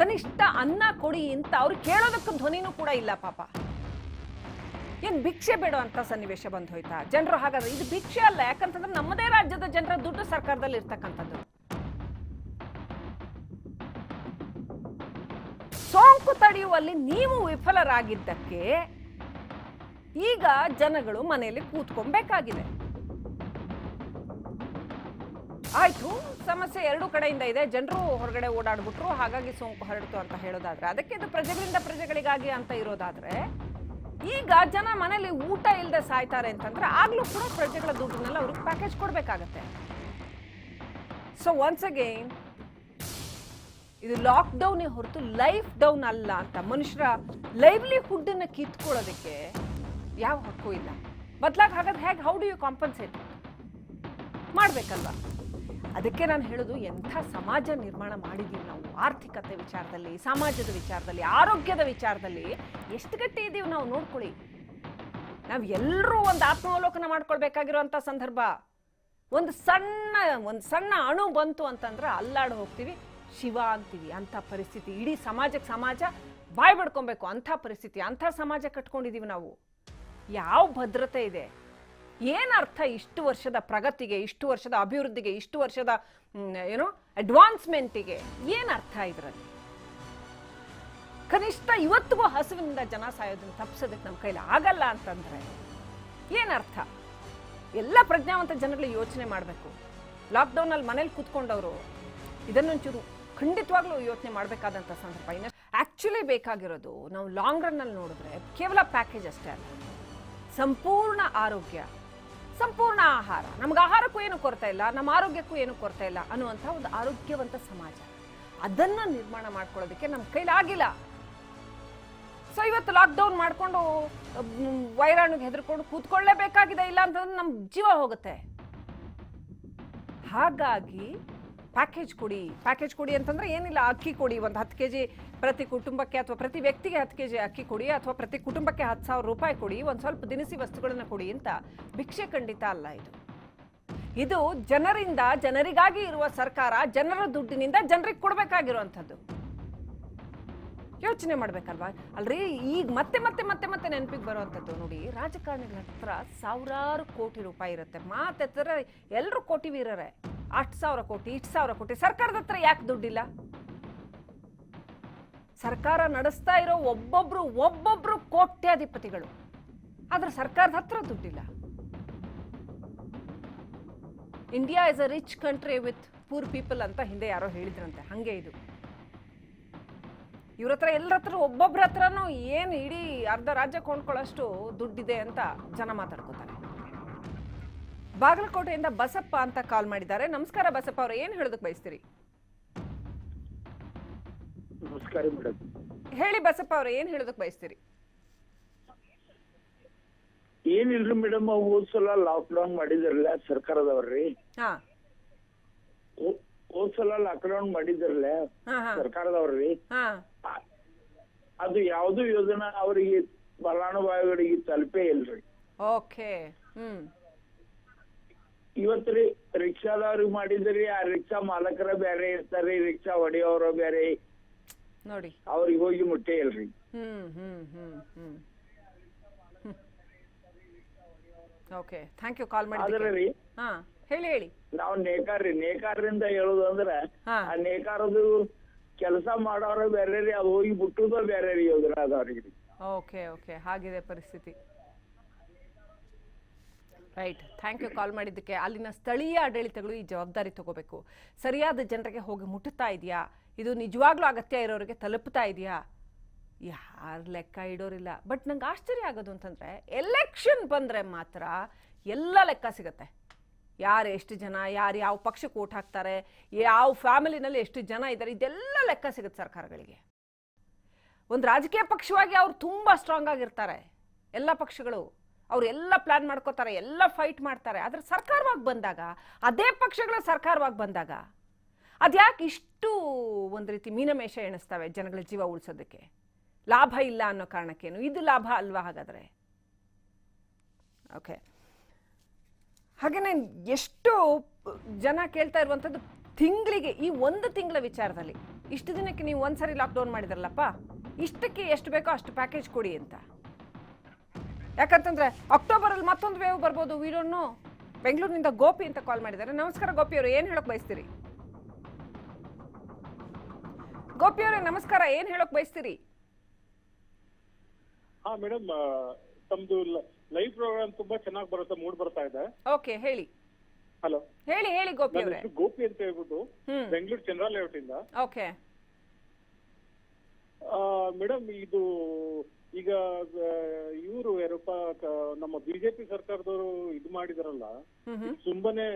ಕನಿಷ್ಠ ಅನ್ನ ಕೊಡಿ ಅಂತ ಅವ್ರು ಕೇಳೋದಕ್ಕೆ ಧ್ವನಿನೂ ಕೂಡ ಇಲ್ಲ ಪಾಪ. ಏನ್ ಭಿಕ್ಷೆ ಬೇಡ ಅಂತ ಸನ್ನಿವೇಶ ಬಂದು ಹೋಯ್ತಾ ಜನರು? ಹಾಗಾದ್ರೆ ಇದು ಭಿಕ್ಷೆ ಅಲ್ಲ, ಯಾಕಂತಂದ್ರೆ ನಮ್ಮದೇ ರಾಜ್ಯದ ಜನರ ದುಡ್ಡು ಸರ್ಕಾರದಲ್ಲಿ ಇರ್ತಕ್ಕಂಥದ್ದು. ಸೋಂಕು ತಡೆಯುವಲ್ಲಿ ನೀವು ವಿಫಲರಾಗಿದ್ದಕ್ಕೆ ಈಗ ಜನಗಳು ಮನೆಯಲ್ಲಿ ಕೂತ್ಕೊಬೇಕಾಗಿದೆ. ಆಯ್ತು, ಸಮಸ್ಯೆ ಎರಡು ಕಡೆಯಿಂದ ಇದೆ. ಜನರು ಹೊರಗಡೆ ಓಡಾಡ್ಬಿಟ್ರು, ಹಾಗಾಗಿ ಸೋಂಕು ಹರಡ್ತು ಅಂತ ಹೇಳೋದಾದ್ರೆ, ಅದಕ್ಕೆ ಇದು ಪ್ರಜೆಗಳಿಂದ ಪ್ರಜೆಗಳಿಗಾಗಿ ಅಂತ ಇರೋದಾದ್ರೆ, ಈಗ ಜನ ಮನೇಲಿ ಊಟ ಇಲ್ಲದೆ ಸಾಯ್ತಾರೆ ಅಂತಂದ್ರೆ ಆಗ್ಲೂ ಕೂಡ ಪ್ರಜೆಗಳ ದುಡ್ಡನ್ನೆಲ್ಲ ಅವ್ರಿಗೆ ಪ್ಯಾಕೇಜ್ ಕೊಡ್ಬೇಕಾಗತ್ತೆ. ಸೊ ಒನ್ಸ್ ಅಗೈನ್ ಇದು ಲಾಕ್ಡೌನ್ ಹೊರತು ಲೈಫ್ ಡೌನ್ ಅಲ್ಲ ಅಂತ. ಮನುಷ್ಯರ ಲೈವ್ಲಿಹುಡ್ ಅನ್ನ ಕಿತ್ಕೊಳ್ಳೋದಕ್ಕೆ ಯಾವ ಹಕ್ಕು ಇಲ್ಲ. ಬದಲಾಗಿ ಹಾಗಾದ್ರೆ ಹೇಗೆ? ಹೌ ಡು ಯು ಕಾಂಪನ್ಸೇಟ್ ಮಾಡ್ಬೇಕಲ್ವಾ? ಅದಕ್ಕೆ ನಾನು ಹೇಳೋದು, ಎಂಥ ಸಮಾಜ ನಿರ್ಮಾಣ ಮಾಡಿದ್ದೀವಿ ನಾವು. ಆರ್ಥಿಕತೆ ವಿಚಾರದಲ್ಲಿ, ಸಮಾಜದ ವಿಚಾರದಲ್ಲಿ, ಆರೋಗ್ಯದ ವಿಚಾರದಲ್ಲಿ ಎಷ್ಟು ಗಟ್ಟಿ ಇದ್ದೀವಿ ನಾವು ನೋಡ್ಕೊಳ್ಳಿ. ನಾವು ಎಲ್ಲರೂ ಒಂದು ಆತ್ಮಾವಲೋಕನ ಮಾಡ್ಕೊಳ್ಬೇಕಾಗಿರುವಂಥ ಸಂದರ್ಭ. ಒಂದು ಸಣ್ಣ ಅಣು ಬಂತು ಅಂತಂದ್ರೆ ಅಲ್ಲಾಡ್ ಹೋಗ್ತೀವಿ, ಶಿವ ಅಂತೀವಿ. ಅಂಥ ಪರಿಸ್ಥಿತಿ ಇಡೀ ಸಮಾಜಕ್ಕೆ ಸಮಾಜ ಬಾಯ್ ಬಡ್ಕೊಬೇಕು. ಅಂಥ ಪರಿಸ್ಥಿತಿ, ಅಂಥ ಸಮಾಜ ಕಟ್ಕೊಂಡಿದ್ದೀವಿ ನಾವು. ಯಾವ ಭದ್ರತೆ ಇದೆ? ಏನರ್ಥ ಇಷ್ಟು ವರ್ಷದ ಪ್ರಗತಿಗೆ, ಇಷ್ಟು ವರ್ಷದ ಅಭಿವೃದ್ಧಿಗೆ, ಇಷ್ಟು ವರ್ಷದ ಅಡ್ವಾನ್ಸ್ಮೆಂಟಿಗೆ ಏನರ್ಥ ಇದರಲ್ಲಿ? ಕನಿಷ್ಠ ಇವತ್ತಿಗೂ ಹಸುವಿನಿಂದ ಜನ ಸಾಯೋದನ್ನು ತಪ್ಪಿಸೋದಕ್ಕೆ ನಮ್ಮ ಕೈಲಿ ಆಗಲ್ಲ ಅಂತಂದ್ರೆ ಏನರ್ಥ? ಎಲ್ಲ ಪ್ರಜ್ಞಾವಂತ ಜನಗಳು ಯೋಚನೆ ಮಾಡಬೇಕು. ಲಾಕ್ಡೌನಲ್ಲಿ ಮನೇಲಿ ಕೂತ್ಕೊಂಡವರು ಇದನ್ನೊಂಚೂರು ಖಂಡಿತವಾಗ್ಲೂ ಯೋಚನೆ ಮಾಡಬೇಕಾದಂಥ ಸಂದರ್ಭ. ಇನ್ನು ಆಕ್ಚುಲಿ ಬೇಕಾಗಿರೋದು ನಾವು ಲಾಂಗ್ ರನ್ನಲ್ಲಿ ನೋಡಿದ್ರೆ ಕೇವಲ ಪ್ಯಾಕೇಜ್ ಅಷ್ಟೇ ಅಲ್ಲ, ಸಂಪೂರ್ಣ ಆರೋಗ್ಯ, ಸಂಪೂರ್ಣ ಆಹಾರ. ನಮ್ಗೆ ಆಹಾರಕ್ಕೂ ಏನು ಕೊರತೆ ಇಲ್ಲ, ನಮ್ಮ ಆರೋಗ್ಯಕ್ಕೂ ಏನು ಕೊರತೆ ಇಲ್ಲ ಅನ್ನುವಂಥ ಒಂದು ಆರೋಗ್ಯವಂತ ಸಮಾಜ. ಅದನ್ನ ನಿರ್ಮಾಣ ಮಾಡ್ಕೊಳ್ಳೋದಕ್ಕೆ ನಮ್ಮ ಕೈಲಾಗಿಲ್ಲ. ಸೊ ಇವತ್ತು ಲಾಕ್ಡೌನ್ ಮಾಡ್ಕೊಂಡು ವೈರಾಣುಗೆ ಹೆದರ್ಕೊಂಡು ಕೂತ್ಕೊಳ್ಳೇಬೇಕಾಗಿದೆ. ಇಲ್ಲ ಅಂತಂದ್ರೆ ನಮ್ಮ ಜೀವ ಹೋಗುತ್ತೆ. ಹಾಗಾಗಿ ಪ್ಯಾಕೇಜ್ ಕೊಡಿ ಅಂತಂದ್ರೆ ಏನಿಲ್ಲ, ಅಕ್ಕಿ ಕೊಡಿ. ಒಂದು 10 kg ಪ್ರತಿ ಕುಟುಂಬಕ್ಕೆ ಅಥವಾ ಪ್ರತಿ ವ್ಯಕ್ತಿಗೆ 10 kg ಅಕ್ಕಿ ಕೊಡಿ, ಅಥವಾ ಪ್ರತಿ ಕುಟುಂಬಕ್ಕೆ ₹10,000 ಕೊಡಿ, ಒಂದು ಸ್ವಲ್ಪ ದಿನಸಿ ವಸ್ತುಗಳನ್ನ ಕೊಡಿ ಅಂತ. ಭಿಕ್ಷೆ ಖಂಡಿತ ಅಲ್ಲ ಇದು ಜನರಿಂದ ಜನರಿಗಾಗಿ ಇರುವ ಸರ್ಕಾರ, ಜನರ ದುಡ್ಡಿನಿಂದ ಜನರಿಗೆ ಕೊಡಬೇಕಾಗಿರುವಂಥದ್ದು. ಯೋಚನೆ ಮಾಡ್ಬೇಕಲ್ವಾ? ಅಲ್ರಿ ಈಗ ಮತ್ತೆ ಮತ್ತೆ ಮತ್ತೆ ಮತ್ತೆ ನೆನಪಿಗೆ ಬರುವಂಥದ್ದು ನೋಡಿ, ರಾಜಕಾರಣಿಗಳ ಹತ್ರ ಸಾವಿರಾರು ಕೋಟಿ ರೂಪಾಯಿ ಇರುತ್ತೆ, ಮಾತೆತ್ತರೆ ಎಲ್ಲರೂ ಕೋಟಿ ವೀರರೇ, 8,000 ಕೋಟಿ 1,000 ಕೋಟಿ. ಸರ್ಕಾರದ ಹತ್ರ ಯಾಕೆ ದುಡ್ಡಿಲ್ಲ? ಸರ್ಕಾರ ನಡೆಸ್ತಾ ಇರೋ ಒಬ್ಬೊಬ್ರು ಕೋಟ್ಯಾಧಿಪತಿಗಳು, ಆದ್ರೆ ಸರ್ಕಾರದ ಹತ್ರ ದುಡ್ಡಿಲ್ಲ. India is a rich country with poor people ಅಂತ ಹಿಂದೆ ಯಾರೋ ಹೇಳಿದ್ರಂತೆ, ಹಂಗೆ ಇದು. ಇವ್ರ ಹತ್ರ ಎಲ್ಲರ ಹತ್ರ ಒಬ್ಬೊಬ್ರ ಹತ್ರನೂ ಏನು ಇಡೀ ಅರ್ಧ ರಾಜ್ಯ ಕೊಂಡ್ಕೊಳ್ಳೋಷ್ಟು ದುಡ್ಡಿದೆ ಅಂತ ಜನ ಮಾತಾಡ್ಕೋತಾರೆ. ಬಾಗಲಕೋಟೆಯಿಂದ ಬಸಪ್ಪ ಅಂತ ಕಾಲ್ ಮಾಡಿದ್ದಾರೆ. ನಮಸ್ಕಾರ ಬಸಪ್ಪ ಅವ್ರು, ಏನು ಹೇಳೋದಕ್ಕೆ ಬಯಸ್ತೀರಿ? ನಮಸ್ಕಾರ ಮೇಡಮ್. ಹೇಳಿ ಬಸಪ್ಪ ಅವ್ರು, ಏನು ಹೇಳೋದಕ್ಕೆ ಬಯಸ್ತೀರಿ? ಏನಿಲ್ರಿ ಮೇಡಮ್, ಹೋದ್ ಸಲ ಲಾಕ್ಡೌನ್ ಮಾಡಿದ್ರಲ್ಲ ಸರ್ಕಾರದವ್ರಿ, ಹೋದ್ ಸಲ ಲಾಕ್ಡೌನ್ ಮಾಡಿದ್ರಲ್ಲ ಸರ್ಕಾರದವ್ರಿ, ಅದು ಯಾವ್ದು ಯೋಜನಾ ಅವರಿಗೆ ಫಲಾನುಭವಿಗಳಿಗೆ ತಲುಪೇ ಇಲ್ರಿ. ಓಕೆ. ಇವತ್ರಿ ರಿಕ್ಷಾದವ್ರಿಗೆ ಮಾಡಿದ್ರಿ, ಆ ರಿಕ್ಷಾ ಮಾಲಕರ ಬೇರೆ ಇರ್ತಾರ್ರಿ, ರಿಕ್ಷಾ ಹೊಡೆಯೋರ ಬೇರೆ ನೋಡಿ, ಅವ್ರಿಗೆ ಹೋಗಿ ಮುಟ್ಟೇ ಇಲ್ರಿ. ಓಕೆ, ಥ್ಯಾಂಕ್ ಯು ಕಾಲ್ ಮಾಡಿದ್ರಿ. ಹೇಳಿ. ನಾವು ನೇಕಾರರಿಂದ ಹೇಳುದು ಅಂದ್ರ ಆ ನೇಕಾರದು ಕೆಲಸ ಮಾಡೋರ ಬೇರೆ ರೀ, ಅದು ಹೋಗಿ ಬಿಟ್ಟುದ ಬೇರೆ ರೀ ಯೋಜನಾ ಅದವ್ರಿಗೆ. ಓಕೆ, ಹಾಗಿದೆ ಪರಿಸ್ಥಿತಿ. ರೈಟ್, ಥ್ಯಾಂಕ್ ಯು ಕಾಲ್ ಮಾಡಿದ್ದಕ್ಕೆ. ಅಲ್ಲಿನ ಸ್ಥಳೀಯ ಆಡಳಿತಗಳು ಈ ಜವಾಬ್ದಾರಿ ತಗೋಬೇಕು. ಸರಿಯಾದ ಜನರಿಗೆ ಹೋಗಿ ಮುಟ್ಟುತ್ತಾ ಇದೆಯಾ, ಇದು ನಿಜವಾಗ್ಲೂ ಅಗತ್ಯ ಇರೋರಿಗೆ ತಲುಪ್ತಾ ಇದೆಯಾ, ಯಾರು ಲೆಕ್ಕ ಇಡೋರಿಲ್ಲ. ಬಟ್ ನಂಗೆ ಆಶ್ಚರ್ಯ ಆಗೋದು ಅಂತಂದ್ರೆ, ಎಲೆಕ್ಷನ್ ಬಂದ್ರೆ ಮಾತ್ರ ಎಲ್ಲ ಲೆಕ್ಕ ಸಿಗತ್ತೆ. ಯಾರು ಎಷ್ಟು ಜನ, ಯಾರು ಯಾವ ಪಕ್ಷಕ್ಕೆ ಓಟ್ ಹಾಕ್ತಾರೆ, ಯಾವ ಫ್ಯಾಮಿಲಿನಲ್ಲಿ ಎಷ್ಟು ಜನ ಇದ್ದಾರೆ, ಇದೆಲ್ಲ ಲೆಕ್ಕ ಸಿಗುತ್ತೆ ಸರ್ಕಾರಗಳಿಗೆ. ಒಂದು ರಾಜಕೀಯ ಪಕ್ಷವಾಗಿ ಅವ್ರು ತುಂಬಾ ಸ್ಟ್ರಾಂಗ್ ಆಗಿರ್ತಾರೆ, ಎಲ್ಲ ಪಕ್ಷಗಳು ಅವ್ರು ಎಲ್ಲ ಪ್ಲಾನ್ ಮಾಡ್ಕೋತಾರೆ, ಎಲ್ಲ ಫೈಟ್ ಮಾಡ್ತಾರೆ. ಆದ್ರೆ ಸರ್ಕಾರವಾಗಿ ಬಂದಾಗ, ಅದೇ ಪಕ್ಷಗಳ ಸರ್ಕಾರವಾಗಿ ಬಂದಾಗ ಅದ್ಯಾಕೆ ಇಷ್ಟು ಒಂದು ರೀತಿ ಮೀನಮೇಷ ಎಣಿಸ್ತವೆ ಜನಗಳ ಜೀವ ಉಳಿಸೋದಕ್ಕೆ? ಲಾಭ ಇಲ್ಲ ಅನ್ನೋ ಕಾರಣಕ್ಕೇನು? ಇದು ಲಾಭ ಅಲ್ವಾ ಹಾಗಾದ್ರೆ? ಓಕೆ. ಹಾಗೇನೆ ಎಷ್ಟು ಜನ ಕೇಳ್ತಾ ಇರುವಂಥದ್ದು, ತಿಂಗಳಿಗೆ ಈ ಒಂದು ತಿಂಗಳ ವಿಚಾರದಲ್ಲಿ ಇಷ್ಟು ದಿನಕ್ಕೆ ನೀವು ಒಂದ್ಸರಿ ಲಾಕ್ಡೌನ್ ಮಾಡಿದ್ರಲ್ಲಪ್ಪ, ಇಷ್ಟಕ್ಕೆ ಎಷ್ಟು ಬೇಕೋ ಅಷ್ಟು ಪ್ಯಾಕೇಜ್ ಕೊಡಿ ಅಂತ. ಯಾಕಂತಂದ್ರೆ ಅಕ್ಟೋಬರಲ್ಲಿ ಮತ್ತೊಂದು ವೇವ್ ಬರ್ಬೋದು, ವಿ ಡೋಂಟ್ ನೋ. ಬೆಂಗಳೂರಿನಿಂದ ಗೋಪಿ ಅಂತ ಕಾಲ್ ಮಾಡಿದ್ದಾರೆ. ನಮಸ್ಕಾರ ಗೋಪಿ ಅವರು, ಏನು ಹೇಳಕ್ ಬಯಸ್ತೀರಿ? ಗೋಪಿ ಅವರೇ ನಮಸ್ಕಾರ, ಏನು ಹೇಳಕ್ ಬಯಸ್ತೀರಿ? ಹಾ ಮೇಡಮ್, ತಮ್ದು ಲೈವ್ ಪ್ರೋಗ್ರಾಮ್ ತುಂಬಾ ಚೆನ್ನಾಗಿ ಬರುತ್ತೆ, ಮೂಡ್ ಬರ್ತಾ ಇದೆ. ಓಕೆ, ಹೇಳಿ. ಹಲೋ, ಹೇಳಿ ಗೋಪಿ ಅವರೇ. ಗೋಪಿ ಅಂತ ಹೇಳ್ಬಿಟ್ಟು ಬೆಂಗಳೂರು ಚಂದ್ರ ಲೇಔಟ್ ಇಂದ. ಓಕೆ ಮೇಡಮ್, ಇದು ಈಗ ಇವರು ಯಾರಪ್ಪ ನಮ್ಮ ಬಿಜೆಪಿ ಸರ್ಕಾರದವರು ಇದು ಮಾಡಿದಾರಲ್ಲ, ತುಂಬಾನೇ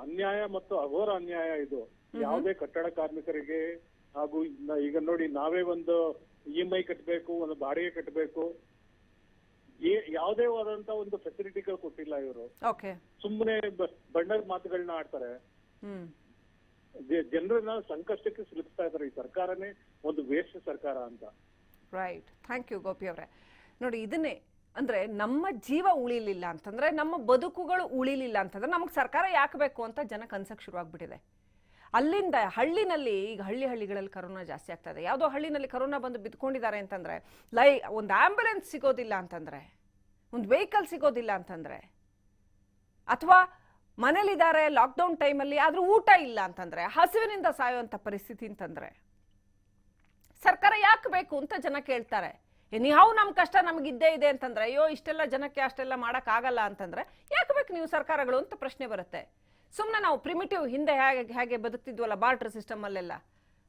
ಅನ್ಯಾಯ ಮತ್ತು ಅಘೋರ ಅನ್ಯಾಯ ಇದು. ಯಾವುದೇ ಕಟ್ಟಡ ಕಾರ್ಮಿಕರಿಗೆ ಹಾಗೂ ಈಗ ನೋಡಿ, ನಾವೇ ಒಂದು EMI ಕಟ್ಟಬೇಕು, ಒಂದು ಬಾಡಿಗೆ ಕಟ್ಟಬೇಕು, ಯಾವುದೇ ಆದಂತ ಒಂದು ಫೆಸಿಲಿಟಿಗಳು ಕೊಟ್ಟಿಲ್ಲ ಇವರು. ಸುಮ್ಮನೆ ಬಣ್ಣದ ಮಾತುಗಳನ್ನ ಆಡ್ತಾರೆ, ಜನರನ್ನ ಸಂಕಷ್ಟಕ್ಕೆ ಸಿಲುಕಿಸ್ತಾ ಇದಾರೆ. ಈ ಸರ್ಕಾರನೇ ಒಂದು ವೇಸ್ಟ್ ಸರ್ಕಾರ ಅಂತ. ರೈಟ್, ಥ್ಯಾಂಕ್ ಯು ಗೋಪಿ ಅವರೇ. ನೋಡಿ, ಇದನ್ನೇ ಅಂದ್ರೆ ನಮ್ಮ ಜೀವ ಉಳಿಲಿಲ್ಲ ಅಂತಂದ್ರೆ, ನಮ್ಮ ಬದುಕುಗಳು ಉಳಿಲಿಲ್ಲ ಅಂತಂದ್ರೆ ನಮಗೆ ಸರ್ಕಾರ ಯಾಕೆ ಬೇಕು ಅಂತ ಜನಕ್ಕೆ ಅನ್ಸಕ್ ಶುರುವಾಗ್ಬಿಟ್ಟಿದೆ. ಅಲ್ಲಿಂದ ಹಳ್ಳಿನಲ್ಲಿ, ಈಗ ಹಳ್ಳಿಗಳಲ್ಲಿ ಕರೋನಾ ಜಾಸ್ತಿ ಆಗ್ತಾ ಇದೆ. ಯಾವುದೋ ಹಳ್ಳಿನಲ್ಲಿ ಕರೋನಾ ಬಂದು ಬಿದ್ಕೊಂಡಿದ್ದಾರೆ ಅಂತಂದ್ರೆ, ಒಂದು ಆಂಬ್ಯುಲೆನ್ಸ್ ಸಿಗೋದಿಲ್ಲ ಅಂತಂದ್ರೆ, ಒಂದು ವೆಹಿಕಲ್ ಸಿಗೋದಿಲ್ಲ ಅಂತಂದ್ರೆ, ಅಥವಾ ಮನೇಲಿದ್ದಾರೆ ಲಾಕ್ಡೌನ್ ಟೈಮಲ್ಲಿ ಆದ್ರೂ ಊಟ ಇಲ್ಲ ಅಂತಂದ್ರೆ, ಹಸಿವಿನಿಂದ ಸಾಯುವಂತ ಪರಿಸ್ಥಿತಿ ಅಂತಂದ್ರೆ, ಸರ್ಕಾರ ಯಾಕೆ ಬೇಕು ಅಂತ ಜನ ಕೇಳ್ತಾರೆ. ನೀವು ನಮ್ಮ ಕಷ್ಟ ನಮಗಿದ್ದೇ ಇದೆ ಅಂತಂದ್ರೆ, ಅಯ್ಯೋ ಇಷ್ಟೆಲ್ಲ ಜನಕ್ಕೆ ಅಷ್ಟೆಲ್ಲ ಮಾಡಕ್ ಆಗಲ್ಲ ಅಂತಂದ್ರೆ ಯಾಕೆ ಬೇಕು ನೀವು ಸರ್ಕಾರಗಳು ಅಂತ ಪ್ರಶ್ನೆ ಬರುತ್ತೆ. ಸುಮ್ಮನೆ ನಾವು ಪ್ರಿಮಿಟಿವ್ ಹಿಂದೆ ಹೇಗೆ ಬದುಕ್ತಿದ್ವಲ್ಲ ಬಾರ್ಟರ್ ಸಿಸ್ಟಮ್ ಅಲ್ಲೆಲ್ಲ,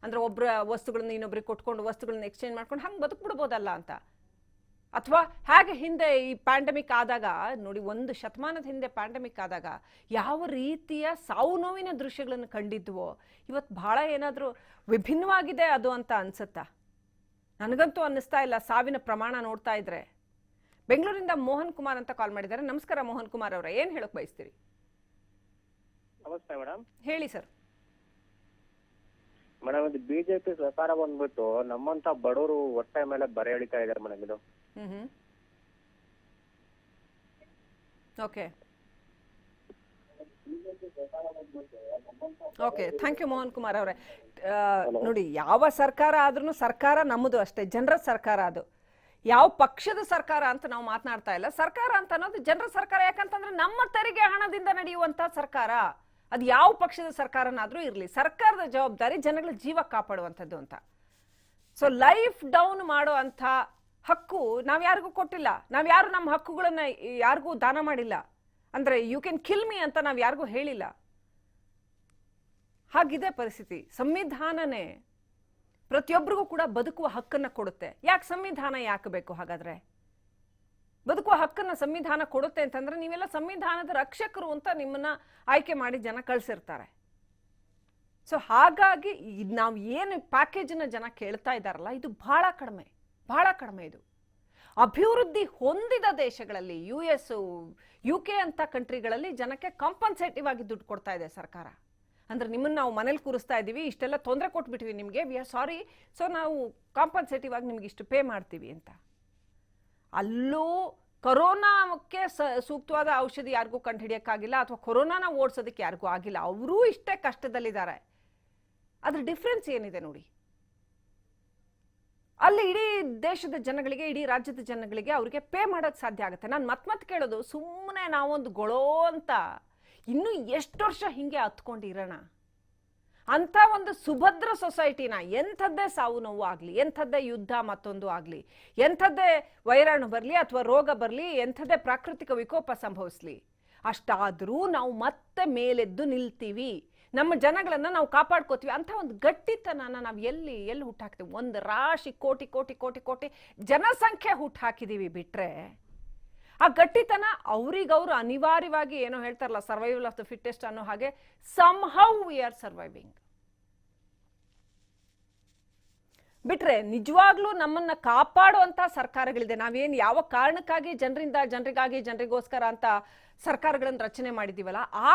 ಅಂದ್ರೆ ಒಬ್ಬರ ವಸ್ತುಗಳನ್ನ ಇನ್ನೊಬ್ರಿಗೆ ಕೊಟ್ಕೊಂಡು ವಸ್ತುಗಳನ್ನ ಎಕ್ಸ್ಚೇಂಜ್ ಮಾಡ್ಕೊಂಡು ಹಂಗೆ ಬದುಕ್ಬಿಡ್ಬೋದಲ್ಲ ಅಂತ. ಅಥವಾ ಹೇಗೆ ಹಿಂದೆ ಈ ಪ್ಯಾಂಡಮಿಕ್ ಆದಾಗ ನೋಡಿ, 1 ಶತಮಾನದ ಹಿಂದೆ ಪ್ಯಾಂಡಮಿಕ್ ಆದಾಗ ಯಾವ ರೀತಿಯ ಸಾವು ನೋವಿನ ದೃಶ್ಯಗಳನ್ನು ಕಂಡಿದ್ವೋ, ಇವತ್ತು ಬಹಳ ಏನಾದರೂ ವಿಭಿನ್ನವಾಗಿದೆ ಅದು ಅಂತ ಅನ್ಸುತ್ತಾ? ನನಗಂತೂ ಅನ್ನಿಸ್ತಾ ಇಲ್ಲ ಸಾವಿನ ಪ್ರಮಾಣ ನೋಡ್ತಾ ಇದ್ರೆ. ಬೆಂಗಳೂರಿಂದ ಮೋಹನ್ ಕುಮಾರ್ ಅಂತ ಕಾಲ್ ಮಾಡಿದ್ದಾರೆ. ನಮಸ್ಕಾರ ಮೋಹನ್ ಕುಮಾರ್ ಅವರೇ, ಏನು ಹೇಳಕ್ ಬಯಸ್ತೀರಿ? ನಮಸ್ತೆ ಮೇಡಮ್. ಹೇಳಿ ಸರ್. ಮೇಡಮ್, ಇದು ಬಿಜೆಪಿ ಸರ್ಕಾರ ಬಂದ್ಬಿಟ್ಟು ನಮ್ಮಂತ ಬಡವರು ಹೊಟ್ಟೆ ಮೇಲೆ ಬರೆ ಎಳಿತಾ ಇದಾರೆ ಮೇಡಮ್. ಇದು okay okay, thank you Mohan Kumar ಅವರೇ. ನೋಡಿ, ಯಾವ ಸರ್ಕಾರ ಆದ್ರೂ ಸರ್ಕಾರ ನಮ್ಮದು ಅಷ್ಟೇ, ಜನರ ಸರ್ಕಾರ ಅದು. ಯಾವ ಪಕ್ಷದ ಸರ್ಕಾರ ಅಂತ ನಾವು ಮಾತನಾಡ್ತಾ ಇಲ್ಲ. ಸರ್ಕಾರ ಅಂತ ಅನ್ನೋದು ಜನರ ಸರ್ಕಾರ. ಯಾಕಂತಂದ್ರೆ ನಮ್ಮ ತೆರಿಗೆ ಹಣದಿಂದ ನಡೆಯುವಂತ ಸರ್ಕಾರ. ಅದು ಯಾವ ಪಕ್ಷದ ಸರ್ಕಾರನಾದ್ರೂ ಇರಲಿ, ಸರ್ಕಾರದ ಜವಾಬ್ದಾರಿ ಜನಗಳ ಜೀವ ಕಾಪಾಡುವಂಥದ್ದು ಅಂತ. ಸೊ ಲೈಫ್ ಡೌನ್ ಮಾಡೋ ಅಂಥ ಹಕ್ಕು ನಾವು ಯಾರಿಗೂ ಕೊಟ್ಟಿಲ್ಲ. ನಾವು ಯಾರು ನಮ್ಮ ಹಕ್ಕುಗಳನ್ನ ಯಾರಿಗೂ ದಾನ ಮಾಡಿಲ್ಲ. ಅಂದ್ರೆ ಯು ಕ್ಯಾನ್ ಕಿಲ್ ಮೀ ಅಂತ ನಾವು ಯಾರಿಗೂ ಹೇಳಿಲ್ಲ. ಹಾಗಿದೆ ಪರಿಸ್ಥಿತಿ. ಸಂವಿಧಾನನೇ ಪ್ರತಿಯೊಬ್ಬರಿಗೂ ಕೂಡ ಬದುಕುವ ಹಕ್ಕನ್ನ ಕೊಡುತ್ತೆ. ಯಾಕೆ ಸಂವಿಧಾನ ಯಾಕೆ ಬೇಕು ಹಾಗಾದ್ರೆ? ಬದುಕುವ ಹಕ್ಕನ್ನ ಸಂವಿಧಾನ ಕೊಡುತ್ತೆ ಅಂತಂದ್ರೆ ನೀವೆಲ್ಲ ಸಂವಿಧಾನದ ರಕ್ಷಕರು ಅಂತ ನಿಮ್ಮನ್ನ ಆಯ್ಕೆ ಮಾಡಿ ಜನ ಕಳ್ಸಿರ್ತಾರೆ. ಸೊ ಹಾಗಾಗಿ ನಾವು ಏನು ಪ್ಯಾಕೇಜನ್ನ ಜನ ಕೇಳ್ತಾ ಇದ್ದಾರಲ್ಲ, ಇದು ಬಹಳ ಕಡಿಮೆ, ಬಹಳ ಕಡಿಮೆ. ಇದು ಅಭಿವೃದ್ಧಿ ಹೊಂದಿದ ದೇಶಗಳಲ್ಲಿ, US, UK ಅಂತ ಕಂಟ್ರಿಗಳಲ್ಲಿ ಜನಕ್ಕೆ ಕಾಂಪನ್ಸೇಟಿವ್ ಆಗಿ ದುಡ್ಡು ಕೊಡ್ತಾ ಇದೆ ಸರ್ಕಾರ. ಅಂದ್ರೆ ನಿಮ್ಮನ್ನ ನಾವು ಮನೇಲಿ ಕೂರಿಸ್ತಾ ಇದ್ದೀವಿ, ಇಷ್ಟೆಲ್ಲ ತೊಂದರೆ ಕೊಟ್ಬಿಟ್ವಿ ನಿಮಗೆ, ವಿ ಆರ್ ಸಾರಿ, ಸೊ ನಾವು ಕಾಂಪನ್ಸೇಟಿವ್ ಆಗಿ ನಿಮ್ಗೆ ಇಷ್ಟು ಪೇ ಮಾಡ್ತೀವಿ ಅಂತ. ಅಲ್ಲೂ ಕೊರೋನಾಕ್ಕೆ ಸೂಕ್ತವಾದ ಔಷಧಿ ಯಾರಿಗೂ ಕಂಡುಹಿಡಿಯಕ್ಕಾಗಿಲ್ಲ, ಅಥವಾ ಕೊರೋನಾನ ಓಡಿಸೋದಕ್ಕೆ ಯಾರಿಗೂ ಆಗಿಲ್ಲ. ಅವರೂ ಇಷ್ಟೇ ಕಷ್ಟದಲ್ಲಿದ್ದಾರೆ. ಅದ್ರ ಡಿಫ್ರೆನ್ಸ್ ಏನಿದೆ ನೋಡಿ. ಅಲ್ಲಿ ಇಡೀ ದೇಶದ ಜನಗಳಿಗೆ, ಇಡೀ ರಾಜ್ಯದ ಜನಗಳಿಗೆ ಅವರಿಗೆ ಪೇ ಮಾಡೋಕ್ಕೆ ಸಾಧ್ಯ ಆಗುತ್ತೆ. ನಾನು ಮತ್ತೆ ಕೇಳೋದು, ಸುಮ್ಮನೆ ನಾವೊಂದು ಗೊಳೋ ಅಂತ ಇನ್ನೂ ಎಷ್ಟು ವರ್ಷ ಹಿಂಗೆ ಹತ್ಕೊಂಡಿರೋಣ? ಅಂತ ಒಂದು ಸುಭದ್ರ ಸೊಸೈಟಿನ, ಎಂಥದ್ದೇ ಸಾವು ನೋವು ಆಗಲಿ, ಎಂಥದ್ದೇ ಯುದ್ಧ ಮತ್ತೊಂದು ಆಗಲಿ, ಎಂಥದ್ದೇ ವೈರಾಣು ಬರಲಿ ಅಥವಾ ರೋಗ ಬರಲಿ, ಎಂಥದ್ದೇ ಪ್ರಾಕೃತಿಕ ವಿಕೋಪ ಸಂಭವಿಸ್ಲಿ, ಅಷ್ಟಾದರೂ ನಾವು ಮತ್ತೆ ಮೇಲೆದ್ದು ನಿಲ್ತೀವಿ, ನಮ್ಮ ಜನಗಳನ್ನ ನಾವು ಕಾಪಾಡ್ಕೋತೀವಿ ಅಂತ ಒಂದು ಗಟ್ಟಿತನನ ನಾವು ಎಲ್ಲಿ ಹುಟ್ಟಾಕ್ತೀವಿ? ಒಂದು ರಾಶಿ ಕೋಟಿ ಕೋಟಿ ಕೋಟಿ ಕೋಟಿ ಜನಸಂಖ್ಯೆ ಹುಟ್ಟಾಕಿದೀವಿ ಬಿಟ್ರೆ, ಆ ಗಟ್ಟಿತನ ಅವ್ರಿಗವ್ರು ಅನಿವಾರ್ಯವಾಗಿ ಏನೋ ಹೇಳ್ತಾರಲ್ಲ, ಸರ್ವೈವಲ್ ಆಫ್ ದ ಫಿಟ್ಟೆಸ್ಟ್ ಅನ್ನೋ ಹಾಗೆ ಸಮ್ಹೌ ವಿ ಆರ್ ಸರ್ವೈವಿಂಗ್. ಬಿಟ್ರೆ ನಿಜವಾಗ್ಲೂ ನಮ್ಮನ್ನ ಕಾಪಾಡುವಂತ ಸರ್ಕಾರಗಳಿದೆ. ನಾವೇನು ಯಾವ ಕಾರಣಕ್ಕಾಗಿ ಜನರಿಗೋಸ್ಕರ ಅಂತ ಸರ್ಕಾರಗಳನ್ನು ರಚನೆ ಮಾಡಿದೀವಲ್ಲ, ಆ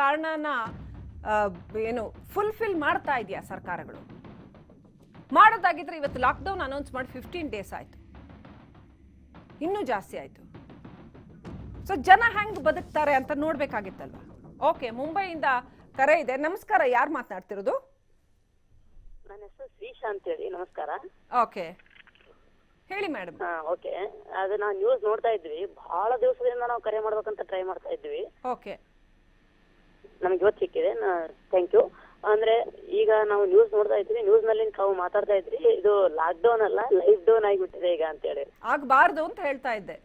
ಕಾರಣನ ಏನು ಫುಲ್ಫಿಲ್ ಮಾಡ್ತಾ ಇದೆಯಾ ಸರ್ಕಾರಗಳು? ಮಾಡೋದಾಗಿದ್ರೆ ಇವತ್ತು ಲಾಕ್ಡೌನ್ ಅನೌನ್ಸ್ ಮಾಡಿ 15 ಡೇಸ್ ಆಯ್ತು, ಇನ್ನೂ ಜಾಸ್ತಿ ಆಯ್ತು. ಸೊ ಜನ ಹೆಂಗ್ ಬದುಕ್ತಾರೆ ಅಂತ ನೋಡ್ಬೇಕಾಗಿತ್ತಲ್ವಾ? ಓಕೆ, ಮುಂಬೈಯಿಂದ ಕರೆ ಇದೆ. ನಮಸ್ಕಾರ, ಯಾರು ಮಾತನಾಡ್ತಿರೋದು? ನನ್ನ ಹೆಸರು ಶ್ರೀಶಾ ಅಂತೇಳಿ. ನಮಸ್ಕಾರ. ಓಕೆ, ಹೇಳಿ ಮೇಡಮ್. ಓಕೆ, ಅದು ನಾವು ನ್ಯೂಸ್ ನೋಡ್ತಾ ಇದ್ವಿ. ಬಹಳ ದಿವಸದಿಂದ ನಾವು ಕರೆ ಮಾಡ್ಬೇಕಂತ ಟ್ರೈ ಮಾಡ್ತಾ ಇದ್ವಿ. ಓಕೆ, ನಮ್ಗೆ ಇವತ್ತು ಸಿಕ್ಕಿದೆ, ಥ್ಯಾಂಕ್ ಯು. ಅಂದ್ರೆ ಈಗ ನಾವು ನ್ಯೂಸ್ ನೋಡ್ತಾ ಇದ್ವಿ, ನ್ಯೂಸ್ ನಲ್ಲಿ ತಾವು ಮಾತಾಡ್ತಾ ಇದ್ರಿ, ಇದು ಲಾಕ್ ಡೌನ್ ಅಲ್ಲ, ಲೈಫ್ ಡೌನ್ ಆಗಿಬಿಟ್ಟಿದೆ ಈಗ ಅಂತ ಹೇಳಿ. ಆಗ್ಬಾರ್ದು ಅಂತ ಹೇಳ್ತಾ ಇದ್ದೆ.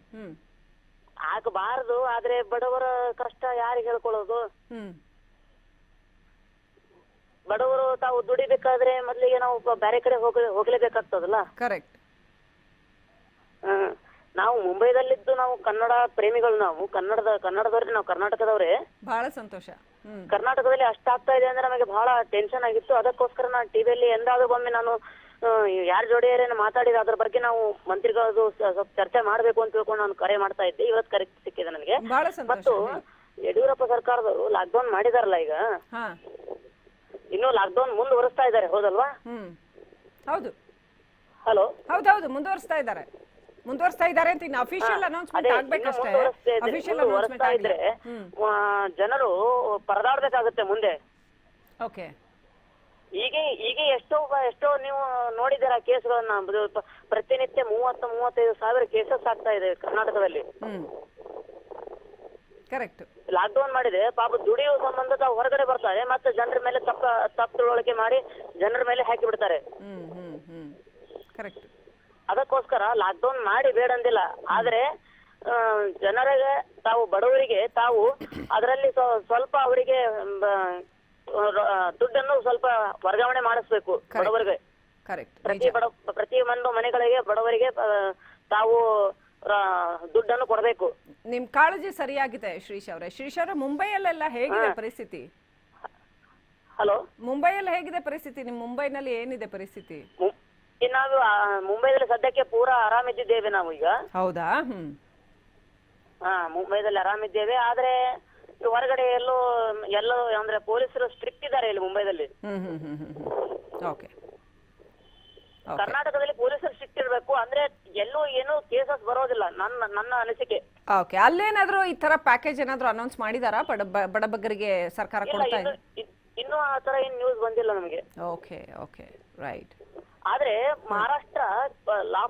ಆಗಬಾರದು, ಆದ್ರೆ ಬಡವರ ಕಷ್ಟ ಯಾರಿಗೆ ಹೇಳ್ಕೊಳ್ಳೋದು? ಬಡವರು ತಾವು ದುಡಿಬೇಕಾದ್ರೆ ಮೊದ್ಲಿಗೆ ನಾವು ಬೇರೆ ಕಡೆ ಹೋಗ್ಲೇಬೇಕಾಗ್ತದಲ್ಲ. ಕರೆಕ್ಟ್. ನಾವು ಮುಂಬೈದಲ್ಲಿದ್ದು ನಾವು ಕನ್ನಡ ಪ್ರೇಮಿಗಳು, ನಾವು ಕನ್ನಡದವ್ರೆ, ನಾವು ಕರ್ನಾಟಕದವ್ರೆ. ಬಹಳ ಸಂತೋಷ. ಕರ್ನಾಟಕದಲ್ಲಿ ಅಷ್ಟಾಗ್ತಾ ಇದೆ ಅಂದ್ರೆ ನಮಗೆ ಬಹಳ ಟೆನ್ಷನ್ ಆಗಿತ್ತು. ಅದಕ್ಕೋಸ್ಕರ ನಾನು ಟಿವಿಯಲ್ಲಿ ಎಂದಾದ್ರೂ ಒಮ್ಮೆ ನಾನು ಯಾರ ಜೋಡಿಯರೇನು ಮಾತಾಡಿದ ಅದ್ರ ಬಗ್ಗೆ ನಾವು ಮಂತ್ರಿಗಳದು ಸ್ವಲ್ಪ ಚರ್ಚೆ ಮಾಡ್ಬೇಕು ಅಂತ ತಿಳ್ಕೊಂಡು ನಾನು ಕರೆ ಮಾಡ್ತಾ ಇದ್ದೆ. ಇವತ್ತು ಕರೆ ಸಿಕ್ಕಿದೆ ನನಗೆ. ಮತ್ತು ಯಡಿಯೂರಪ್ಪ ಸರ್ಕಾರದವರು ಲಾಕ್ ಡೌನ್ ಮಾಡಿದಾರಲ್ಲ ಈಗ, ಇನ್ನು ಲಾಕ್ ಡೌನ್ ಮುಂದುವರಿಸ್ತಾ ಇದ್ದಾರೆ, ಹೌದಲ್ವಾ? ಹೌದು. ಹಲೋ, ಹೌದೌದು, ಮುಂದುವರಿಸ್ತಾ ಇದ್ದಾರೆ ಅಂತ ಇನ್ನು ಅಫಿಷಿಯಲ್ ಅನೌನ್ಸ್ಮೆಂಟ್ ಆಗ್ಬೇಕಷ್ಟೇ. ಅಫಿಷಿಯಲ್ ಅನೌನ್ಸ್ಮೆಂಟ್ ಇದ್ರೆ ಜನರು ಪರದಾಡ್ಬೇಕಾಗುತ್ತೆ ಮುಂದೆ. ಓಕೆ, ಈಗ ಎಷ್ಟೋ ನೀವು ನೋಡಿದ್ದೀರಾ ಕೇಸ್ಗಳನ್ನ, ಪ್ರತಿನಿತ್ಯ 30-35 ಸಾವಿರ ಕೇಸಸ್ ಆಗ್ತಾ ಇದೆ ಕರ್ನಾಟಕದಲ್ಲಿ. ಕರೆಕ್ಟ್. ಲಾಕ್ ಡೌನ್ ಮಾಡಿದೆ, ಪಾಪ ದುಡಿಯುವ ಸಂಬಂಧ ತಾವು ಹೊರಗಡೆ ಬರ್ತಾರೆ, ಮತ್ತೆ ಜನರ ಮೇಲೆ ತಪ್ಪು ತಿಳುವಳಿಕೆ ಮಾಡಿ ಜನರ ಮೇಲೆ ಹಾಕಿ ಬಿಡ್ತಾರೆ. ಕರೆಕ್ಟ್. ಅದಕ್ಕೋಸ್ಕರ ಲಾಕ್ ಡೌನ್ ಮಾಡಿ ಬೇಡ ಅಂದಿಲ್ಲ, ಆದ್ರೆ ಜನರಿಗೆ ತಾವು ಬಡವರಿಗೆ ತಾವು ಅದರಲ್ಲಿ ಸ್ವಲ್ಪ ಅವರಿಗೆ ದುಡ್ಡನ್ನು ಸ್ವಲ್ಪ ವರ್ಗಾವಣೆ ಮಾಡಿಸ್ಬೇಕು ಬಡವರಿಗೆ. ಪ್ರತಿ ಒಂದು ಮನೆಗಳಿಗೆ ಬಡವರಿಗೆ ತಾವು ದುಡ್ಡನ್ನು ಕೊಡಬೇಕು. ನಿಮ್ ಕಾಳಜಿ ಸರಿಯಾಗಿದೆ ಶ್ರೀಶ್ ಅವರೇ. ಮುಂಬೈಯಲ್ಲೆಲ್ಲ ಹೇಗಿದೆ ಪರಿಸ್ಥಿತಿ? ಹಲೋ, ಮುಂಬೈಯಲ್ಲಿ ಹೇಗಿದೆ ಪರಿಸ್ಥಿತಿ? ನಿಮ್ ಮುಂಬೈನಲ್ಲಿ ಏನಿದೆ ಪರಿಸ್ಥಿತಿ? ನಾವು ಮುಂಬೈದಲ್ಲಿ ಸದ್ಯಕ್ಕೆ ಪೂರಾ ಆರಾಮಿದ್ದೇವೆ ನಾವು ಈಗ. ಹೌದಾ? ಮುಂಬೈದಲ್ಲಿ ಆರಾಮಿದ್ದೇವೆ, ಆದ್ರೆ ಹೊರಗಡೆ ಎಲ್ಲೋ ಅಂದ್ರೆ ಪೊಲೀಸರು ಸ್ಟ್ರಿಕ್ಟ್ ಇದ್ದಾರೆ ಇಲ್ಲಿ ಮುಂಬೈದಲ್ಲಿ. ಓಕೆ ಕರ್ನಾಟಕದಲ್ಲಿ ಪೊಲೀಸರು ಸ್ಟ್ರಿಕ್ಟ್ ಇರ್ಬೇಕು, ಅಂದ್ರೆ ಎಲ್ಲೂ ಏನು ಕೇಸಸ್ ಬರೋದಿಲ್ಲ, ನನ್ನ ಅನಿಸಿಕೆ. ಓಕೆ, ಅಲ್ಲೇನಾದ್ರೂ ಈ ತರ ಪ್ಯಾಕೇಜ್ ಏನಾದ್ರೂ ಅನೌನ್ಸ್ ಮಾಡಿದಾರಾ ಬಡಬಗ್ಗರಿಗೆ ಸರ್ಕಾರ ಕೊಡ್ತಾ ಇದೆ? ಇನ್ನೂ ಆ ತರ ಏನ್ ನ್ಯೂಸ್ ಬಂದಿಲ್ಲ ನಮಗೆ. Okay okay, right. ಆದ್ರೆ ಮಹಾರಾಷ್ಟ್ರ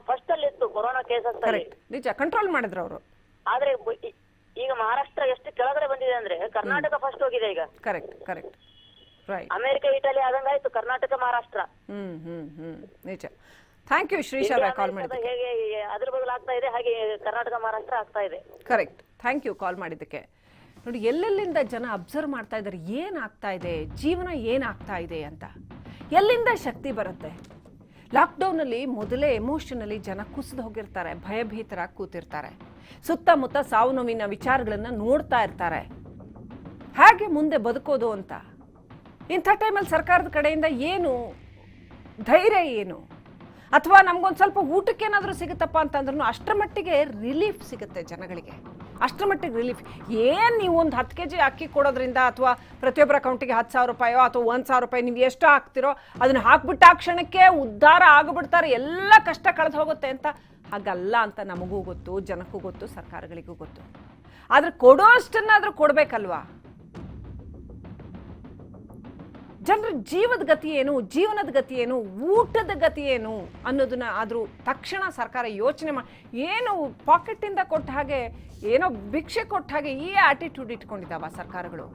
ಫಸ್ಟ್ ಅಲ್ಲಿ ಇತ್ತು ಕೊರೋನಾ ಕೇಸಸ್ ಅಲ್ಲಿ, ನಿಜ ಕಂಟ್ರೋಲ್ ಮಾಡಿದ್ರು ಅವರು. ಆದ್ರೆ ಈಗ ಮಹಾರಾಷ್ಟ್ರ ಎಷ್ಟು ಕೆಳಗಡೆ ಬಂದಿದೆ ಅಂದ್ರೆ ಕರ್ನಾಟಕ ಫಸ್ಟ್ ಹೋಗಿದೆ ಈಗ. Correct correct, right. America Italy ಆದಂಗಾಯ್ತು ಕರ್ನಾಟಕ ಮಹಾರಾಷ್ಟ್ರ. ನಿಜ. ಥ್ಯಾಂಕ್ ಯು ಶ್ರೀಶ್ ಅವರೇ ಕಾಲ್ ಮಾಡಿದ್ದಕ್ಕೆ. ಹೇಗೆ ಅದ್ರ ಬದಲು ಆಗ್ತಾ ಇದೆ ಹಾಗೆ ಕರ್ನಾಟಕ ಮಹಾರಾಷ್ಟ್ರ ಆಗ್ತಾ ಇದೆ. ಕರೆಕ್ಟ್, ಥ್ಯಾಂಕ್ ಯು ಕಾಲ್ ಮಾಡಿದ್ದಕ್ಕೆ. ನೋಡಿ, ಎಲ್ಲೆಲ್ಲಿಂದ ಜನ ಅಬ್ಸರ್ವ್ ಮಾಡ್ತಾ ಇದ್ದಾರೆ, ಏನಾಗ್ತಾ ಇದೆ, ಜೀವನ ಏನಾಗ್ತಾ ಇದೆ ಅಂತ. ಎಲ್ಲಿಂದ ಶಕ್ತಿ ಬರುತ್ತೆ? ಲಾಕ್ಡೌನಲ್ಲಿ ಮೊದಲೇ ಎಮೋಷನಲಿ ಜನ ಕುಸಿದು ಹೋಗಿರ್ತಾರೆ, ಭಯಭೀತರಾಗಿ ಕೂತಿರ್ತಾರೆ, ಸುತ್ತಮುತ್ತ ಸಾವು ನೋವಿನ ವಿಚಾರಗಳನ್ನ ನೋಡ್ತಾ ಇರ್ತಾರೆ. ಹಾಗೆ ಮುಂದೆ ಬದುಕೋದು ಅಂತ ಇಂಥ ಟೈಮಲ್ಲಿ ಸರ್ಕಾರದ ಕಡೆಯಿಂದ ಏನು ಧೈರ್ಯ, ಏನು ಅಥವಾ ನಮ್ಗೊಂದು ಸ್ವಲ್ಪ ಊಟಕ್ಕೇನಾದರೂ ಸಿಗುತ್ತಪ್ಪ ಅಂತಂದ್ರೂ ಅಷ್ಟರ ಮಟ್ಟಿಗೆ ರಿಲೀಫ್ ಸಿಗುತ್ತೆ ಜನಗಳಿಗೆ, ಅಷ್ಟರ ಮಟ್ಟಿಗೆ ರಿಲೀಫ್. ಏನು ನೀವು ಒಂದು 10 kg ಅಕ್ಕಿ ಕೊಡೋದ್ರಿಂದ ಅಥವಾ ಪ್ರತಿಯೊಬ್ಬರ ಅಕೌಂಟಿಗೆ 10,000 ರೂಪಾಯೋ ಅಥವಾ 1,000 ರೂಪಾಯಿ ನೀವು ಎಷ್ಟು ಹಾಕ್ತಿರೋ ಅದನ್ನು ಹಾಕ್ಬಿಟ್ಟ ಆ ಕ್ಷಣಕ್ಕೆ ಉದ್ಧಾರ ಆಗಿಬಿಡ್ತಾರೆ, ಎಲ್ಲ ಕಷ್ಟ ಕಳೆದು ಹೋಗುತ್ತೆ ಅಂತ. ಹಾಗಲ್ಲ ಅಂತ ನಮಗೂ ಗೊತ್ತು, ಜನಕ್ಕೂ ಗೊತ್ತು, ಸರ್ಕಾರಗಳಿಗೂ ಗೊತ್ತು. ಆದರೆ ಕೊಡೋ ಅಷ್ಟನ್ನಾದರೂ ಕೊಡಬೇಕಲ್ವಾ? ಜನರ ಜೀವದ ಗತಿ ಏನು, ಜೀವನದ ಗತಿ ಏನು, ಊಟದ ಗತಿ ಏನು ಅನ್ನೋದನ್ನ ಆದರೂ ತಕ್ಷಣ ಸರ್ಕಾರ ಯೋಚನೆ ಮಾಡಿ, ಏನು ಪಾಕೆಟ್ಟಿಂದ ಕೊಟ್ಟ ಹಾಗೆ, ಏನೋ ಭಿಕ್ಷೆ ಕೊಟ್ಟ ಹಾಗೆ ಈ ಆಟಿಟ್ಯೂಡ್ ಇಟ್ಕೊಂಡಿದ್ದಾವ ಸರ್ಕಾರಗಳು.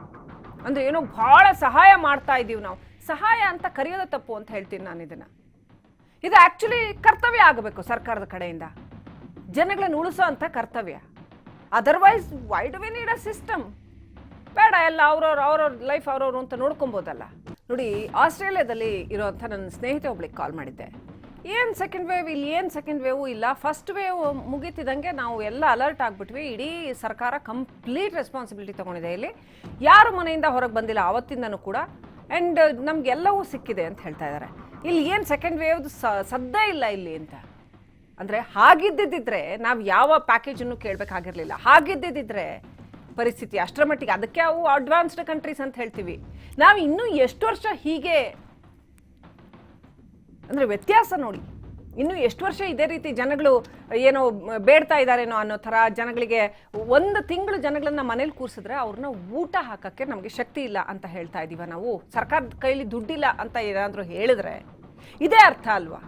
ಅಂದರೆ ಏನೋ ಭಾಳ ಸಹಾಯ ಮಾಡ್ತಾ ಇದ್ದೀವಿ ನಾವು. ಸಹಾಯ ಅಂತ ಕರೆಯೋದು ತಪ್ಪು ಅಂತ ಹೇಳ್ತೀನಿ ನಾನು ಇದನ್ನು. ಇದು ಆ್ಯಕ್ಚುಲಿ ಕರ್ತವ್ಯ ಆಗಬೇಕು ಸರ್ಕಾರದ ಕಡೆಯಿಂದ, ಜನಗಳನ್ನ ಉಳಿಸೋ ಅಂಥ ಕರ್ತವ್ಯ. Otherwise why do we need a system? ಬೇಡ, ಎಲ್ಲ ಅವ್ರವ್ರ ಲೈಫ್ ಅವ್ರವ್ರು ಅಂತ ನೋಡ್ಕೊಬೋದಲ್ಲ. ನೋಡಿ, ಆಸ್ಟ್ರೇಲಿಯಾದಲ್ಲಿ ಇರೋವಂಥ ನನ್ನ ಸ್ನೇಹಿತೆ ಒಬ್ಳಿಗೆ ಕಾಲ್ ಮಾಡಿದ್ದೆ. ಏನು ಸೆಕೆಂಡ್ ವೇವ್, ಇಲ್ಲಿ ಏನು ಸೆಕೆಂಡ್ ವೇವು ಇಲ್ಲ, ಫಸ್ಟ್ ವೇವ್ ಮುಗೀತಿದ್ದಂಗೆ ನಾವು ಎಲ್ಲ ಅಲರ್ಟ್ ಆಗಿಬಿಟ್ವಿ, ಇಡೀ ಸರ್ಕಾರ ಕಂಪ್ಲೀಟ್ ರೆಸ್ಪಾನ್ಸಿಬಿಲಿಟಿ ತೊಗೊಂಡಿದೆ, ಇಲ್ಲಿ ಯಾರು ಮನೆಯಿಂದ ಹೊರಗೆ ಬಂದಿಲ್ಲ ಆವತ್ತಿಂದನೂ ಕೂಡ, ಆ್ಯಂಡ್ ನಮಗೆಲ್ಲವೂ ಸಿಕ್ಕಿದೆ ಅಂತ ಹೇಳ್ತಾ ಇದ್ದಾರೆ. ಇಲ್ಲಿ ಏನು ಸೆಕೆಂಡ್ ವೇವ್ದು ಸದ್ದೇ ಇಲ್ಲ ಇಲ್ಲಿ ಅಂತ. ಅಂದರೆ ಹಾಗಿದ್ದಿದ್ದರೆ ನಾವು ಯಾವ ಪ್ಯಾಕೇಜನ್ನು ಕೇಳಬೇಕಾಗಿರಲಿಲ್ಲ. ಹಾಗಿದ್ದಿದ್ದರೆ ಪರಿಸ್ಥಿತಿ ಅಷ್ಟರ ಮಟ್ಟಿಗೆ, ಅದಕ್ಕೆ ಅವು ಅಡ್ವಾನ್ಸ್ಡ್ ಕಂಟ್ರೀಸ್ ಅಂತ ಹೇಳ್ತೀವಿ. ನಾವು ಇನ್ನೂ ಎಷ್ಟು ವರ್ಷ ಹೀಗೆ, ಅಂದರೆ ವ್ಯತ್ಯಾಸ ನೋಡಿ, ಇನ್ನೂ ಎಷ್ಟು ವರ್ಷ ಇದೇ ರೀತಿ ಜನಗಳು ಏನೋ ಬೇಡ್ತಾ ಇದ್ದಾರೇನೋ ಅನ್ನೋ ಥರ ಜನಗಳಿಗೆ 1 ತಿಂಗಳು ಜನಗಳನ್ನ ಮನೇಲಿ ಕೂರಿಸಿದ್ರೆ ಅವ್ರನ್ನ ಊಟ ಹಾಕೋಕ್ಕೆ ನಮಗೆ ಶಕ್ತಿ ಇಲ್ಲ ಅಂತ ಹೇಳ್ತಾ ಇದ್ದೀವ ನಾವು. ಸರ್ಕಾರದ ಕೈಲಿ ದುಡ್ಡಿಲ್ಲ ಅಂತ ಏನಾದರೂ ಹೇಳಿದ್ರೆ ಇದೇ ಅರ್ಥ ಅಲ್ವಾ?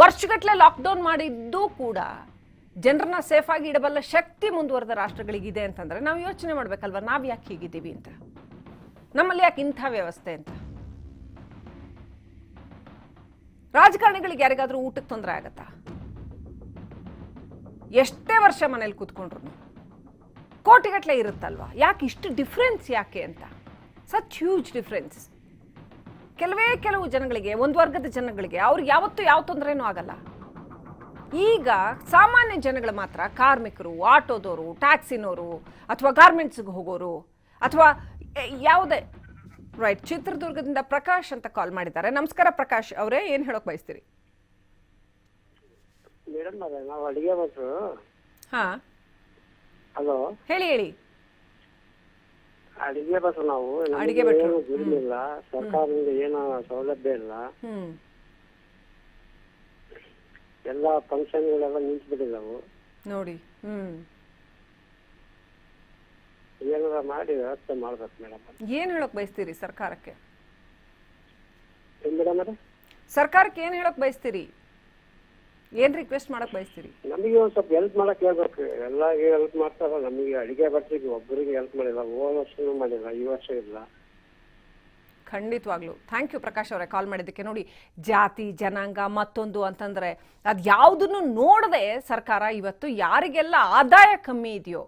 ವರ್ಷಗಟ್ಟಲೆ ಲಾಕ್ಡೌನ್ ಮಾಡಿದ್ದು ಕೂಡ ಜನರನ್ನ ಸೇಫಾಗಿ ಇಡಬಲ್ಲ ಶಕ್ತಿ ಮುಂದುವರೆದ ರಾಷ್ಟ್ರಗಳಿಗಿದೆ ಅಂತಂದರೆ ನಾವು ಯೋಚನೆ ಮಾಡಬೇಕಲ್ವ, ನಾವು ಯಾಕೆ ಹೀಗಿದ್ದೀವಿ ಅಂತ, ನಮ್ಮಲ್ಲಿ ಯಾಕೆ ಇಂಥ ವ್ಯವಸ್ಥೆ ಅಂತ. ರಾಜಕಾರಣಿಗಳಿಗೆ ಯಾರಿಗಾದ್ರೂ ಊಟಕ್ಕೆ ತೊಂದರೆ ಆಗತ್ತಾ? ಎಷ್ಟೇ ವರ್ಷ ಮನೇಲಿ ಕೂತ್ಕೊಂಡ್ರು ಕೋಟಿಗಟ್ಟಲೆ ಇರುತ್ತಲ್ವಾ? ಯಾಕೆ ಇಷ್ಟು ಡಿಫ್ರೆನ್ಸ್ ಯಾಕೆ ಅಂತ? Such huge difference. ಕೆಲವು ಜನಗಳಿಗೆ, ಒಂದು ವರ್ಗದ ಜನಗಳಿಗೆ ಅವ್ರಿಗೆ ಯಾವತ್ತೂ ಯಾವ ತೊಂದರೆನೂ ಆಗಲ್ಲ. ಈಗ ಸಾಮಾನ್ಯ ಜನಗಳು ಮಾತ್ರ, ಕಾರ್ಮಿಕರು, ಆಟೋದವರು, ಟ್ಯಾಕ್ಸಿನವರು, ಅಥವಾ ಗಾರ್ಮೆಂಟ್ಸ್ಗೆ ಹೋಗೋರು, ಅಥವಾ ಯಾವುದೇ. ರೈಟ್, ಚಿತ್ರದುರ್ಗದಿಂದ ಪ್ರಕಾಶ್ ಅಂತ ಕಾಲ್ ಮಾಡಿದ್ದಾರೆ. ನಮಸ್ಕಾರ ಪ್ರಕಾಶ್ ಅವರೇ, ಏನು ಹೇಳೋಕೆ ಬಯಸ್ತೀರಿ? ಮೇಡಮ್ ನಾವು ಅಡಿಗೆ ಭಟ್ರು. ಹಾಂ, ಹಲೋ, ಹೇಳಿ ಹೇಳಿ. ಅಡಿಗೆ ಭಟ್ರು ನಾವು. ಅಡಿಗೆ ಭಟ್ರು. ದುಡಿಮಿಲ್ಲ, ಸರ್ಕಾರದಿಂದ ಏನೋ ಸೌಲಭ್ಯ ಇಲ್ಲ, ಎಲ್ಲ ಫಂಕ್ಷನ್ಗಳೆಲ್ಲ ನಿಂತ್ಬಿಟ್ಟಿದ್ದಾವು ನೋಡಿ. ಏನಾರ ಮಾಡಿ ವ್ಯವಸ್ಥೆ ಮಾಡ್ಬೇಕು ಮೇಡಮ್. ಏನು ಹೇಳೋಕೆ ಬಯಸ್ತೀರಿ ಸರ್ಕಾರಕ್ಕೆ? ಮೇಡಮ್ ಅದೇ ಸರ್ಕಾರಕ್ಕೆ ಏನು ಹೇಳೋಕೆ ಬಯಸ್ತೀರಿ? ಏನು ರಿಕ್ವೆಸ್ಟ್ ಮಾಡೋಕೆ ಬಯಸ್ತೀರಿ? ನಮಗೆ ಒಂದು ಸ್ವಲ್ಪ ಹೆಲ್ಪ್ ಮಾಡಕ್ ಹೇಳ್ಬೇಕು. ಎಲ್ಲರಿಗೆ ಹೆಲ್ಪ್ ಮಾಡ್ತಾರ, ನಮಗೆ ಅಡಿಗೆ ಭಟ್ರಿಗೆ ಒಬ್ಬರಿಗೆ ಹೆಲ್ಪ್ ಮಾಡಿಲ್ಲ. ಹೋದ ವರ್ಷನೂ ಮಾಡಿಲ್ಲ, ಈ ವರ್ಷ ಇಲ್ಲ. ಖಂಡಿತವಾಗ್ಲೂ ಥ್ಯಾಂಕ್ ಯು ಪ್ರಕಾಶ್ ಅವರೇ ಕಾಲ್ ಮಾಡಿದ್ದಕ್ಕೆ. ನೋಡಿ, ಜಾತಿ, ಜನಾಂಗ, ಮತ್ತೊಂದು ಅಂತಂದರೆ ಅದು ಯಾವುದನ್ನು ನೋಡದೆ ಸರ್ಕಾರ ಇವತ್ತು ಯಾರಿಗೆಲ್ಲ ಆದಾಯ ಕಮ್ಮಿ ಇದೆಯೋ,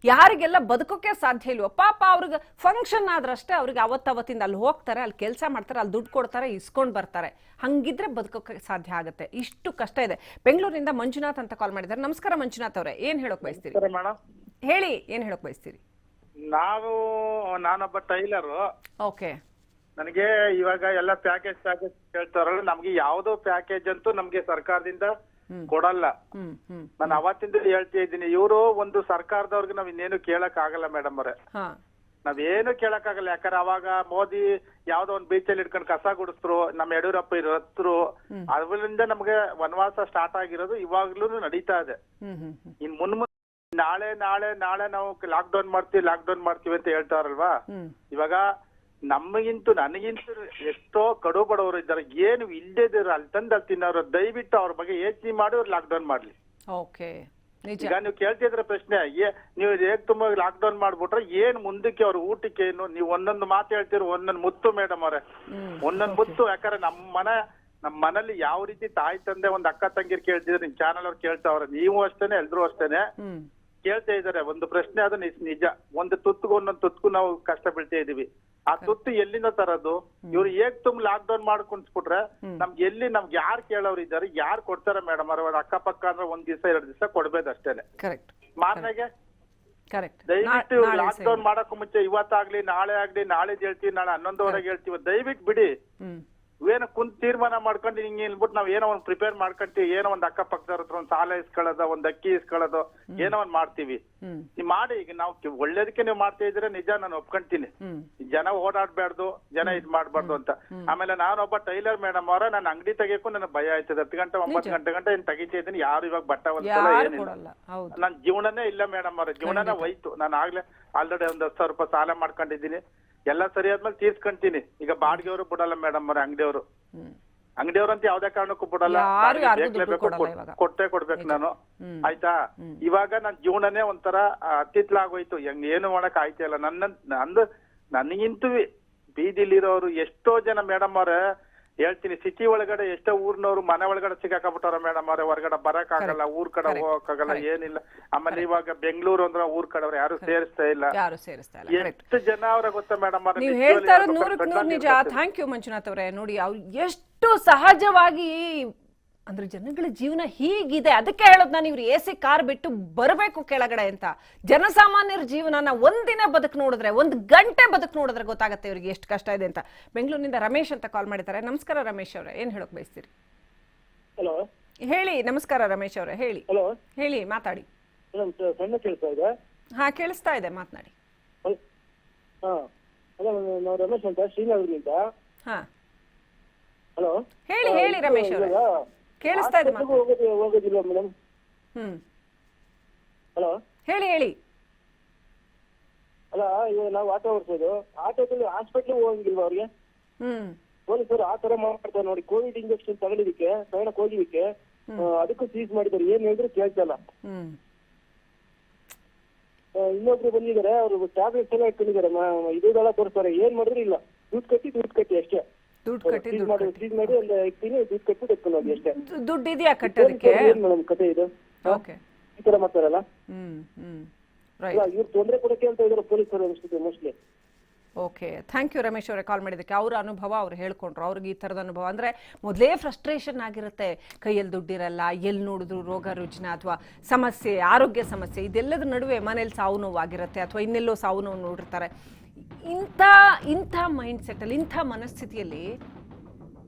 ಯಾರಿಗೆಲ್ಲ ಬದುಕೋಕ್ಕೆ ಸಾಧ್ಯ ಇಲ್ವೋ, ಪಾಪ ಅವ್ರಿಗೆ ಫಂಕ್ಷನ್ ಆದ್ರಷ್ಟೇ ಅವ್ರಿಗೆ ಅವತ್ತಿಂದ ಅಲ್ಲಿ ಹೋಗ್ತಾರೆ, ಅಲ್ಲಿ ಕೆಲಸ ಮಾಡ್ತಾರೆ, ಅಲ್ಲಿ ದುಡ್ಡು ಕೊಡ್ತಾರೆ, ಇಸ್ಕೊಂಡು ಬರ್ತಾರೆ. ಹಂಗಿದ್ರೆ ಬದುಕೋಕ್ಕೆ ಸಾಧ್ಯ ಆಗುತ್ತೆ. ಇಷ್ಟು ಕಷ್ಟ ಇದೆ. ಬೆಂಗಳೂರಿಂದ ಮಂಜುನಾಥ್ ಅಂತ ಕಾಲ್ ಮಾಡಿದ್ದಾರೆ. ನಮಸ್ಕಾರ ಮಂಜುನಾಥ್ ಅವರೇ, ಏನು ಹೇಳೋಕೆ ಬಯಸ್ತೀರಿ? ಹೇಳಿ, ಏನು ಹೇಳೋಕೆ ಬಯಸ್ತೀರಿ? ನಾನೊಬ್ಬ ಟೈಲರು. ಓಕೆ, ನನಗೆ ಇವಾಗ ಎಲ್ಲ ಪ್ಯಾಕೇಜ್ ಹೇಳ್ತಾರಲ್ಲ, ನಮ್ಗೆ ಯಾವ್ದೋ ಪ್ಯಾಕೇಜ್ ಅಂತೂ ನಮ್ಗೆ ಸರ್ಕಾರದಿಂದ ಕೊಡಲ್ಲ. ನಾನು ಅವತ್ತಿಂದ ಹೇಳ್ತಾ ಇದ್ದೀನಿ, ಇವರು ಒಂದು ಸರ್ಕಾರದವ್ರಿಗೆ ನಾವ್ ಇನ್ನೇನು ಕೇಳಕ್ ಆಗಲ್ಲ ಮೇಡಮ್ ಅವರೇ. ನಾವೇನು ಕೇಳಕ್ಕಾಗಲ್ಲ. ಯಾಕಂದ್ರೆ ಅವಾಗ ಮೋದಿ ಯಾವ್ದೋ ಒಂದ್ ಬೀಚಲ್ಲಿ ಇಟ್ಕೊಂಡು ಕಸ ಗುಡಿಸ್ತರು, ನಮ್ಮ ಯಡಿಯೂರಪ್ಪ ಇರತ್ರು, ಅದರಿಂದ ನಮ್ಗೆ ವನವಾಸ ಸ್ಟಾರ್ಟ್ ಆಗಿರೋದು ಇವಾಗ್ಲೂ ನಡೀತಾ ಇದೆ. ಇನ್ ಮುಂದೆ ನಾಳೆ ನಾಳೆ ನಾಳೆ ನಾವು ಲಾಕ್ಡೌನ್ ಮಾಡ್ತೀವಿ ಅಂತ ಹೇಳ್ತಾರಲ್ವಾ. ಇವಾಗ ನಮಗಿಂತೂ ನನಗಿಂತೂ ಎಷ್ಟೋ ಕಡು ಬಡವರು ಇದ್ದಾರೆ, ಏನು ಇಲ್ದೇದಿರೋ ಅಲ್ಲಿ ತಂದಲ್ಲಿ ತಿನ್ನೋರು, ದಯವಿಟ್ಟು ಅವ್ರ ಬಗ್ಗೆ ಯೋಚನೆ ಮಾಡಿ ಅವ್ರು ಲಾಕ್ಡೌನ್ ಮಾಡ್ಲಿ. ಈಗ ನೀವು ಕೇಳ್ತಿದ್ರ ಪ್ರಶ್ನೆ, ನೀವು ಹೇಗ್ ತುಂಬ ಲಾಕ್ಡೌನ್ ಮಾಡ್ಬಿಟ್ರೆ ಏನ್ ಮುಂದಕ್ಕೆ ಅವ್ರ ಊಟಕ್ಕೆ ಏನು? ನೀವು ಒಂದೊಂದು ಮಾತು ಹೇಳ್ತೀರ, ಒಂದೊಂದು ಮುತ್ತು ಮೇಡಮ್ ಅವ್ರೆ, ಒಂದೊಂದು ಮುತ್ತು. ಯಾಕಂದ್ರೆ ನಮ್ಮ ಮನೇಲಿ ಯಾವ ರೀತಿ ತಾಯಿ ತಂದೆ ಒಂದ್ ಅಕ್ಕ ತಂಗಿರ್ ಕೇಳ್ತಿದ್ರೆ ನಿಮ್ ಚಾನಲ್ ಅವ್ರು ಕೇಳ್ತಾವ್ರೆ, ನೀವು ಅಷ್ಟೇನೆ ಎಲ್ರು ಅಷ್ಟೇನೆ ಕೇಳ್ತಾ ಇದಾರೆ. ಒಂದು ಪ್ರಶ್ನೆ ಅದು ನಿಜ, ಒಂದು ತುತ್ತಿಗೂ ಒಂದೊಂದು ತುತ್ತಿಗೂ ನಾವು ಕಷ್ಟ ಬೀಳ್ತಾ ಇದೀವಿ. ಆ ತುತ್ತು ಎಲ್ಲಿಂದ ತರೋದು? ಇವ್ರು ಹೇಗ್ ತುಂಬ ಲಾಕ್ ಡೌನ್ ಮಾಡ್ಕೊಂಡ್ಬಿಟ್ರೆ ನಮ್ಗೆ ಯಾರು ಕೇಳೋರು ಇದ್ದಾರೆ, ಯಾರು ಕೊಡ್ತಾರೆ ಮೇಡಮ್ ಅವ್ರ? ಅಕ್ಕಪಕ್ಕ ಅಂದ್ರೆ ಒಂದ್ ದಿವಸ 2 ದಿವಸ ಕೊಡ್ಬೇಕು ಅಷ್ಟೇನೆ. ಮಾರ್ನೆಗೆ ದಯವಿಟ್ಟು ಲಾಕ್ ಡೌನ್ ಮಾಡಕ್ ಮುಂಚೆ ಇವತ್ತಾಗ್ಲಿ ನಾಳೆ ಆಗ್ಲಿ, ನಾಳೆ ಹೇಳ್ತೀವಿ, ನಾಳೆ 11:00 ಹೇಳ್ತೀವಿ, ದಯವಿಟ್ಟು ಬಿಡಿ. ಏನೋ ಕುಂತ್ ತೀರ್ಮಾನ ಮಾಡ್ಕೊಂಡು ಹಿಂಗೆ ಇಲ್ಬಿಟ್ಟು ನಾವ್ ಏನೋ ಒಂದ್ ಪ್ರಿಪೇರ್ ಮಾಡ್ಕೊಂತೀವಿ, ಏನೋ ಒಂದ್ ಅಕ್ಕಪಕ್ಕದವ್ರ ಹತ್ರ ಒಂದ್ ಸಾಲ ಇಸ್ಕೊಳ್ಳೋದು, ಒಂದ್ ಅಕ್ಕಿ ಇಸ್ಕೊಳ್ಳೋದು, ಏನೋ ಒಂದ್ ಮಾಡ್ತೀವಿ. ನೀವ್ ಮಾಡಿ. ಈಗ ನಾವು ಒಳ್ಳೇದಕ್ಕೆ ನೀವು ಮಾಡ್ತಾ ಇದ್ರೆ ನಿಜ, ನಾನು ಒಪ್ಕೊಂತೀನಿ. ಜನ ಓಡಾಡ್ಬಾರ್ದು, ಜನ ಇದ್ ಮಾಡ್ಬಾರ್ದು ಅಂತ. ಆಮೇಲೆ ನಾನೊಬ್ಬ ಟೈಲರ್ ಮೇಡಮ್ ಅವರ, ನಾನು ಅಂಗಡಿ ತೆಗಿಯಕ್ಕೂ ನನಗೆ ಭಯ ಆಯ್ತದೆ. 10 ಗಂಟೆ 9 ಗಂಟೆ ಏನ್ ತೆಗಿತಾ ಇದ್ದೀನಿ, ಯಾರು ಇವಾಗ ಬಟ್ಟೆ ಹೊಲ್ಕೊಳ್ಳೋ ಏನಿಲ್ಲ. ನನ್ ಜೀವನನೇ ಇಲ್ಲ ಮೇಡಮ್ ಅವ್ರ, ಜೀವನನೇ ಹೋಯ್ತು. ನಾನು ಆಗ್ಲೇ ಆಲ್ರೆಡಿ ಒಂದ್ 10,000 ರೂಪಾಯಿ ಸಾಲ ಮಾಡ್ಕೊಂಡಿದ್ದೀನಿ. ಎಲ್ಲ ಸರಿ ಆದ್ಮೇಲೆ ತೀರ್ಸ್ಕೊಂತೀನಿ. ಈಗ ಬಾಡಿಗೆಯವರು ಬಿಡಲ್ಲ ಮೇಡಮ್ ಅವ್ರ, ಅಂಗಡಿಯವ್ರು ಅಂತ ಯಾವ್ದೇ ಕಾರಣಕ್ಕೂ ಬಿಡಲ್ಲ, ಕೊಟ್ಟೆ ಕೊಡ್ಬೇಕು ನಾನು. ಆಯ್ತಾ? ಇವಾಗ ನನ್ ಜೀವನನೇ ಒಂಥರ ಅತ್ತಿತ್ಲಾಗೋಯ್ತು. ಏನು ಮಾಡಕ್ ಆಯ್ತಾ ಇಲ್ಲ. ನನಗಿಂತೂ ಬೀದಿಲಿರೋರು ಎಷ್ಟೋ ಜನ ಮೇಡಮ್ ಅವ್ರೆ, ಹೇಳ್ತೀನಿ, ಸಿಟಿ ಒಳಗಡೆ ಎಷ್ಟೋ ಊರ್ನವ್ರು ಮನೆ ಒಳಗಡೆ ಸಿಗಾಕಬಿಟ್ಟಾರ ಮೇಡಮ್ ಅವ್ರೆ. ಹೊರಗಡೆ ಬರಕ್ ಆಗಲ್ಲ, ಊರ್ ಕಡೆ ಹೋಗಕ್ಕಾಗಲ್ಲ, ಏನಿಲ್ಲ. ಆಮೇಲೆ ಇವಾಗ ಬೆಂಗಳೂರು ಅಂದ್ರೆ ಊರ್ ಕಡೆ ಅವ್ರು ಯಾರು ಸೇರಿಸ್ತಾ ಇಲ್ಲ. ಎಷ್ಟು ಜನ ಅವ್ರ ಗೊತ್ತಾ ಮೇಡಮ್ ಅವ್ರೆ? ನೀವು ಹೇಳ್ತಾ ಇರೋದು 100% ನಿಜ. ಥ್ಯಾಂಕ್ ಯು ಮಂಜುನಾಥ್ ಅವರೇ. ನೋಡಿ, ಅವ್ರು ಎಷ್ಟು ಸಹಜವಾಗಿ ಅಂದ್ರೆ ಜನಗಳ ಜೀವನ ಹೀಗಿದೆ. ಅದಕ್ಕೆ ಹೇಳೋದು ನಾನು, ಇವ್ರು AC ಕಾರ್ ಬಿಟ್ಟು ಬರಬೇಕು ಕೆಳಗಡೆ ಅಂತ. ಜನಸಾಮಾನ್ಯರ ಜೀವನನ ಒಂದಿನ ಬದುಕು ನೋಡಿದ್ರೆ, 1 ಗಂಟೆ ಬದುಕು ನೋಡಿದ್ರೆ ಗೊತ್ತಾಗುತ್ತೆ ಇವ್ರಿಗೆ ಎಷ್ಟು ಕಷ್ಟ ಇದೆ ಅಂತ. ಬೆಂಗಳೂರಿನಿಂದ ರಮೇಶ್ ಅಂತ ಕಾಲ್ ಮಾಡಿದ್ದಾರೆ. ನಮಸ್ಕಾರ ರಮೇಶ್ ಅವರೇ, ಏನ್ ಹೇಳಕ್ ಬಯಸ್ತೀರಿ? ಹಲೋ, ಹೇಳಿ. ನಮಸ್ಕಾರ ರಮೇಶ್ ಅವರೇ, ಹೇಳಿ. ಹಲೋ, ಹೇಳಿ, ಮಾತಾಡಿ. ಕೇಳಿಸ್ತಾ ಇದೆ? ಹಾ, ಕೇಳಿಸ್ತಾ ಇದೆ, ಮಾತನಾಡಿ. ನಾವು ರಮೇಶ್ ಅಂತ ಶ್ರೀನಗರದಿಂದ. ಹಾ, ಹಲೋ, ಹೇಳಿ ರಮೇಶ್ ಅವರೇ, ಕೇಳಿಸ್ತಾ ಇದೆ. ಹೋಗೋದಿಲ್ಲ ಮೇಡಮ್. ಹಲೋ, ಹೇಳಿ. ಅಲ್ಲ, ಇವಾಗ ನಾವು ಆಟೋ ಓಡಿಸೋದು, ಆಟೋದಲ್ಲಿ ಹಾಸ್ಪಿಟ್ಲಿಗೆ ಹೋಗಂಗಿಲ್ವಾ ಅವ್ರಿಗೆ? ಪೊಲೀಸರು ಆ ತರ ಮಾಡ್ತಾರೆ ನೋಡಿ. ಕೋವಿಡ್ ಇಂಜೆಕ್ಷನ್ ತಗೊಳ್ಳಿದಕ್ಕೆ, ತಗೊಳಕ್ ಹೋಗಿದಕ್ಕೆ ಅದಕ್ಕೂ ಸೀಸ್ ಮಾಡಿದ್ದಾರೆ. ಏನ್ ಹೇಳಿದ್ರು ಕೇಳ್ತಲ್ಲ. ಇನ್ನೊಬ್ರು ಬಂದಿದ್ದಾರೆ, ಅವ್ರು ಟ್ಯಾಬ್ಲೆಟ್ಸ್ ಎಲ್ಲ ಇಟ್ಕೊಂಡಿದ್ದಾರೆ, ಇದೆಲ್ಲ ತೋರಿಸ್ತಾರೆ. ಏನ್ ಮಾಡಿದ್ರು ಇಲ್ಲ, ದುಡ್ಡು ಕಟ್ಟಿ ಅಷ್ಟೇ. ಮಾಡಿ ಒಂದು ಇಕ್ತೀನಿ, ದುಡ್ಡು ಕಟ್ಬಿಟ್ಟು ಎತ್ಕೊಂಡು ಹೋಗಿ ಅಷ್ಟೇ. ದುಡ್ಡು ಇದೆಯಾ ಕಟ್ಟೋದಕ್ಕೆ? ಏನ್ ಮೇಡಮ್ ಕತೆ ಇದು? ಈ ತರ ಮಾಡ್ತಾರಲ್ಲ. ಇವ್ರು ತೊಂದರೆ ಕೊಡಕ್ಕೆ ಅಂತ ಇದಾರೆ ಪೊಲೀಸರು ಅನಿಸ್ತದೆ mostly. Okay, thank you Ramesh ಅವರೇ ಕಾಲ್ ಮಾಡಿದ್ದಕ್ಕೆ. ಅವ್ರ ಅನುಭವ ಅವ್ರು ಹೇಳ್ಕೊಂಡ್ರು. ಅವ್ರಿಗೆ ಈ ಥರದ ಅನುಭವ ಅಂದರೆ ಮೊದಲೇ ಫ್ರಸ್ಟ್ರೇಷನ್ ಆಗಿರುತ್ತೆ. ಕೈಯಲ್ಲಿ ದುಡ್ಡಿರಲ್ಲ, ಎಲ್ಲಿ ನೋಡಿದ್ರು ರೋಗ ರುಜಿನ ಅಥವಾ ಸಮಸ್ಯೆ, ಆರೋಗ್ಯ ಸಮಸ್ಯೆ, ಇದೆಲ್ಲದ ನಡುವೆ ಮನೇಲಿ ಸಾವು ನೋವಾಗಿರುತ್ತೆ ಅಥವಾ ಇನ್ನೆಲ್ಲೋ ಸಾವು ನೋವು ನೋಡಿರ್ತಾರೆ. ಇಂಥ ಮೈಂಡ್ ಸೆಟ್ಟಲ್ಲಿ, ಇಂಥ ಮನಸ್ಥಿತಿಯಲ್ಲಿ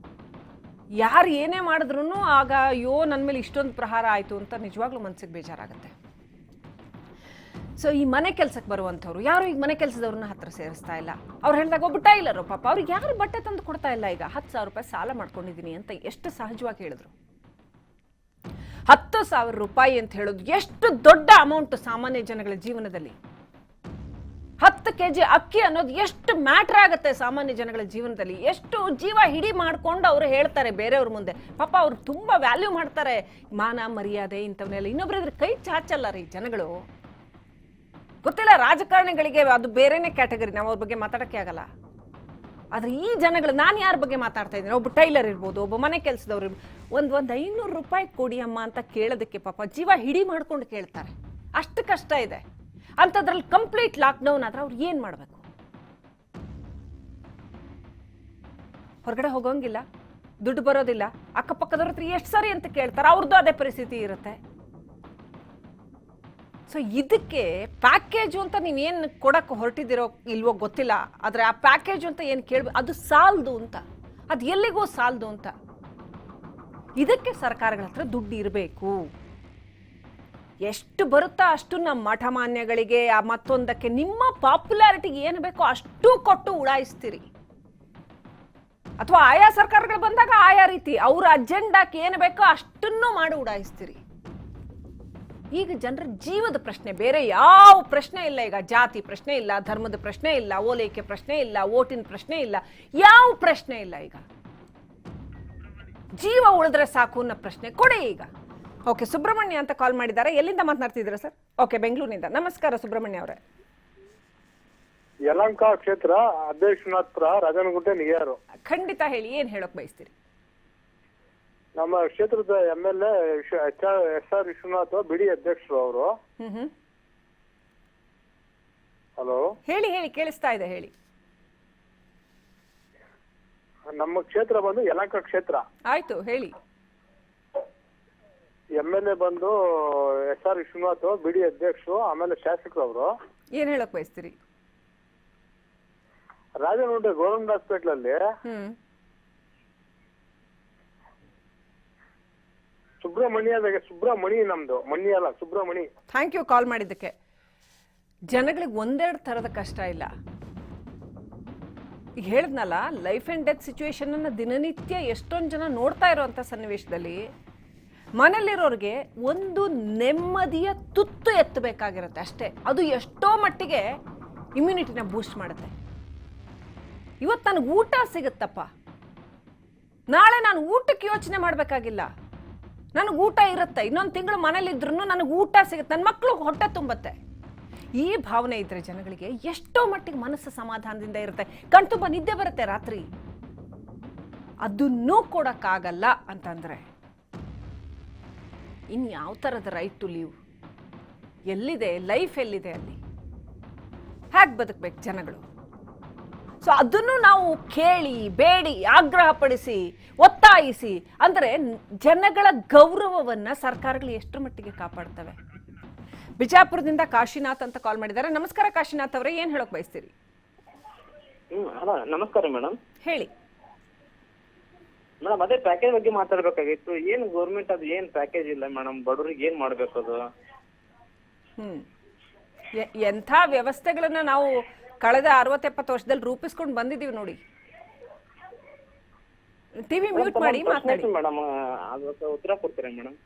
ಯಾರು ಏನೇ ಮಾಡಿದ್ರು ಆಗ ಅಯ್ಯೋ ನನ್ನ ಮೇಲೆ ಇಷ್ಟೊಂದು ಪ್ರಹಾರ ಆಯಿತು ಅಂತ ನಿಜವಾಗ್ಲೂ ಮನಸ್ಸಿಗೆ ಬೇಜಾರಾಗುತ್ತೆ. ಸೊ ಈ ಮನೆ ಕೆಲಸಕ್ಕೆ ಬರುವಂಥವ್ರು ಯಾರು ಈಗ ಮನೆ ಕೆಲಸದವ್ರನ್ನ ಹತ್ರ ಸೇರಿಸ್ತಾ ಇಲ್ಲ. ಅವ್ರು ಹೇಳಿದಾಗ ಒಬ್ಬ ಟೈಲರು ಪಾಪ, ಅವ್ರಿಗೆ ಯಾರು ಬಟ್ಟೆ ತಂದು ಕೊಡ್ತಾ ಇಲ್ಲ. ಈಗ 10,000 ರೂಪಾಯಿ ಸಾಲ ಮಾಡ್ಕೊಂಡಿದ್ದೀನಿ ಅಂತ ಎಷ್ಟು ಸಹಜವಾಗಿ ಹೇಳಿದ್ರು. 10,000 ರೂಪಾಯಿ ಅಂತ ಹೇಳೋದು ಎಷ್ಟು ದೊಡ್ಡ ಅಮೌಂಟ್ ಸಾಮಾನ್ಯ ಜನಗಳ ಜೀವನದಲ್ಲಿ. 10 kg ಅಕ್ಕಿ ಅನ್ನೋದು ಎಷ್ಟು ಮ್ಯಾಟ್ರ್ ಆಗುತ್ತೆ ಸಾಮಾನ್ಯ ಜನಗಳ ಜೀವನದಲ್ಲಿ. ಎಷ್ಟು ಜೀವ ಹಿಡಿ ಮಾಡ್ಕೊಂಡು ಅವರು ಹೇಳ್ತಾರೆ ಬೇರೆಯವ್ರ ಮುಂದೆ. ಪಾಪ ಅವ್ರು ತುಂಬಾ ವ್ಯಾಲ್ಯೂ ಮಾಡ್ತಾರೆ, ಮಾನ ಮರ್ಯಾದೆ ಇಂಥವನ್ನೆಲ್ಲ. ಇನ್ನೊಬ್ರು ಇದ್ರೆ ಕೈ ಚಾಚಲ್ಲ ರೀ ಜನಗಳು. ಗೊತ್ತಿಲ್ಲ, ರಾಜಕಾರಣಿಗಳಿಗೆ ಅದು ಬೇರೆನೇ ಕ್ಯಾಟಗರಿ, ನಾವು ಅವ್ರ ಬಗ್ಗೆ ಮಾತಾಡೋಕ್ಕೆ ಆಗಲ್ಲ. ಆದ್ರೆ ಈ ಜನಗಳು, ನಾನು ಯಾರ ಬಗ್ಗೆ ಮಾತಾಡ್ತಾ ಇದ್ದೀನಿ, ಒಬ್ಬ ಟೈಲರ್ ಇರ್ಬೋದು, ಒಬ್ಬ ಮನೆ ಕೆಲಸದವ್ರು ಇರ್ಬೋದು, ಒಂದು 500 ರೂಪಾಯಿ ಕೊಡಿ ಅಮ್ಮ ಅಂತ ಕೇಳೋದಕ್ಕೆ ಪಾಪ ಜೀವ ಹಿಡಿ ಮಾಡ್ಕೊಂಡು ಕೇಳ್ತಾರೆ. ಅಷ್ಟು ಕಷ್ಟ ಇದೆ. ಅಂಥದ್ರಲ್ಲಿ ಕಂಪ್ಲೀಟ್ ಲಾಕ್ಡೌನ್ ಆದ್ರೆ ಅವ್ರು ಏನ್ ಮಾಡಬೇಕು? ಹೊರಗಡೆ ಹೋಗೋಂಗಿಲ್ಲ, ದುಡ್ಡು ಬರೋದಿಲ್ಲ, ಅಕ್ಕಪಕ್ಕದವ್ರ ಹತ್ರ ಎಷ್ಟು ಸರಿ ಅಂತ ಕೇಳ್ತಾರೆ, ಅವ್ರದ್ದು ಅದೇ ಪರಿಸ್ಥಿತಿ ಇರುತ್ತೆ. ಸೊ ಇದಕ್ಕೆ ಪ್ಯಾಕೇಜು ಅಂತ ನೀವೇನು ಕೊಡಕ್ಕೆ ಹೊರಟಿದ್ದೀರೋ ಇಲ್ವೋ ಗೊತ್ತಿಲ್ಲ, ಆದರೆ ಆ ಪ್ಯಾಕೇಜು ಅಂತ ಏನು ಕೇಳಬೇಕು, ಅದು ಸಾಲದು ಅಂತ, ಅದು ಎಲ್ಲಿಗೋ ಸಾಲದು ಅಂತ. ಇದಕ್ಕೆ ಸರ್ಕಾರಗಳ ಹತ್ರ ದುಡ್ಡು ಇರಬೇಕು. ಎಷ್ಟು ಬರುತ್ತಾ ಅಷ್ಟು ನಮ್ಮ ಮಠಮಾನ್ಯಗಳಿಗೆ ಆ ಮತ್ತೊಂದಕ್ಕೆ ನಿಮ್ಮ ಪಾಪ್ಯುಲಾರಿಟಿಗೆ ಏನು ಬೇಕೋ ಅಷ್ಟು ಕೊಟ್ಟು ಉಡಾಯಿಸ್ತೀರಿ. ಅಥವಾ ಆಯಾ ಸರ್ಕಾರಗಳು ಬಂದಾಗ ಆಯಾ ರೀತಿ ಅವ್ರ ಅಜೆಂಡಾಕ್ಕೆ ಏನು ಬೇಕೋ ಅಷ್ಟನ್ನು ಮಾಡಿ ಉಡಾಯಿಸ್ತೀರಿ. ಈಗ ಜನರ ಜೀವದ ಪ್ರಶ್ನೆ, ಬೇರೆ ಯಾವ ಪ್ರಶ್ನೆ ಇಲ್ಲ. ಈಗ ಜಾತಿ ಪ್ರಶ್ನೆ ಇಲ್ಲ, ಧರ್ಮದ ಪ್ರಶ್ನೆ ಇಲ್ಲ, ಓಲೈಕೆ ಪ್ರಶ್ನೆ ಇಲ್ಲ, ಓಟಿನ ಪ್ರಶ್ನೆ ಇಲ್ಲ, ಯಾವ ಪ್ರಶ್ನೆ ಇಲ್ಲ. ಈಗ ಜೀವ ಉಳಿದ್ರೆ ಸಾಕು ಅನ್ನೋ ಪ್ರಶ್ನೆ ಕೊಡಿ ಈಗ. ಓಕೆ, ಸುಬ್ರಹ್ಮಣ್ಯ ಅಂತ ಕಾಲ್ ಮಾಡಿದ್ದಾರೆ. ಎಲ್ಲಿಂದ ಮಾತನಾಡ್ತಿದ್ದೀರಾ ಸರ್? ಓಕೆ, ಬೆಂಗಳೂರಿನಿಂದ. ನಮಸ್ಕಾರ ಸುಬ್ರಹ್ಮಣ್ಯ ಅವರೇ. ಯಲಹಂಕ ಕ್ಷೇತ್ರ ಅಧ್ಯಕ್ಷನಾಥ್ಪುರ ರಾಜನಗುಂಟೆ ನಿಯರು. ಖಂಡಿತ ಹೇಳಿ, ಏನ್ ಹೇಳಕ್ ಬಯಸ್ತೀರಿ? ನಮ್ಮ ಕ್ಷೇತ್ರದ MLA SR ವಿಶ್ವನಾಥ್ ಬಿಡಿ ಅಧ್ಯಕ್ಷರು ಅವರು. ಹಲೋ, ಹೇಳಿ ಹೇಳಿ, ಕೇಳಿಸ್ತಾ ಇದೆ, ಹೇಳಿ. ನಮ್ಮ ಕ್ಷೇತ್ರ ಬಂದು ಯಲಹಂಕ ಕ್ಷೇತ್ರ. ಆಯ್ತು, ಹೇಳಿ. MLA ಬಂದು SR ವಿಶ್ವನಾಥ್ ಬಿಡಿ ಅಧ್ಯಕ್ಷರು, ಆಮೇಲೆ ಶಾಸಕರು ಅವರು. ಏನ್ ಹೇಳಕ್ ಬಯಸ್ತೀರಿ? ರಾಜನಗುಂಟೆ ಗೌರ್ಮೆಂಟ್ ಹಾಸ್ಪಿಟಲ್ ಅಲ್ಲಿ ಸುಬ್ರಹ್ಮಣಿ ನಮ್ದು, ಮಣ್ಣಿ ಅಲ್ಲ, ಸುಬ್ರಹ್ಮಣಿ. ಥ್ಯಾಂಕ್ ಯು ಕಾಲ್ ಮಾಡಿದ್ದಕ್ಕೆ. ಜನಗಳಿಗೆ ಒಂದೆರಡು ಥರದ ಕಷ್ಟ ಇಲ್ಲ. ಈಗ ಹೇಳಿದ್ನಲ್ಲ, ಲೈಫ್ ಆ್ಯಂಡ್ ಡೆತ್ ಸಿಚುವೇಶನ್ ಅನ್ನ ದಿನನಿತ್ಯ ಎಷ್ಟೊಂದು ಜನ ನೋಡ್ತಾ ಇರೋಂಥ ಸನ್ನಿವೇಶದಲ್ಲಿ ಮನೇಲಿರೋರಿಗೆ ಒಂದು ನೆಮ್ಮದಿಯ ತುತ್ತು ಎತ್ತಬೇಕಾಗಿರುತ್ತೆ ಅಷ್ಟೇ. ಅದು ಎಷ್ಟೋ ಮಟ್ಟಿಗೆ ಇಮ್ಯುನಿಟಿನ ಬೂಸ್ಟ್ ಮಾಡುತ್ತೆ. ಇವತ್ತು ನನಗೆ ಊಟ ಸಿಗುತ್ತಪ್ಪ, ನಾಳೆ ನಾನು ಊಟಕ್ಕೆ ಯೋಚನೆ ಮಾಡಬೇಕಾಗಿಲ್ಲ, ನನಗೆ ಊಟ ಇರುತ್ತೆ, ಇನ್ನೊಂದು ತಿಂಗಳು ಮನೇಲಿದ್ರು ನನಗೆ ಊಟ ಸಿಗುತ್ತೆ, ನನ್ನ ಮಕ್ಕಳು ಹೊಟ್ಟೆ ತುಂಬತ್ತೆ. ಈ ಭಾವನೆ ಇದ್ರೆ ಜನಗಳಿಗೆ ಎಷ್ಟೋ ಮಟ್ಟಿಗೆ ಮನಸ್ಸು ಸಮಾಧಾನದಿಂದ ಇರುತ್ತೆ, ಕಣ್ತುಂಬ ನಿದ್ದೆ ಬರುತ್ತೆ ರಾತ್ರಿ. ಅದನ್ನೂ ಕೊಡಕ್ಕಾಗಲ್ಲ ಅಂತಂದ್ರೆ ಇನ್ಯಾವ ಥರದ ರೈಟ್ ಟು ಲೀವ್ ಎಲ್ಲಿದೆ? ಲೈಫ್ ಎಲ್ಲಿದೆ ಅಲ್ಲಿ? ಹೇಗೆ ಬದುಕಬೇಕು ಜನಗಳು? ಸೊ ಅದನ್ನು ನಾವು ಕೇಳಿ, ಬೇಡಿ, ಆಗ್ರಹಪಡಿಸಿ, ಒತ್ತಾಯಿಸಿ ಅಂದರೆ ಜನಗಳ ಗೌರವವನ್ನ ಸರ್ಕಾರಗಳು ಎಷ್ಟರ ಮಟ್ಟಿಗೆ ಕಾಪಾಡ್ತವೆ? ಬಿಜಾಪುರದಿಂದ ಕಾಶಿನಾಥ್ ಅಂತ ಕಾಲ್ ಮಾಡಿದ್ದಾರೆ. ನಮಸ್ಕಾರ ಕಾಶಿನಾಥ್ ಅವರೇ, ಏನ್ ಹೇಳಕ್ ಬಯಸ್ತೀರಿ? ನಮಸ್ಕಾರ ಮೇಡಮ್. ಹೇಳಿ ಮೇಡಮ್, ಅದೇ ಪ್ಯಾಕೇಜ್ ಬಗ್ಗೆ ಮಾತಾಡ್ಬೇಕಾಗಿತ್ತು. ಏನ್ ಗೌರ್ಮೆಂಟ್ ಅದು ಏನ್ ಪ್ಯಾಕೇಜ್ ಇಲ್ಲ ಮೇಡಮ್, ಬಡವರಿಗೆ ಏನ್ ಮಾಡ್ಬೇಕು ಅದು? ಎಂಥ ವ್ಯವಸ್ಥೆಗಳನ್ನ ನಾವು ಕಳೆದ 60-70 ವರ್ಷದಲ್ಲಿ ರೂಪಿಸ್ಕೊಂಡು ಬಂದಿದ್ದೀವಿ ನೋಡಿ. ಟಿವಿ ಮ್ಯೂಟ್ ಮಾಡಿ ಮಾತಾಡಿ ಮೇಡಮ್, ಅದಕ್ಕೆ ಉತ್ತರ ಕೊಡ್ತೀರಾ ಮೇಡಮ್?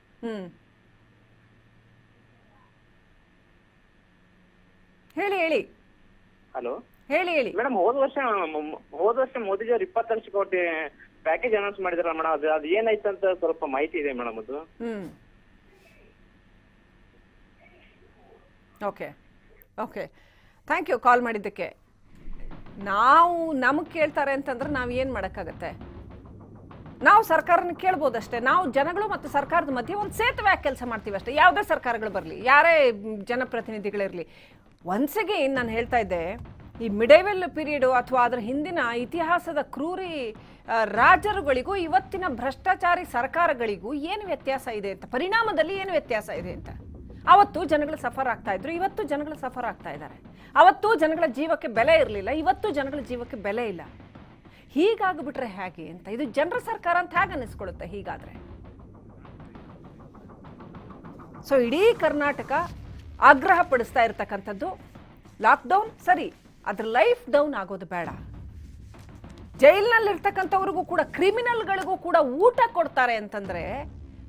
ಹೇಳಿ ಹೇಳಿ. ಹಲೋ ಹೇಳಿ ಹೇಳಿ ಮೇಡಮ್, ಹೋದ ವರ್ಷ ಮೋದಿಜಿಯವರು 20 ಲಕ್ಷ ಕೋಟಿ ಪ್ಯಾಕೇಜ್ ಅನೌನ್ಸ್ ಮಾಡಿದ್ರಲ್ಲ ಮೇಡಮ್, ಅದು ಏನಾಯ್ತು ಅಂತ ಸ್ವಲ್ಪ ಮಾಹಿತಿ ಇದೆ ಮೇಡಮ್ ಅದು? Okay okay, thank you call ಮಾಡಿದ್ದಕ್ಕೆ. ನಾವು ನಮಗೆ ಕೇಳ್ತಾರೆ ಅಂತಂದ್ರೆ ನಾವು ಏನು ಮಾಡೋಕ್ಕಾಗತ್ತೆ? ನಾವು ಸರ್ಕಾರನ ಕೇಳ್ಬೋದಷ್ಟೇ. ನಾವು ಜನಗಳು ಮತ್ತು ಸರ್ಕಾರದ ಮಧ್ಯೆ ಒಂದು ಸೇತುವೆ ಕೆಲಸ ಮಾಡ್ತೀವಿ ಅಷ್ಟೇ. ಯಾವುದೇ ಸರ್ಕಾರಗಳು ಬರಲಿ, ಯಾರೇ ಜನಪ್ರತಿನಿಧಿಗಳಿರಲಿ. ಒನ್ಸ್ ಅಗೇನ್ ನಾನು ಹೇಳ್ತಾ ಇದ್ದೆ, ಈ ಮಿಡೇವೆಲ್ ಪೀರಿಯಡು ಅಥವಾ ಅದರ ಹಿಂದಿನ ಇತಿಹಾಸದ ಕ್ರೂರಿ ರಾಜರುಗಳಿಗೂ ಇವತ್ತಿನ ಭ್ರಷ್ಟಾಚಾರಿ ಸರ್ಕಾರಗಳಿಗೂ ಏನು ವ್ಯತ್ಯಾಸ ಇದೆ ಅಂತ, ಪರಿಣಾಮದಲ್ಲಿ ಏನು ವ್ಯತ್ಯಾಸ ಇದೆ ಅಂತ. ಅವತ್ತು ಜನಗಳು ಸಫರ್ ಆಗ್ತಾ ಇದ್ರು, ಇವತ್ತು ಜನಗಳು ಸಫರ್ ಆಗ್ತಾ ಇದ್ದಾರೆ. ಅವತ್ತು ಜನಗಳ ಜೀವಕ್ಕೆ ಬೆಲೆ ಇರಲಿಲ್ಲ, ಇವತ್ತು ಜನಗಳ ಜೀವಕ್ಕೆ ಬೆಲೆ ಇಲ್ಲ. ಹೀಗಾಗ್ಬಿಟ್ರೆ ಹೇಗೆ ಅಂತ, ಇದು ಜನರ ಸರ್ಕಾರ ಅಂತ ಹೇಗೆ ಅನ್ನಿಸ್ಕೊಳ್ಳುತ್ತೆ ಹೀಗಾದ್ರೆ? ಸೊ ಇಡೀ ಕರ್ನಾಟಕ ಆಗ್ರಹ ಪಡಿಸ್ತಾ ಇರ್ತಕ್ಕಂಥದ್ದು ಲಾಕ್ಡೌನ್ ಸರಿ, ಅದ್ರ ಲೈಫ್ ಡೌನ್ ಆಗೋದು ಬೇಡ. ಜೈಲಿನಲ್ಲಿರ್ತಕ್ಕಂಥವ್ರಿಗೂ ಕೂಡ, ಕ್ರಿಮಿನಲ್ಗಳಿಗೂ ಕೂಡ ಊಟ ಕೊಡ್ತಾರೆ ಅಂತಂದ್ರೆ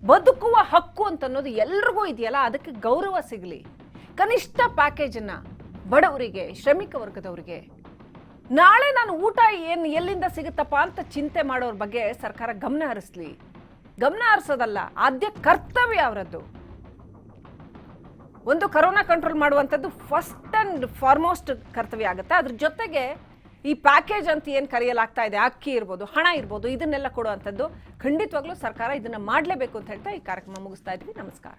ಬದುಕುವ ಹಕ್ಕು ಅಂತ ಅನ್ನೋದು ಎಲ್ರಿಗೂ ಇದೆಯಲ್ಲ, ಅದಕ್ಕೆ ಗೌರವ ಸಿಗಲಿ. ಕನಿಷ್ಠ ಪ್ಯಾಕೇಜನ್ನ ಬಡವರಿಗೆ, ಶ್ರಮಿಕ ವರ್ಗದವರಿಗೆ, ನಾಳೆ ನಾನು ಊಟ ಎಲ್ಲಿಂದ ಸಿಗುತ್ತಪ್ಪ ಅಂತ ಚಿಂತೆ ಮಾಡೋರ ಬಗ್ಗೆ ಸರ್ಕಾರ ಗಮನ ಹರಿಸ್ಲಿ. ಗಮನ ಹರಿಸೋದಲ್ಲ, ಆದ್ಯ ಕರ್ತವ್ಯ ಅವರದ್ದು. ಒಂದು ಕರೋನಾ ಕಂಟ್ರೋಲ್ ಮಾಡುವಂಥದ್ದು ಫಸ್ಟ್ ಅಂಡ್ ಫಾರ್ಮೋಸ್ಟ್ ಕರ್ತವ್ಯ ಆಗುತ್ತೆ. ಅದ್ರ ಜೊತೆಗೆ ಈ ಪ್ಯಾಕೇಜ್ ಅಂತ ಏನು ಕರೆಯಲಾಗ್ತಾ ಇದೆ, ಅಕ್ಕಿ ಇರ್ಬೋದು, ಹಣ ಇರ್ಬೋದು, ಇದನ್ನೆಲ್ಲ ಕೊಡುವಂಥದ್ದು ಖಂಡಿತವಾಗ್ಲೂ ಸರ್ಕಾರ ಇದನ್ನ ಮಾಡಲೇಬೇಕು ಅಂತ ಹೇಳ್ತಾ ಈ ಕಾರ್ಯಕ್ರಮ ಮುಗಿಸ್ತಾ ಇದ್ವಿ. ನಮಸ್ಕಾರ.